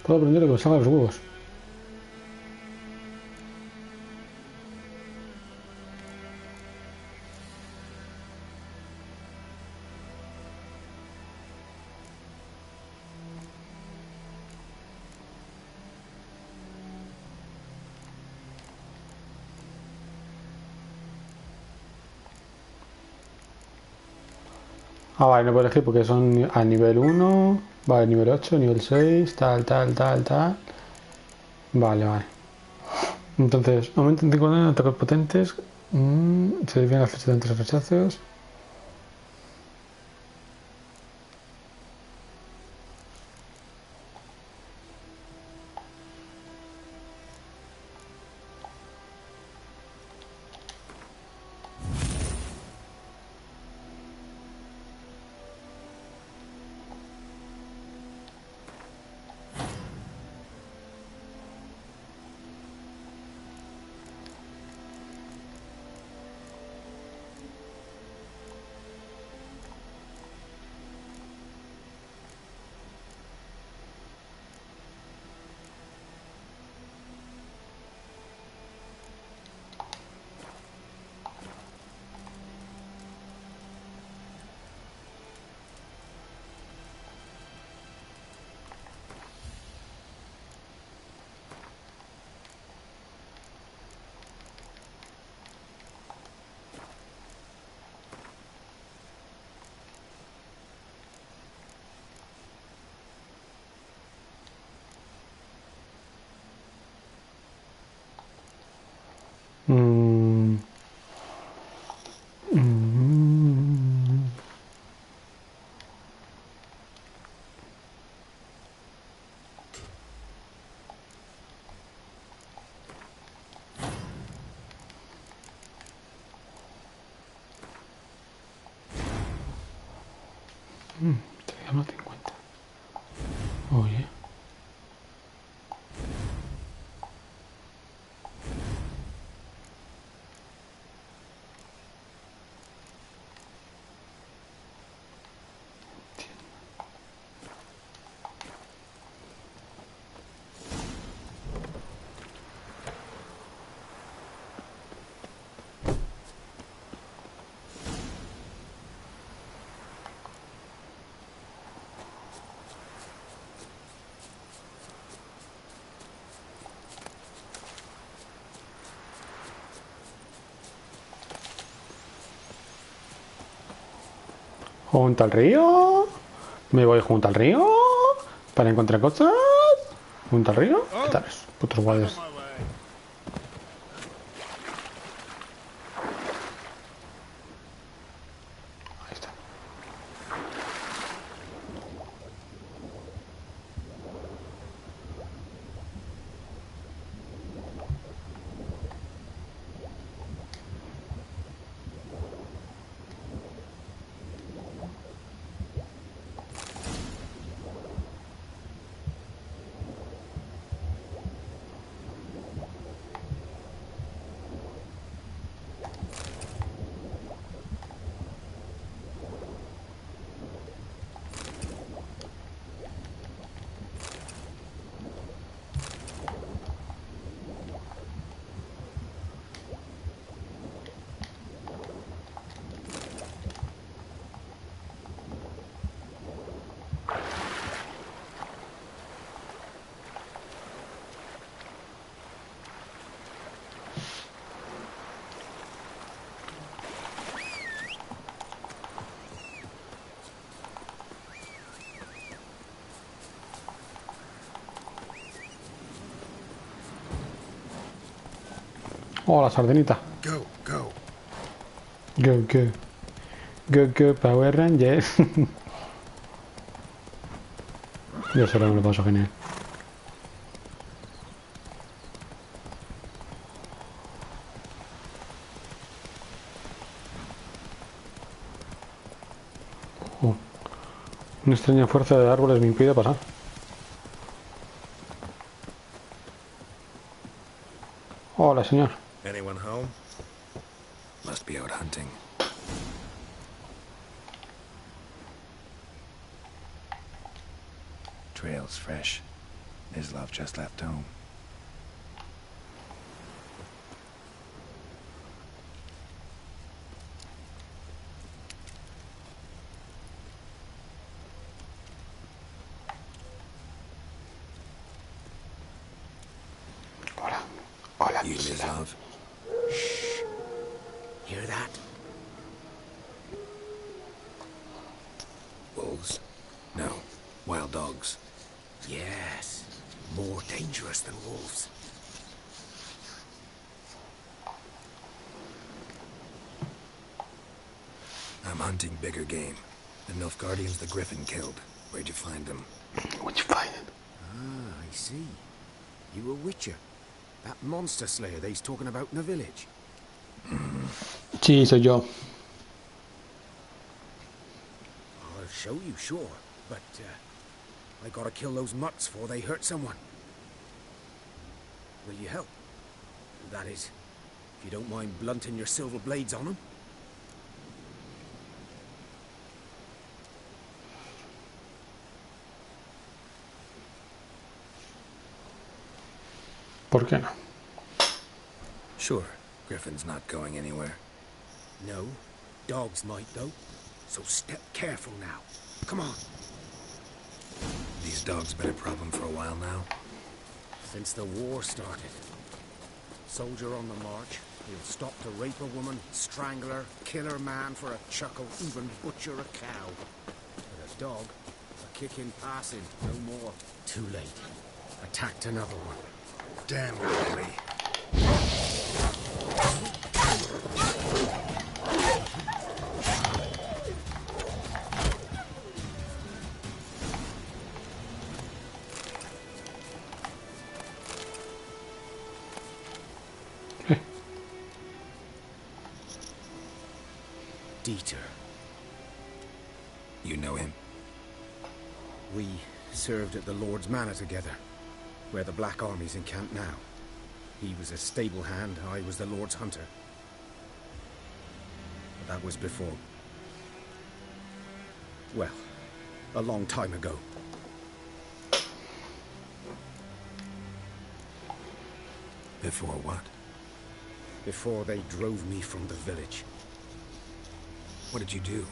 Puedo aprender lo que me salga los huevos. Ah, vale, no puedo elegir porque son a nivel 1, vale, nivel 8, nivel 6, tal. Vale, vale. Entonces, aumenta en 5 de ataques potentes. Se desvían las flechas de entre los rechazos. Te llamo 50. Oye. Junto al río. Me voy junto al río. Para encontrar cosas. Junto al río. ¿Qué tal? Putos guardias. Oh, la sardinita. Go, go. Go, go. Go, go, Power Ranger. Yo solo me lo paso genial. Oh. Una extraña fuerza de árboles me impide pasar. Hola, señor. Anyone home? Must be out hunting. Trail's fresh. Islov just left home. Hola, you, Islov. Shh. Hear that? Wolves? No. Wild dogs. Yes. More dangerous than wolves. I'm hunting bigger game. The Nilfgaardians the Griffin killed. Where'd you find them? Where'd you find them? Ah, I see. You a witcher. That monster slayer they's talking about in the village. Sí, soy yo. I'll show you, sure. But, I gotta kill those mutts before they hurt someone. Will you help? That is, if you don't mind blunting your silver blades on them. ¿Por qué no? Sure. Griffin's not going anywhere. No. Dogs might, though. So step careful now. Come on. These dogs been a problem for a while now? Since the war started. Soldier on the march. He'll stop to rape a woman, strangle her, kill her man for a chuckle, even butcher a cow. But a dog, a kick in passing, no more. Too late. Attacked another one. Damn quickly. Dieter. You know him? We served at the Lord's Manor together, where the Black Army's encamped now. He was a stable hand, I was the Lord's hunter. But that was before... well, a long time ago. Before what? Before they drove me from the village. What did you do?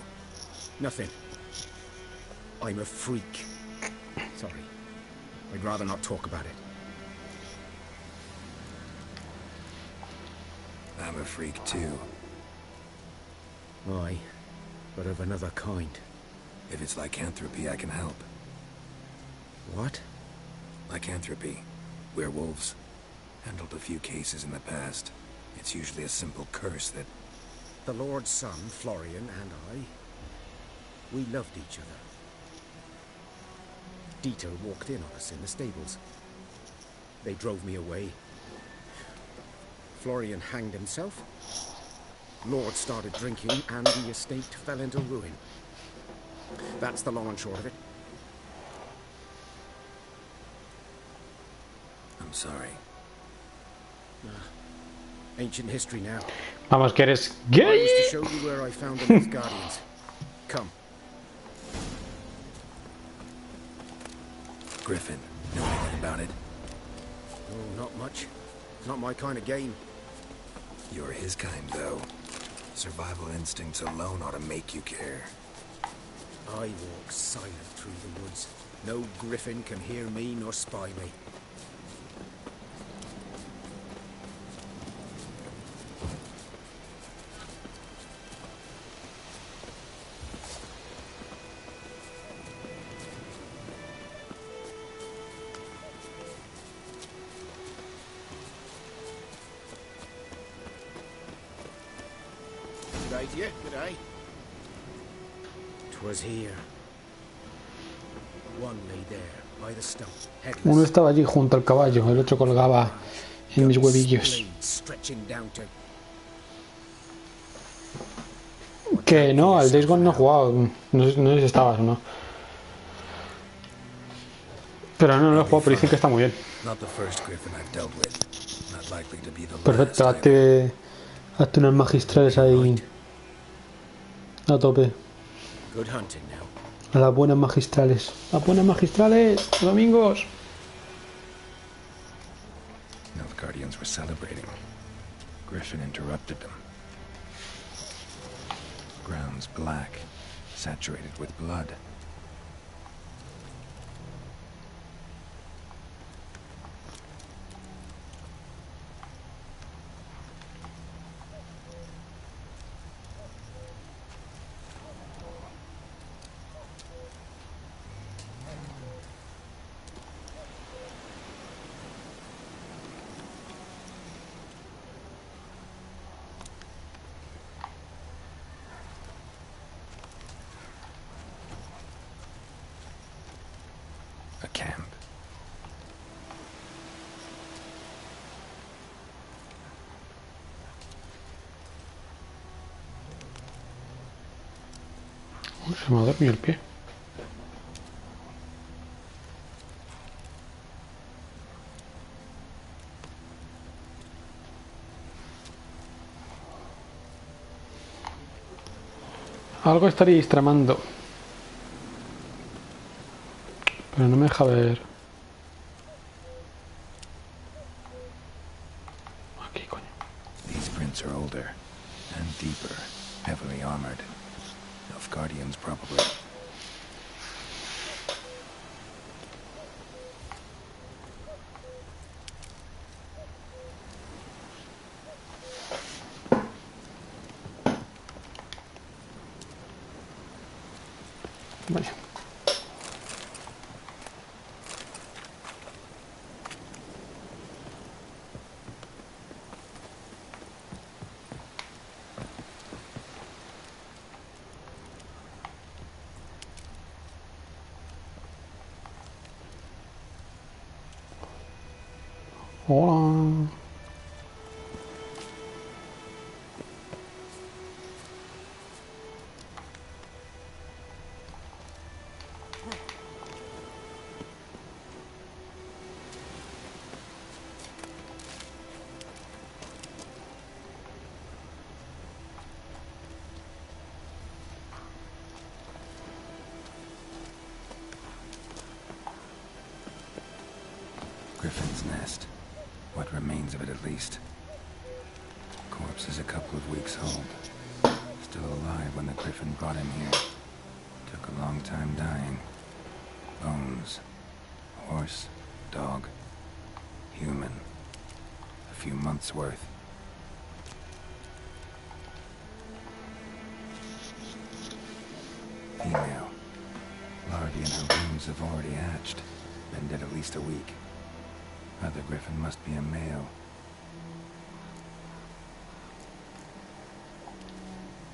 Nothing. I'm a freak. Sorry. I'd rather not talk about it. I'm a freak too. Aye, but of another kind. If it's lycanthropy, I can help. What? Lycanthropy. Werewolves. Handled a few cases in the past. It's usually a simple curse that... The Lord's son, Florian, and I, we loved each other. Dieter walked in on us in the stables. They drove me away. Florian hanged himself. Lord started drinking, and the estate fell into ruin. That's the long and short of it. I'm sorry. Ancient history now. Vamos, que eres I gay. used to show you where I found the Nilfgaardians. Come. Griffin, know anything about it? Oh, not much. Not my kind of game. You're his kind, though. Survival instincts alone ought to make you care. I walk silent through the woods. No griffin can hear me nor spy me. G'day to you, g'day. 'Twas here. One lay there, by the stump, headless. Uno estaba allí junto al caballo, el otro colgaba en mis huevillos. Blade stretching down to... Que no, al Days Gone no he jugado. No sé si estabas o no. Pero no lo he jugado, pero dicen que está muy bien. Not the first Griffin I've dealt with. Not likely to be the Perfecto, last. hazte unas magistrales ahí a tope. Good hunting now. A las buenas magistrales. Las buenas magistrales, domingos. Nilfgaardians were celebrating. Griffin interrupted them. Ground's black, saturated with blood. A camp. Uy, se me ha dormido el pie. Algo estaréis tramando. Pero no me deja ver. Aquí, coño. These prints are older and deeper, heavily armored. Nilfgaardians probably. Vale. Hola. Griffin's nest. What remains of it, at least. Corpse is a couple of weeks old. Still alive when the Griffin brought him here. Took a long time dying. Bones. Horse. Dog. Human. A few months' worth. Female. and her broods have already hatched. Been dead at least a week. Other griffin must be a male.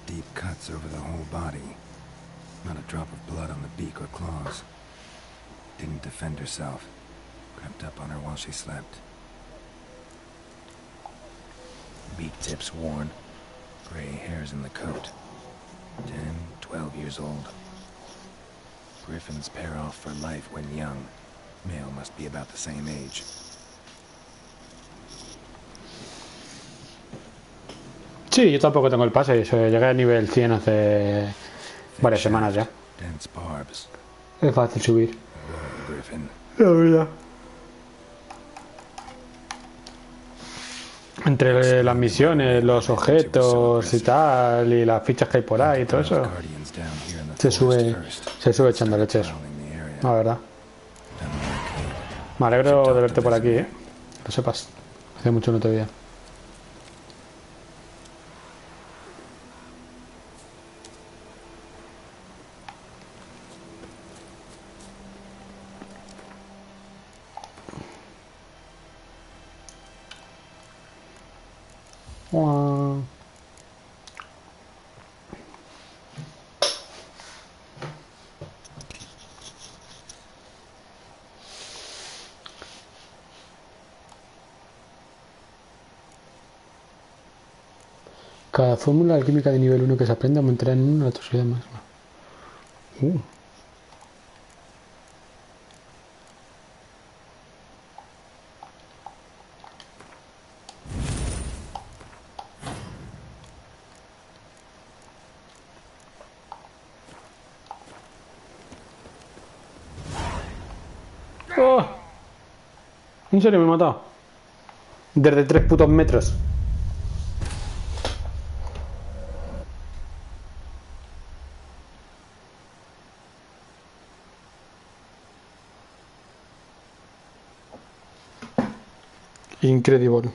Deep cuts over the whole body. Not a drop of blood on the beak or claws. Didn't defend herself. Crept up on her while she slept. Beak tips worn. Gray hairs in the coat. 10, 12 years old. Griffins pair off for life when young. Male must be about the same age. Sí, yo tampoco tengo el pase. Llegué a nivel 100 hace varias semanas ya. Dense barbs. Es fácil subir. Griffin. La verdad. Entre las misiones, los objetos y tal, y las fichas que hay por ahí y todo eso, se sube echando leches. La verdad. Me alegro de verte por aquí, ¿eh? Lo sepas. Hace mucho no te veía. Wow. Cada fórmula alquímica de nivel 1 que se aprende aumentará en 1 la toxicidad máxima. ¡Oh! ¿En serio me he matado? Desde 3 putos metros. Incredible.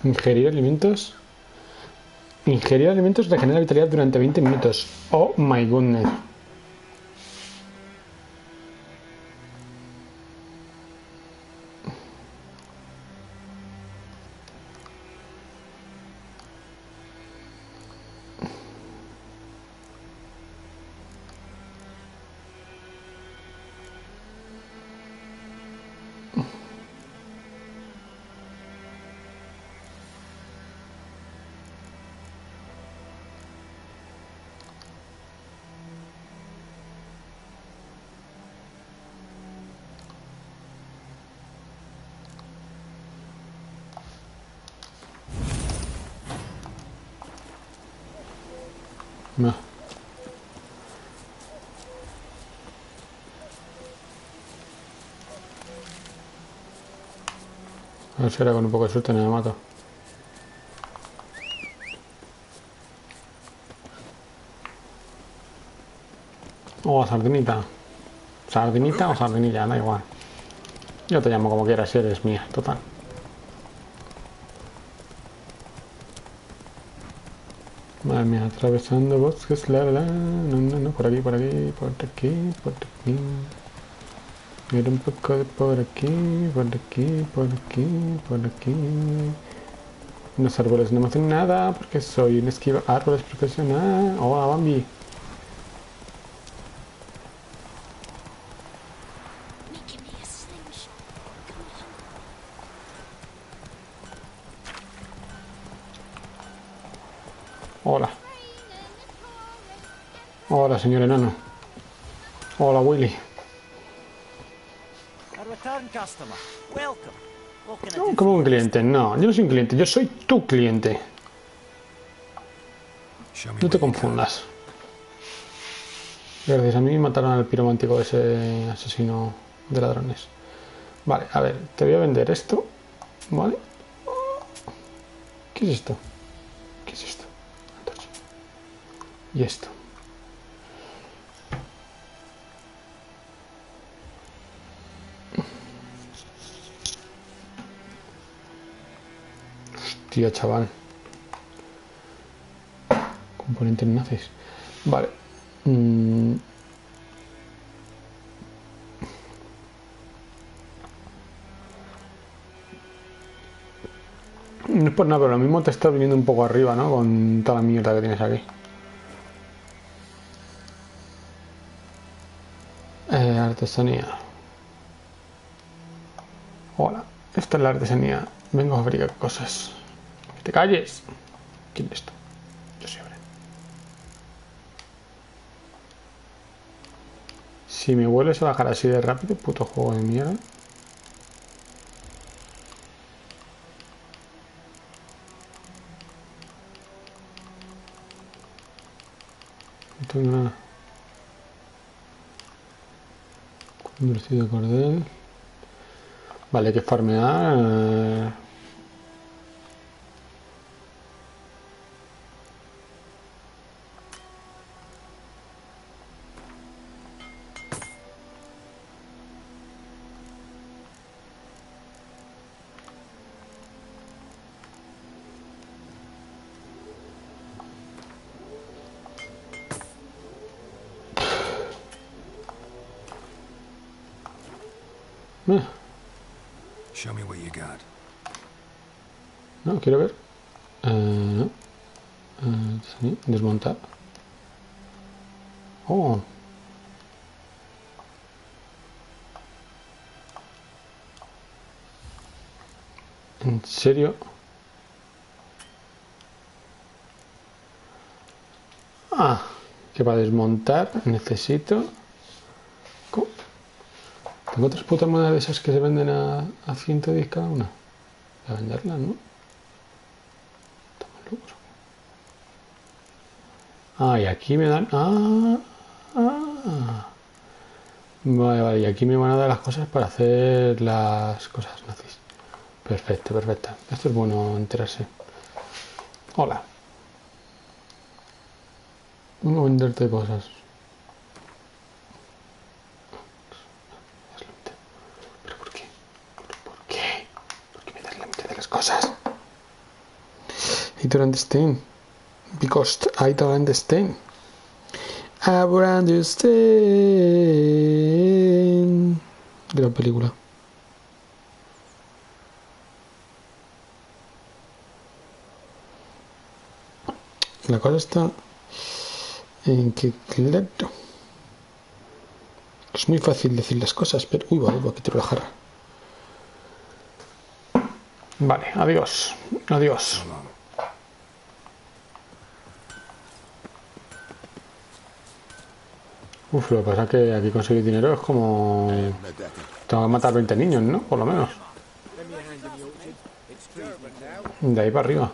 Ingerir alimentos. Ingerir alimentos regenera vitalidad durante 20 minutos. Oh my goodness. No. A ver si ahora con un poco de suerte me mato. O sardinita. Sardinita o sardinilla, da igual. Yo te llamo como quieras, si eres mía, total. Madre mía, atravesando bosques, la. No, por aquí, por aquí, por aquí, por aquí. Mira un poco de por aquí, por aquí, por aquí, por aquí. Los árboles no me hacen nada porque soy un esquiva árboles profesional. Hola, Bambi. Hola. Hola, señor enano. Hola, Willy. A return customer. Welcome. No, como un cliente. No, yo no soy un cliente, yo soy tu cliente. No te confundas. Gracias a mí mataron al piromántico, ese asesino de ladrones. Vale, a ver, te voy a vender esto. Vale. ¿Qué es esto? ¿Qué es esto? Antorcha. Y esto. Hostia, chaval. Componentes nazis. Vale. No es por nada, pero lo mismo te está viniendo un poco arriba, ¿no? Con toda la mierda que tienes aquí. Artesanía. Hola, esta es la artesanía. Vengo a fabricar cosas. ¡Que te calles! ¿Quién es esto? Yo soy Bren. Si me vuelves a bajar así de rápido, puto juego de mierda. No tengo nada. Endurecido de cordel. Vale, hay que farmear. Show me what you got. No, quiero ver. No. Sí, desmontar. Oh. ¿En serio? Ah, que para desmontar necesito... ¿Cómo? Tengo 3 putas monedas de esas que se venden a 110 cada una. Voy a venderlas, ¿no? Estamos locos. Ah, y aquí me dan... Vale, vale, y aquí me van a dar las cosas para hacer las cosas nazis. Perfecto, perfecto. Esto es bueno enterarse. Hola. Vengo a venderte cosas. ¿Pero por qué? ¿Por qué? ¿Por qué me das la mitad de las cosas? I don't understand. Because I don't understand. I would understand. Gran película. La cosa está en que, claro, es muy fácil decir las cosas, pero... Uy, va, que te lo dejará. Vale, adiós. Adiós. Uf, lo que pasa es que aquí conseguir dinero es como... Tengo que matar 20 niños, ¿no? Por lo menos. De ahí para arriba.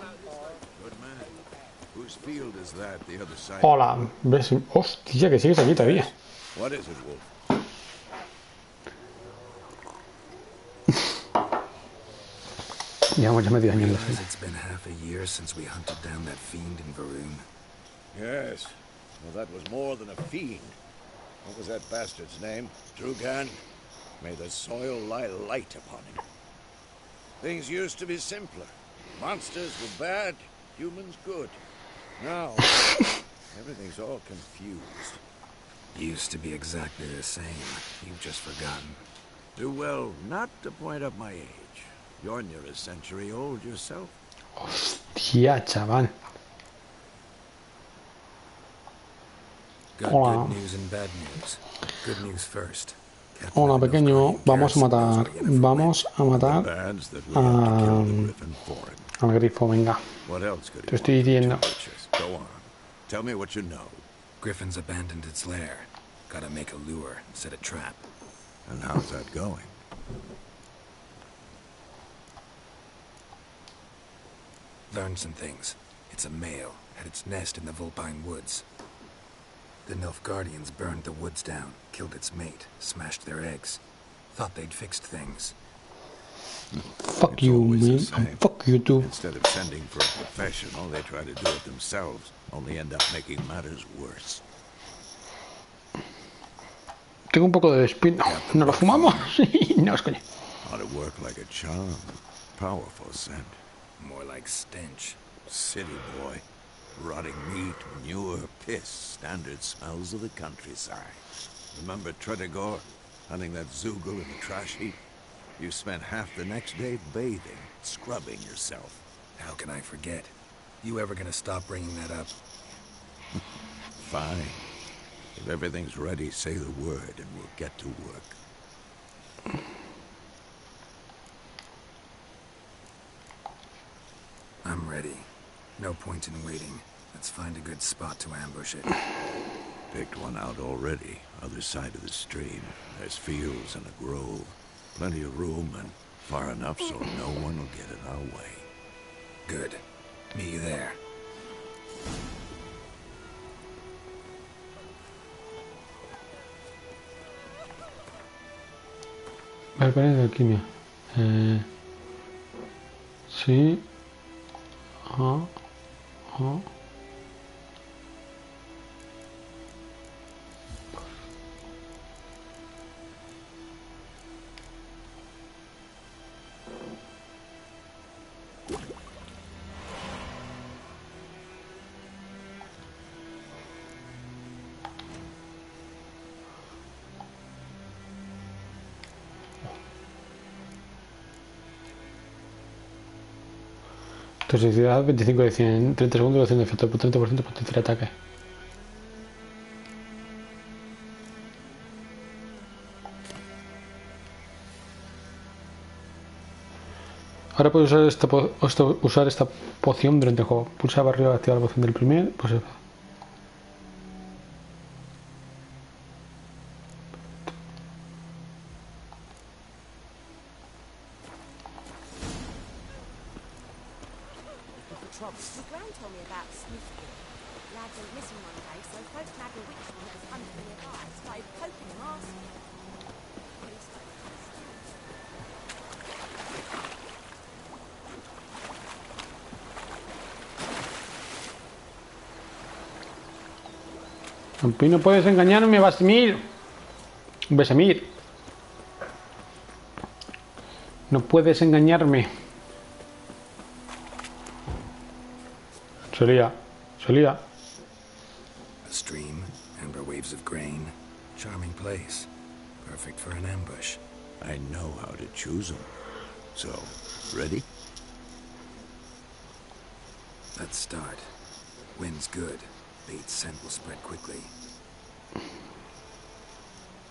Hola, ¿ves? Hostia, que sigues aquí todavía. Llevamos ya medio año en la cena. Yes. Well, that was more than a fiend. What was that bastard's name? Drugan? May the soil lie light upon him. Things used to be simpler. Monsters were bad, humans good. Now, everything's all confused. Used to be exactly the same. You've just forgotten. Do well not to point up my age. You're near a century old yourself. Hostia, chaval. Hola. Hola, pequeño. Vamos a matar al grifo, venga. Te estoy diciendo. Tell me what you know. Griffin's abandoned its lair. Gotta make a lure, set a trap. And how's that going? Learned some things. It's a male, had its nest in the Vulpine Woods. The Nilfgaardians burned the woods down, killed its mate, smashed their eggs. Thought they'd fixed things. Fuck you, man. Fuck you too. Instead of sending for a professional, they try to do it themselves, only end up making matters worse. Tengo un poco de espino. ¿No lo fumamos? No, es coño. Ought to work like a charm. Powerful scent. More like stench. City boy. Rotting meat, manure, piss. Standard smells of the countryside. Remember Tredegor? Hunting that Zoogle in the trash heap? You spent half the next day bathing, scrubbing yourself. How can I forget? You ever gonna stop bringing that up? Fine. If everything's ready, say the word and we'll get to work. I'm ready. No point in waiting. Let's find a good spot to ambush it. Picked one out already, other side of the stream. There's fields and a grove. Plenty of room and far enough so no one will get in our way. Good. Meet you there. Barbares de alquimia. Sí. Ajá. Ajá. Toxicidad 25 de 100, 30 segundos, duración de efecto, 30% potencia de ataque. Ahora puedes usar esta poción durante el juego. Pulsa barrio para activar la poción del primer. Pues My gran told me about Sniffy. Lads went missing one day, so folk nabbed a witch one that was hunting nearby. Started poking him, asking. Campi, no puedes engañarme, Basemir. Besamir. No puedes engañarme. Solía. A stream, amber waves of grain. Charming place. Perfect for an ambush. I know how to choose them. So, ready? Let's start. Wind's good. Bait's scent will spread quickly.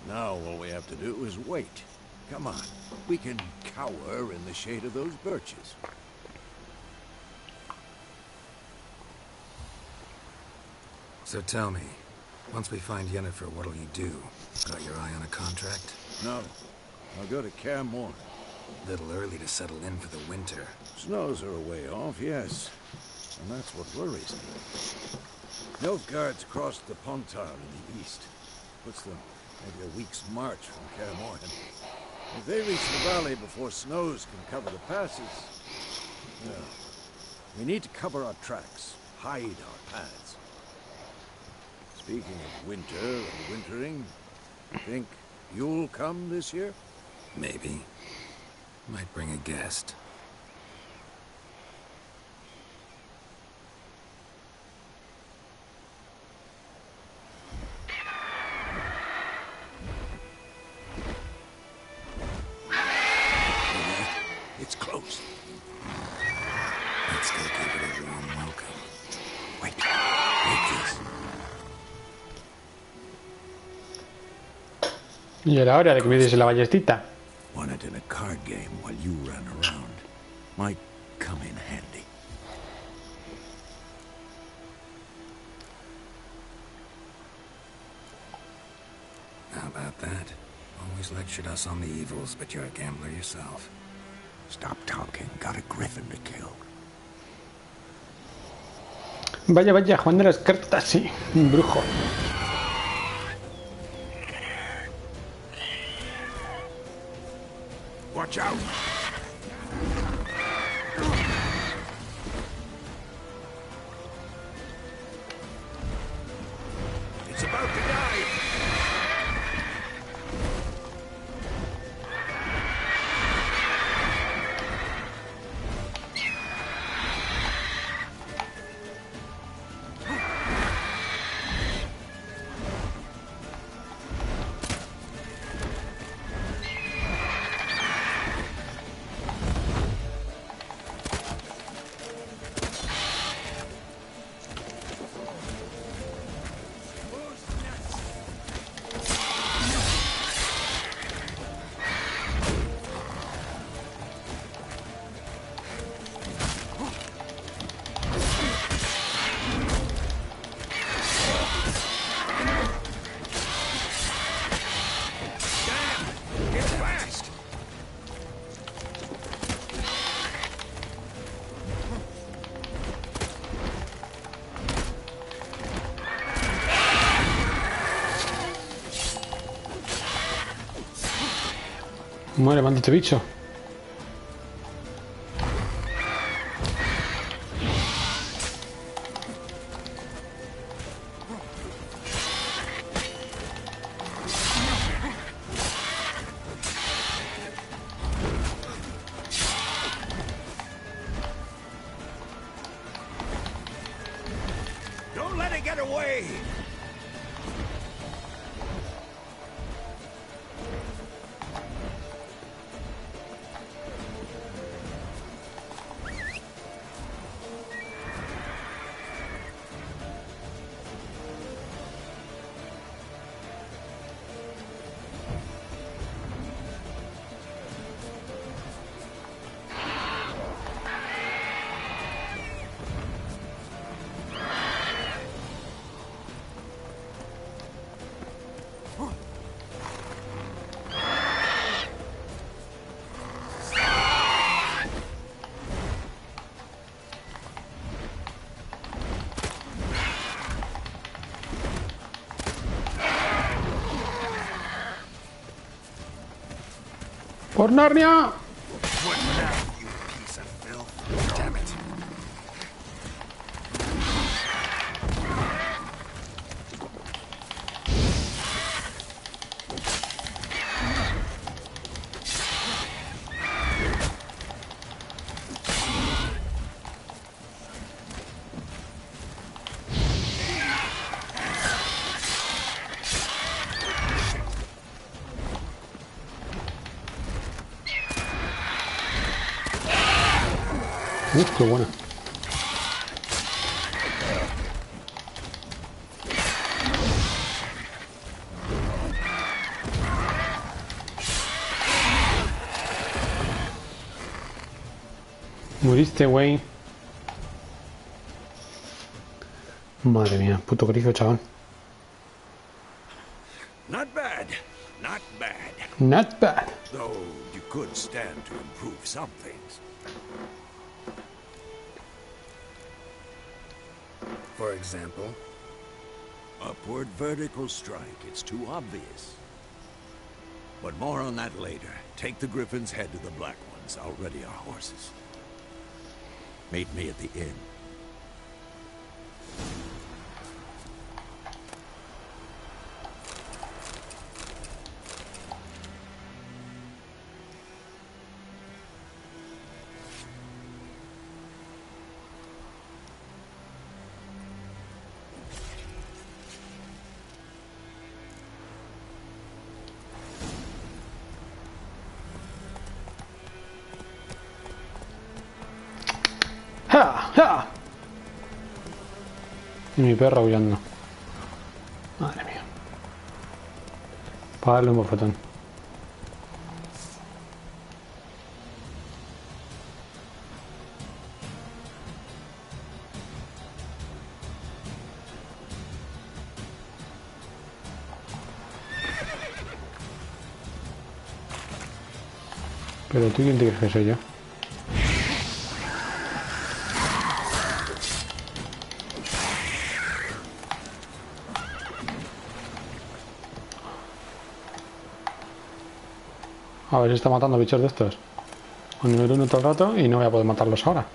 Now all we have to do is wait. Come on. We can cower in the shade of those birches. So tell me, once we find Yennefer, what'll you do? Got your eye on a contract? No. I'll go to Kaer Morhen. Little early to settle in for the winter. Snows are a way off, yes. And that's what worries me. Nilfgaard's crossed the Pontar in the east. Puts them maybe a week's march from Kaer Morhen. If they reach the valley before snows can cover the passes... Well, we need to cover our tracks, hide our paths. Speaking of winter and wintering, think you'll come this year? Maybe. Might bring a guest. It's close. Let's go give it a warm welcome. Wait this. Y era hora de que me diese la ballestita. Won it in a card game while you ran around. Might come in handy. How about that? Always lectured us on the evils, but you're a gambler yourself. Stop talking. Got a griffin to kill. Vaya, vaya, jugando las cartas, sí. Un brujo. Watch out! It's about to die! Muere, maldito bicho. Don't let it get away! ¡Por Narnia! What now, you piece of filth? Damn it. Uf, qué buena. Muriste, güey. Madre mía, puto grifo, chaval. Not bad. Not bad. Not bad. Though you could stand to improve some things. For example? Upward vertical strike. It's too obvious. But more on that later. Take the Griffin's head to the Black Ones. I'll ready our horses. Meet me at the inn. ¡Ja! ¡Ja! Y mi perro aullando. Madre mía. Para darle un bofetón. Pero tú, ¿quién te crees que soy yo? A ver si está matando bichos de estos. Con nivel 1 todo el rato y no voy a poder matarlos ahora.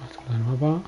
Hasta el mapa.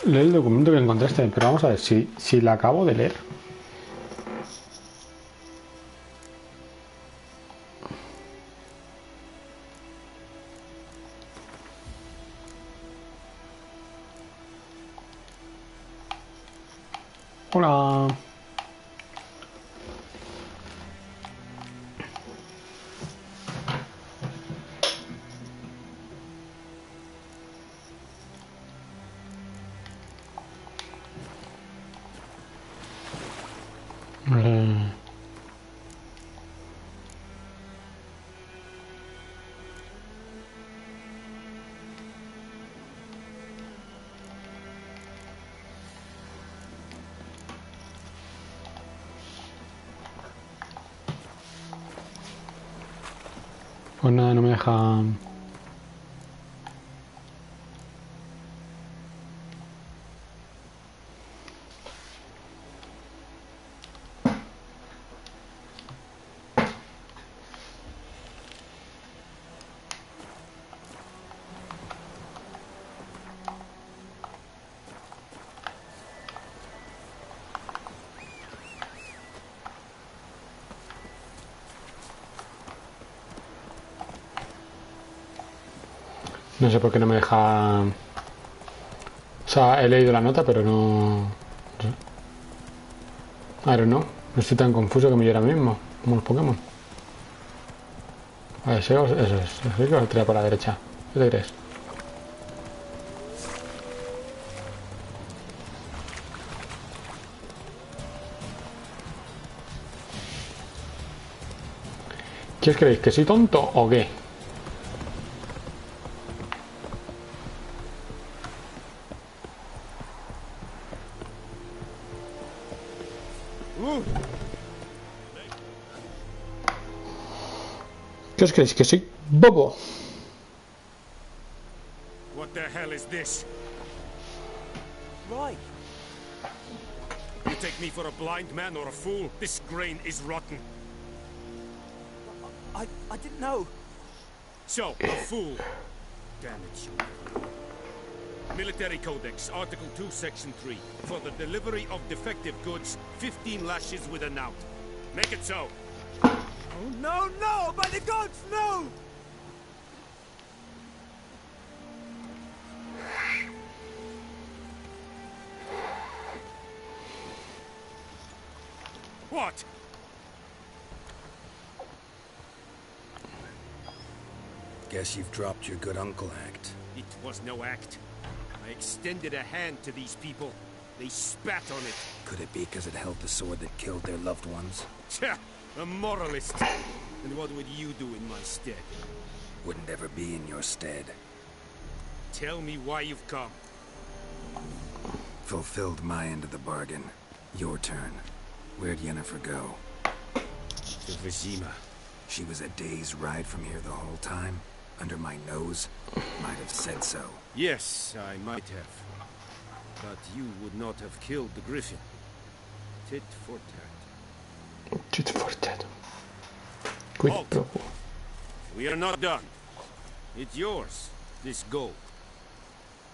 Lee el documento que encontraste, pero vamos a ver si la acabo de leer. Hola. Pues nada, no me deja... No sé por qué no me deja... O sea, he leído la nota, pero no... I don't know. No estoy tan confuso que me yo ahora mismo, como los Pokémon. A ver, eso es. Eso que os trae por la derecha. ¿Qué te crees? ¿Qué os creéis? ¿Que soy tonto o qué? ¿Qué os creéis? ¿Que soy bobo? What the hell is this? Right. You take me for a blind man or a fool? This grain is rotten. I didn't know. So, a fool. Damn it, Sean. Military Codex, Article 2, Section 3. For the delivery of defective goods, 15 lashes with a knout. Make it so. Oh, no, no! By the gods, no! What? Guess you've dropped your good uncle act. It was no act. I extended a hand to these people. They spat on it. Could it be because it held the sword that killed their loved ones? Tja, a moralist. And what would you do in my stead? Wouldn't ever be in your stead. Tell me why you've come. Fulfilled my end of the bargain. Your turn. Where'd Yennefer go? To Vizima. She was a day's ride from here the whole time? Under my nose? Might have said so. Yes, I might have. But you would not have killed the griffin. Tit for tat. Tit for tat. Quid pro quo. We are not done. It's yours, this gold.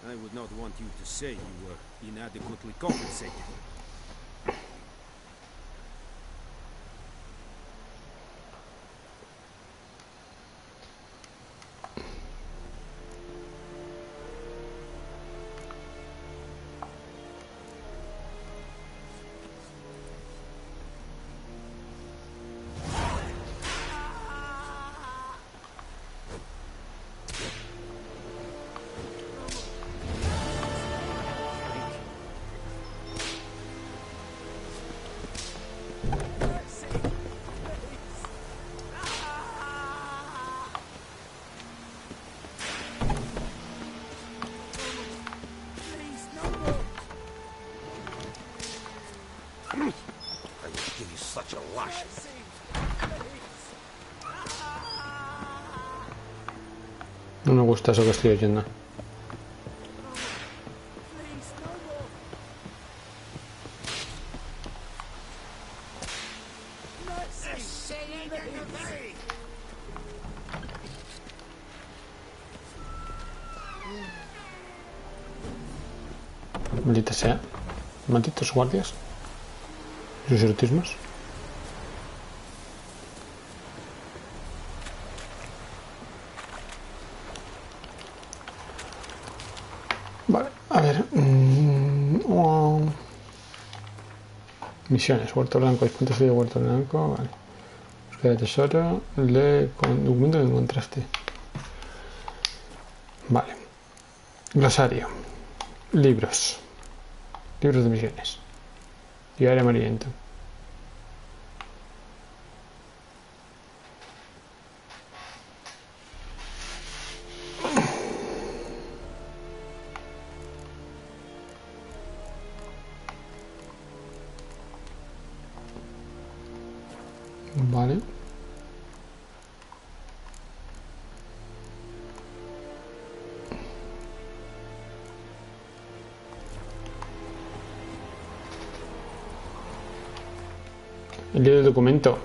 I would not want you to say you were inadequately compensated. No me gusta eso que estoy oyendo. Maldita sea. Malditos guardias. Sus erotismos. Vale, a ver. Misiones, huerto blanco, disputas de huerto blanco, vale. Búsqueda de tesoro, lee con documento que encontraste. Vale. Glosario. Libros. Libros de misiones. Diario amarillento. Vale. El libro de documento.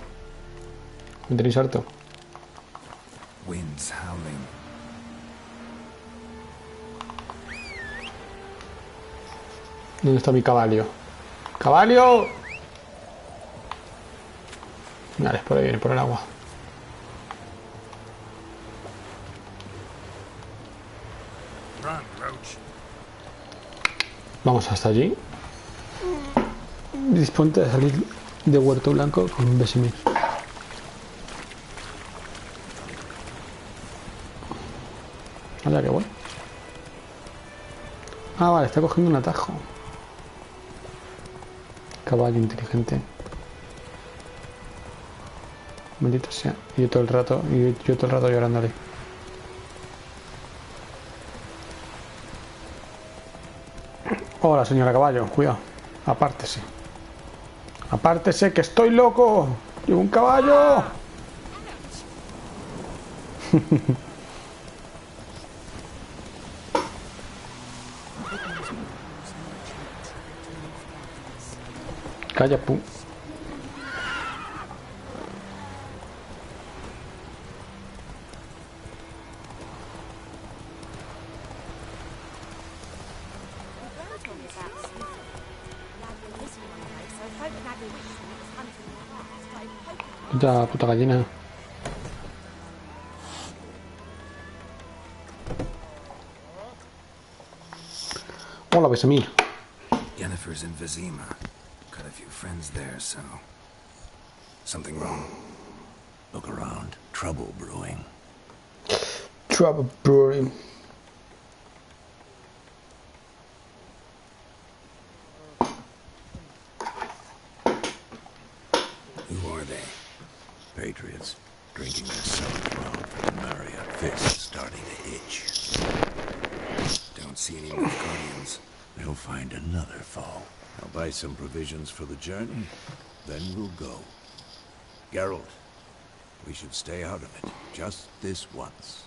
¿Me tenéis harto? Winds howling. ¿Dónde está mi caballo? ¡Caballo! Vale, por ahí viene, por el agua. Vamos hasta allí. Disponte a salir de Huerto Blanco con un Vesemir. Vaya, qué bueno. Ah, vale, está cogiendo un atajo. Caballo inteligente. Maldito sea. Y yo todo el rato llorándole. Hola, señora caballo, cuidado. Apártese. Apártese, que estoy loco. ¡Llevo un caballo! Calla, pum. Puta gallina. Hola, Besamir. Yennefer's in Vizima. Got a few friends there, so... Something wrong? Look around. Trouble brewing. Trouble brewing. Who are they? Patriots. Drinking their sauerkraut from Maria. Fists starting to itch. Don't see any more guardians. They'll find another foe. I'll buy some provisions for the journey. Then we'll go. Geralt, we should stay out of it. Just this once.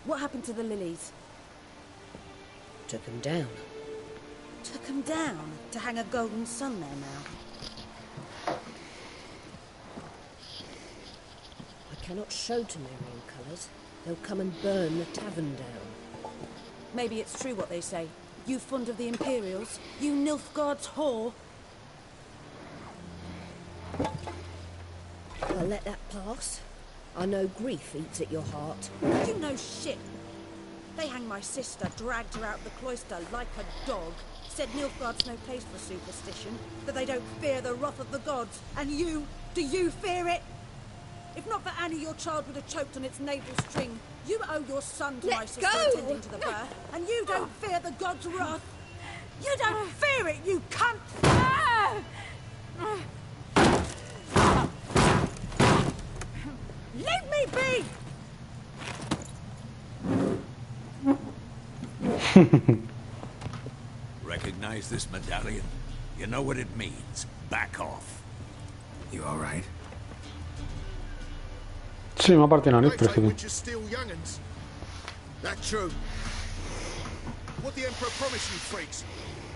What happened to the lilies? Took them down. Took them down to hang a golden sun there now. I cannot show Temerian colours. They'll come and burn the tavern down. Maybe it's true what they say. You fond of the Imperials? You Nilfgaard's whore? I'll let that pass. I know grief eats at your heart. You know shit. They hanged my sister, dragged her out the cloister like a dog. Said Nilfgaard's no place for superstition, that they don't fear the wrath of the gods. And you, do you fear it? If not for Annie, your child would have choked on its navel string. You owe your son to my sister attending to the birth, and you don't fear the gods' wrath. You don't fear it, you cunt! Leave me be! Recognize this medallion? You know what it means. Back off. You all right? Sí, me aparte nariz, pero They just steal young'uns. That true. What the Emperor promised you freaks?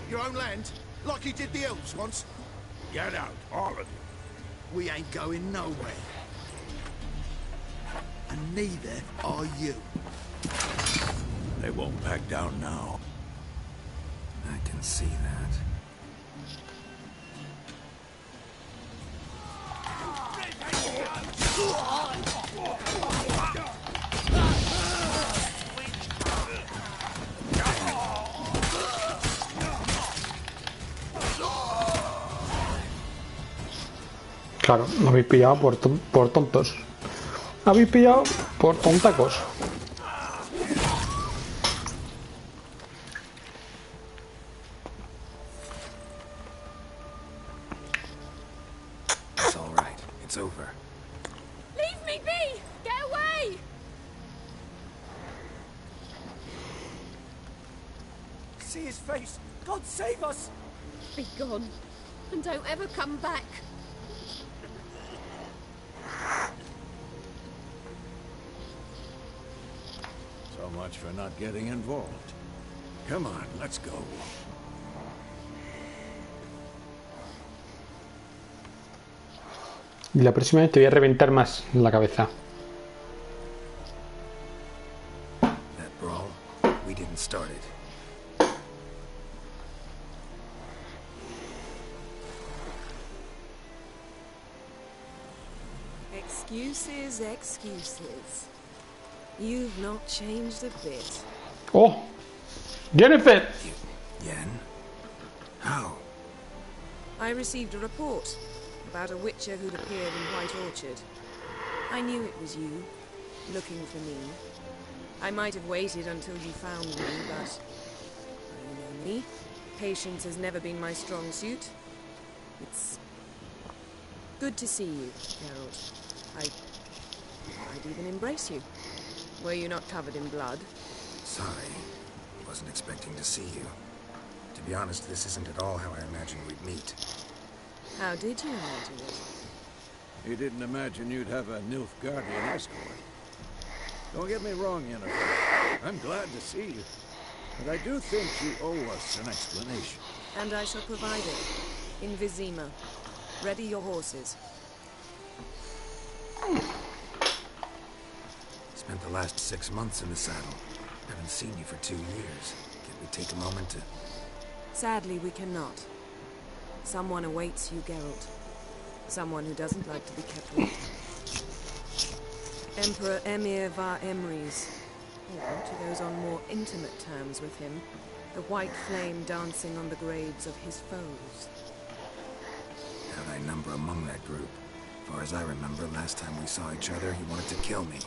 Your own land? Like he did the elves once? Get out, all of you. We ain't going nowhere. And neither are you. They won't back down now. I can see that. Claro, lo habéis pillado por tontos. Habéis pillado por tontacos. It's all right. It's over. Leave me be! Get away! See his face! God save us! Be gone, and don't ever come back. So much for not getting involved. Come on, let's go. Y la próxima vez te voy a reventar más la cabeza. That brawl, we didn't start it. Excuses, excuses. You've not changed a bit. Oh! Jennifer! Yen? How? I received a report about a witcher who'd appeared in White Orchard. I knew it was you, looking for me. I might have waited until you found me, but... you know me. Patience has never been my strong suit. It's... good to see you, Geralt. I'd even embrace you. Were you not covered in blood? Sorry. Wasn't expecting to see you. To be honest, this isn't at all how I imagined we'd meet. How did you imagine it? You didn't imagine you'd have a Nilfgaardian escort. Don't get me wrong, Yennefer. I'm glad to see you. But I do think you owe us an explanation. And I shall provide it. In Vizima. Ready your horses. Spent the last 6 months in the saddle. Haven't seen you for 2 years. Can we take a moment to... Sadly, we cannot. Someone awaits you, Geralt. Someone who doesn't like to be kept waiting. Emperor Emir var Emrys. Or, to those on more intimate terms with him, the white flame dancing on the graves of his foes. How'd I number among that group? As far as I remember, last time we saw each other, he wanted to kill me.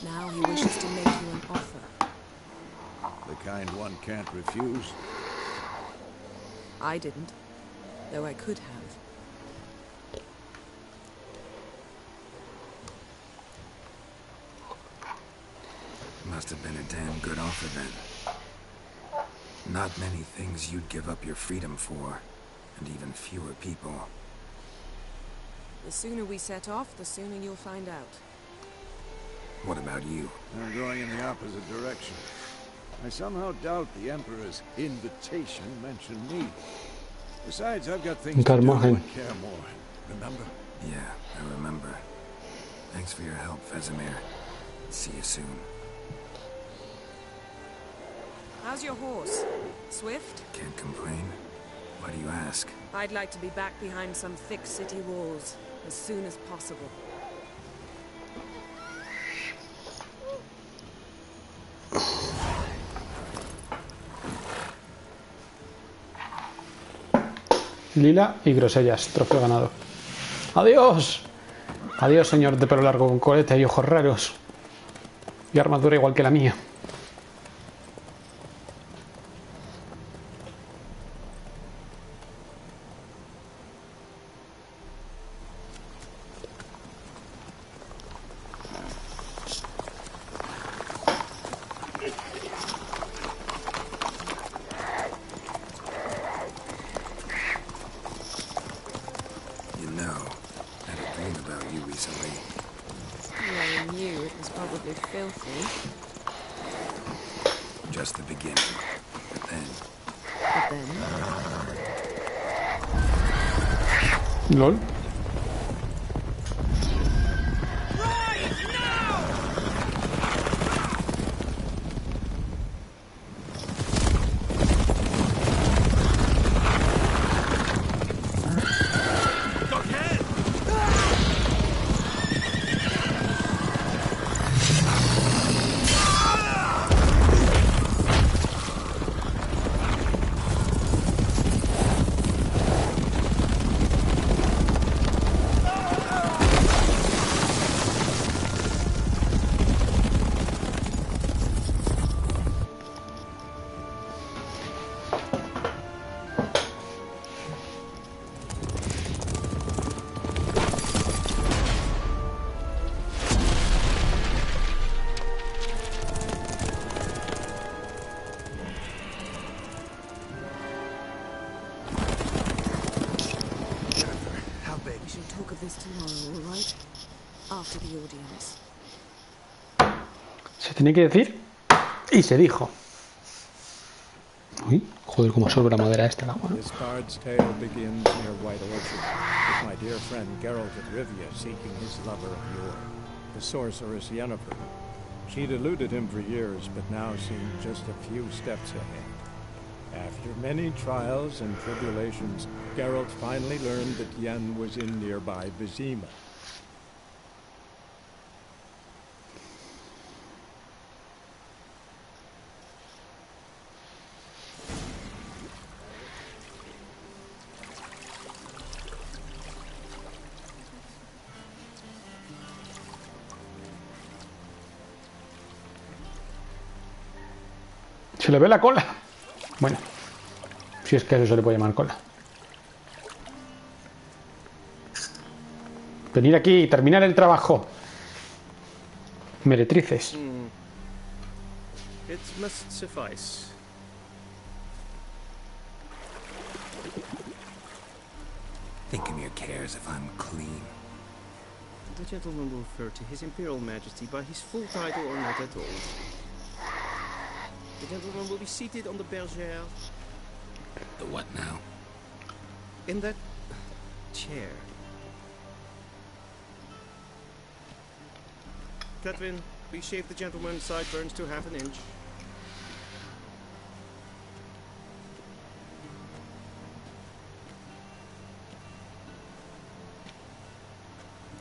Now he wishes to make you an offer. The kind one can't refuse. I didn't, though I could have. Must have been a damn good offer then. Not many things you'd give up your freedom for, and even fewer people. The sooner we set off, the sooner you'll find out. What about you? I'm going in the opposite direction. I somehow doubt the Emperor's invitation mentioned me. Besides, I've got things to do and care more. Remember? Yeah, I remember. Thanks for your help, Vesemir. See you soon. How's your horse? Swift? Can't complain. Why do you ask? I'd like to be back behind some thick city walls as soon as possible. Lila y grosellas, trofeo ganado. ¡Adiós! Adiós, señor de pelo largo con coleta y ojos raros. Y armadura igual que la mía. Just the beginning. But then... LOL. Se tenía que decir y se dijo. Uy, joder, cómo sobra madera esta, la buena. This bard's tale begins near White Orchard, with my dear friend Geralt of Rivia seeking his lover of yore, the sorceress Yennefer. She'd eluded him for years, but now seemed just a few steps ahead. After many trials and tribulations, Geralt finally learned that Yen was in nearby Vizima. Se le ve la cola. Bueno, si es que a eso se le puede llamar cola. Venir aquí y terminar el trabajo. Meretrices. It must suffice. think Emir cares if I'm clean? The gentleman will refer to His Imperial Majesty by his full title or not at all. The gentleman will be seated on the bergère. The what now? In that chair. Catherine, please shave the gentleman's sideburns to half an inch.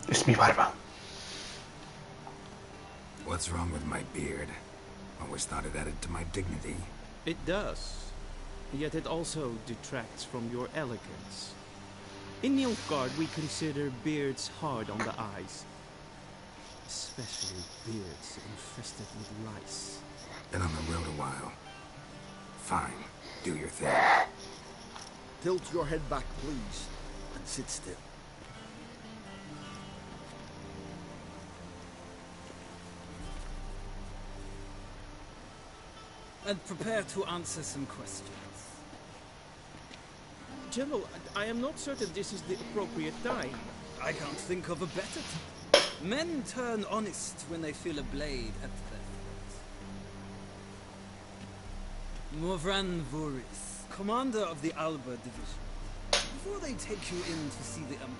Es mi barba. What's wrong with my beard? Always thought it added to my dignity. It does. Yet it also detracts from your elegance. In Nilfgaard, we consider beards hard on the eyes. Especially beards infested with lice. Been on the road a while. Fine, do your thing. Tilt your head back, please, and sit still. And prepare to answer some questions. General, I am not certain this is the appropriate time. I can't think of a better time. Men turn honest when they feel a blade at their throat. Morvran Voris, commander of the Alba Division. Before they take you in to see the Emperor,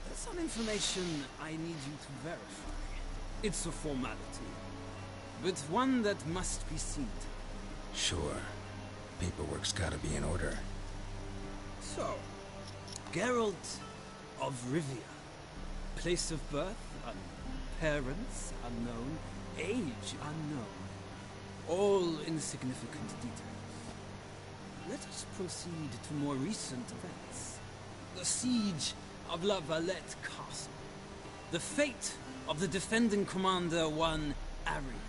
there's some information I need you to verify. It's a formality, but one that must be seen to. Sure. Paperwork's gotta be in order. So, Geralt of Rivia. Place of birth unknown. Parents unknown. Age unknown. All insignificant details. Let us proceed to more recent events. The siege of La Valette Castle. The fate of the defending commander, one Arian.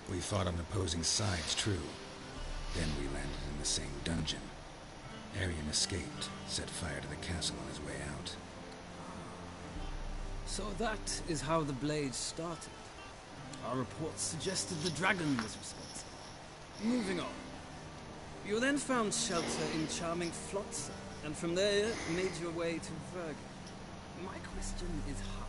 We fought on opposing sides, true. Then we landed in the same dungeon. Arian escaped, set fire to the castle on his way out. So that is how the blade started. Our reports suggested the dragon was responsible. Moving on. You then found shelter in charming Flotsam, and from there made your way to Vergen. My question is how?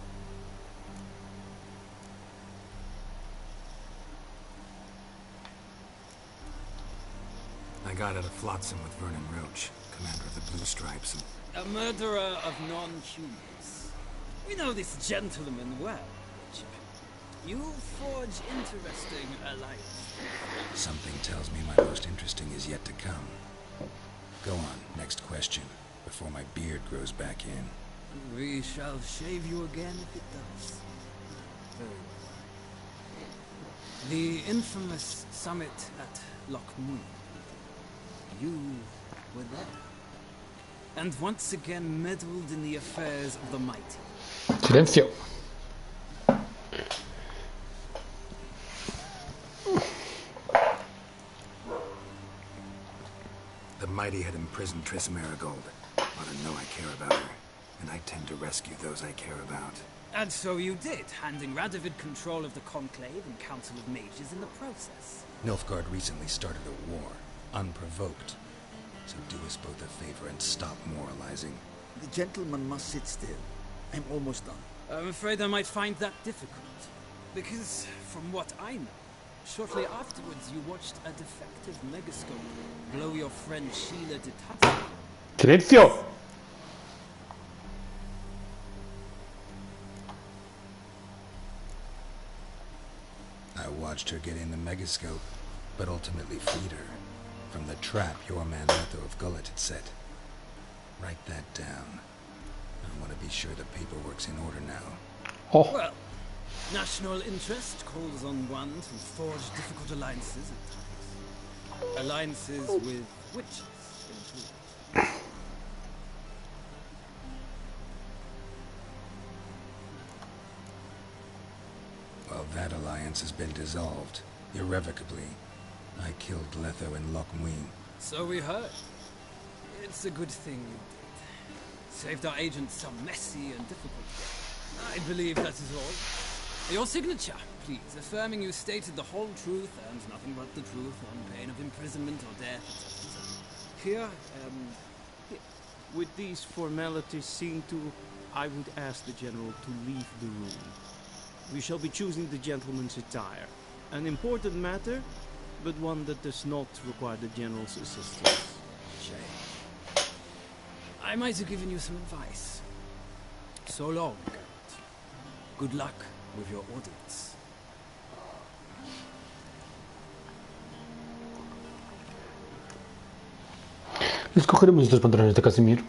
I got out of Flotsam with Vernon Roach, commander of the Blue Stripes, and... A murderer of non-humans. We know this gentleman well, Richard. You forge interesting alliances. Something tells me my most interesting is yet to come. Go on, next question, before my beard grows back in. We shall shave you again if it does. Very well. The infamous summit at Loch Moon. You were there. And once again meddled in the affairs of the mighty. Silencio. The mighty had imprisoned Triss Marigold. Ought to know I care about her, and I tend to rescue those I care about. And so you did, handing Radovid control of the Conclave and Council of Mages in the process. Nilfgaard recently started a war, unprovoked. So do us both a favor and stop moralizing. The gentleman must sit still. I'm almost done. I'm afraid I might find that difficult. Because, from what I know, shortly afterwards you watched a defective megascope blow your friend Sheila de Tattery. Silencio. I watched her get in the megascope, but ultimately freed her. From the trap your man Letho of Gullet had set. Write that down. I want to be sure the paperwork's in order now. Oh. Well, national interest calls on one to forge difficult alliances at times. Alliances with witches included. Well, that alliance has been dissolved, irrevocably. I killed Letho in Loch Muin. So we heard. It's a good thing you did. Saved our agent some messy and difficult work. I believe that is all. Your signature, please, affirming you stated the whole truth and nothing but the truth on pain of imprisonment or death, etc. Here, with these formalities seen to, I would ask the General to leave the room. We shall be choosing the gentleman's attire. An important matter, but one that does not require the General's assistance. Shame. I might have given you some advice. So long, Geralt. Good luck with your audience. Escogeremos estos pantalones de Casimir.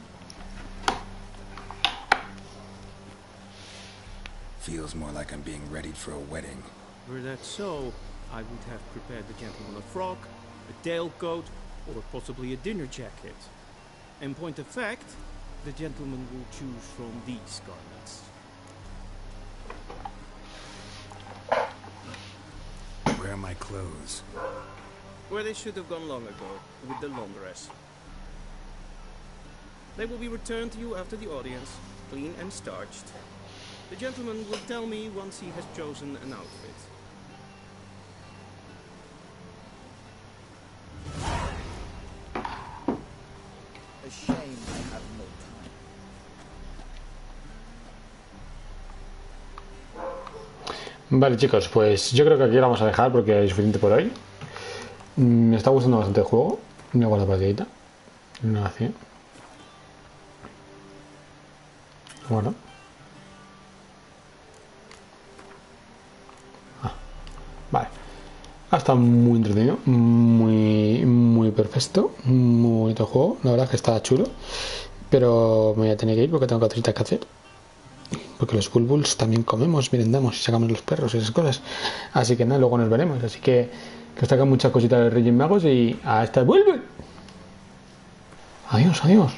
Feels more like I'm being readied for a wedding. Were that so, I would have prepared the gentleman a frock, a tailcoat, or possibly a dinner jacket. In point of fact, the gentleman will choose from these garments. Where are my clothes? Where they should have gone long ago, with the laundress. They will be returned to you after the audience, clean and starched. The gentleman will tell me once he has chosen an outfit. A shame I have no time. Vale, chicos, pues yo creo que aquí lo vamos a dejar porque es suficiente por hoy. Me está gustando bastante el juego. Me hago la partidita. No hacía. Bueno. Vale. Ha estado muy entretenido. Muy perfecto. Muy bonito el juego. La verdad es que está chulo. Pero me voy a tener que ir porque tengo cositas que hacer. Porque los bulbuls también comemos, merendamos y sacamos los perros y esas cosas. Así que nada, luego nos veremos. Así que os sacan muchas cositas de Reyes Magos y hasta el bulbul. Adiós, adiós.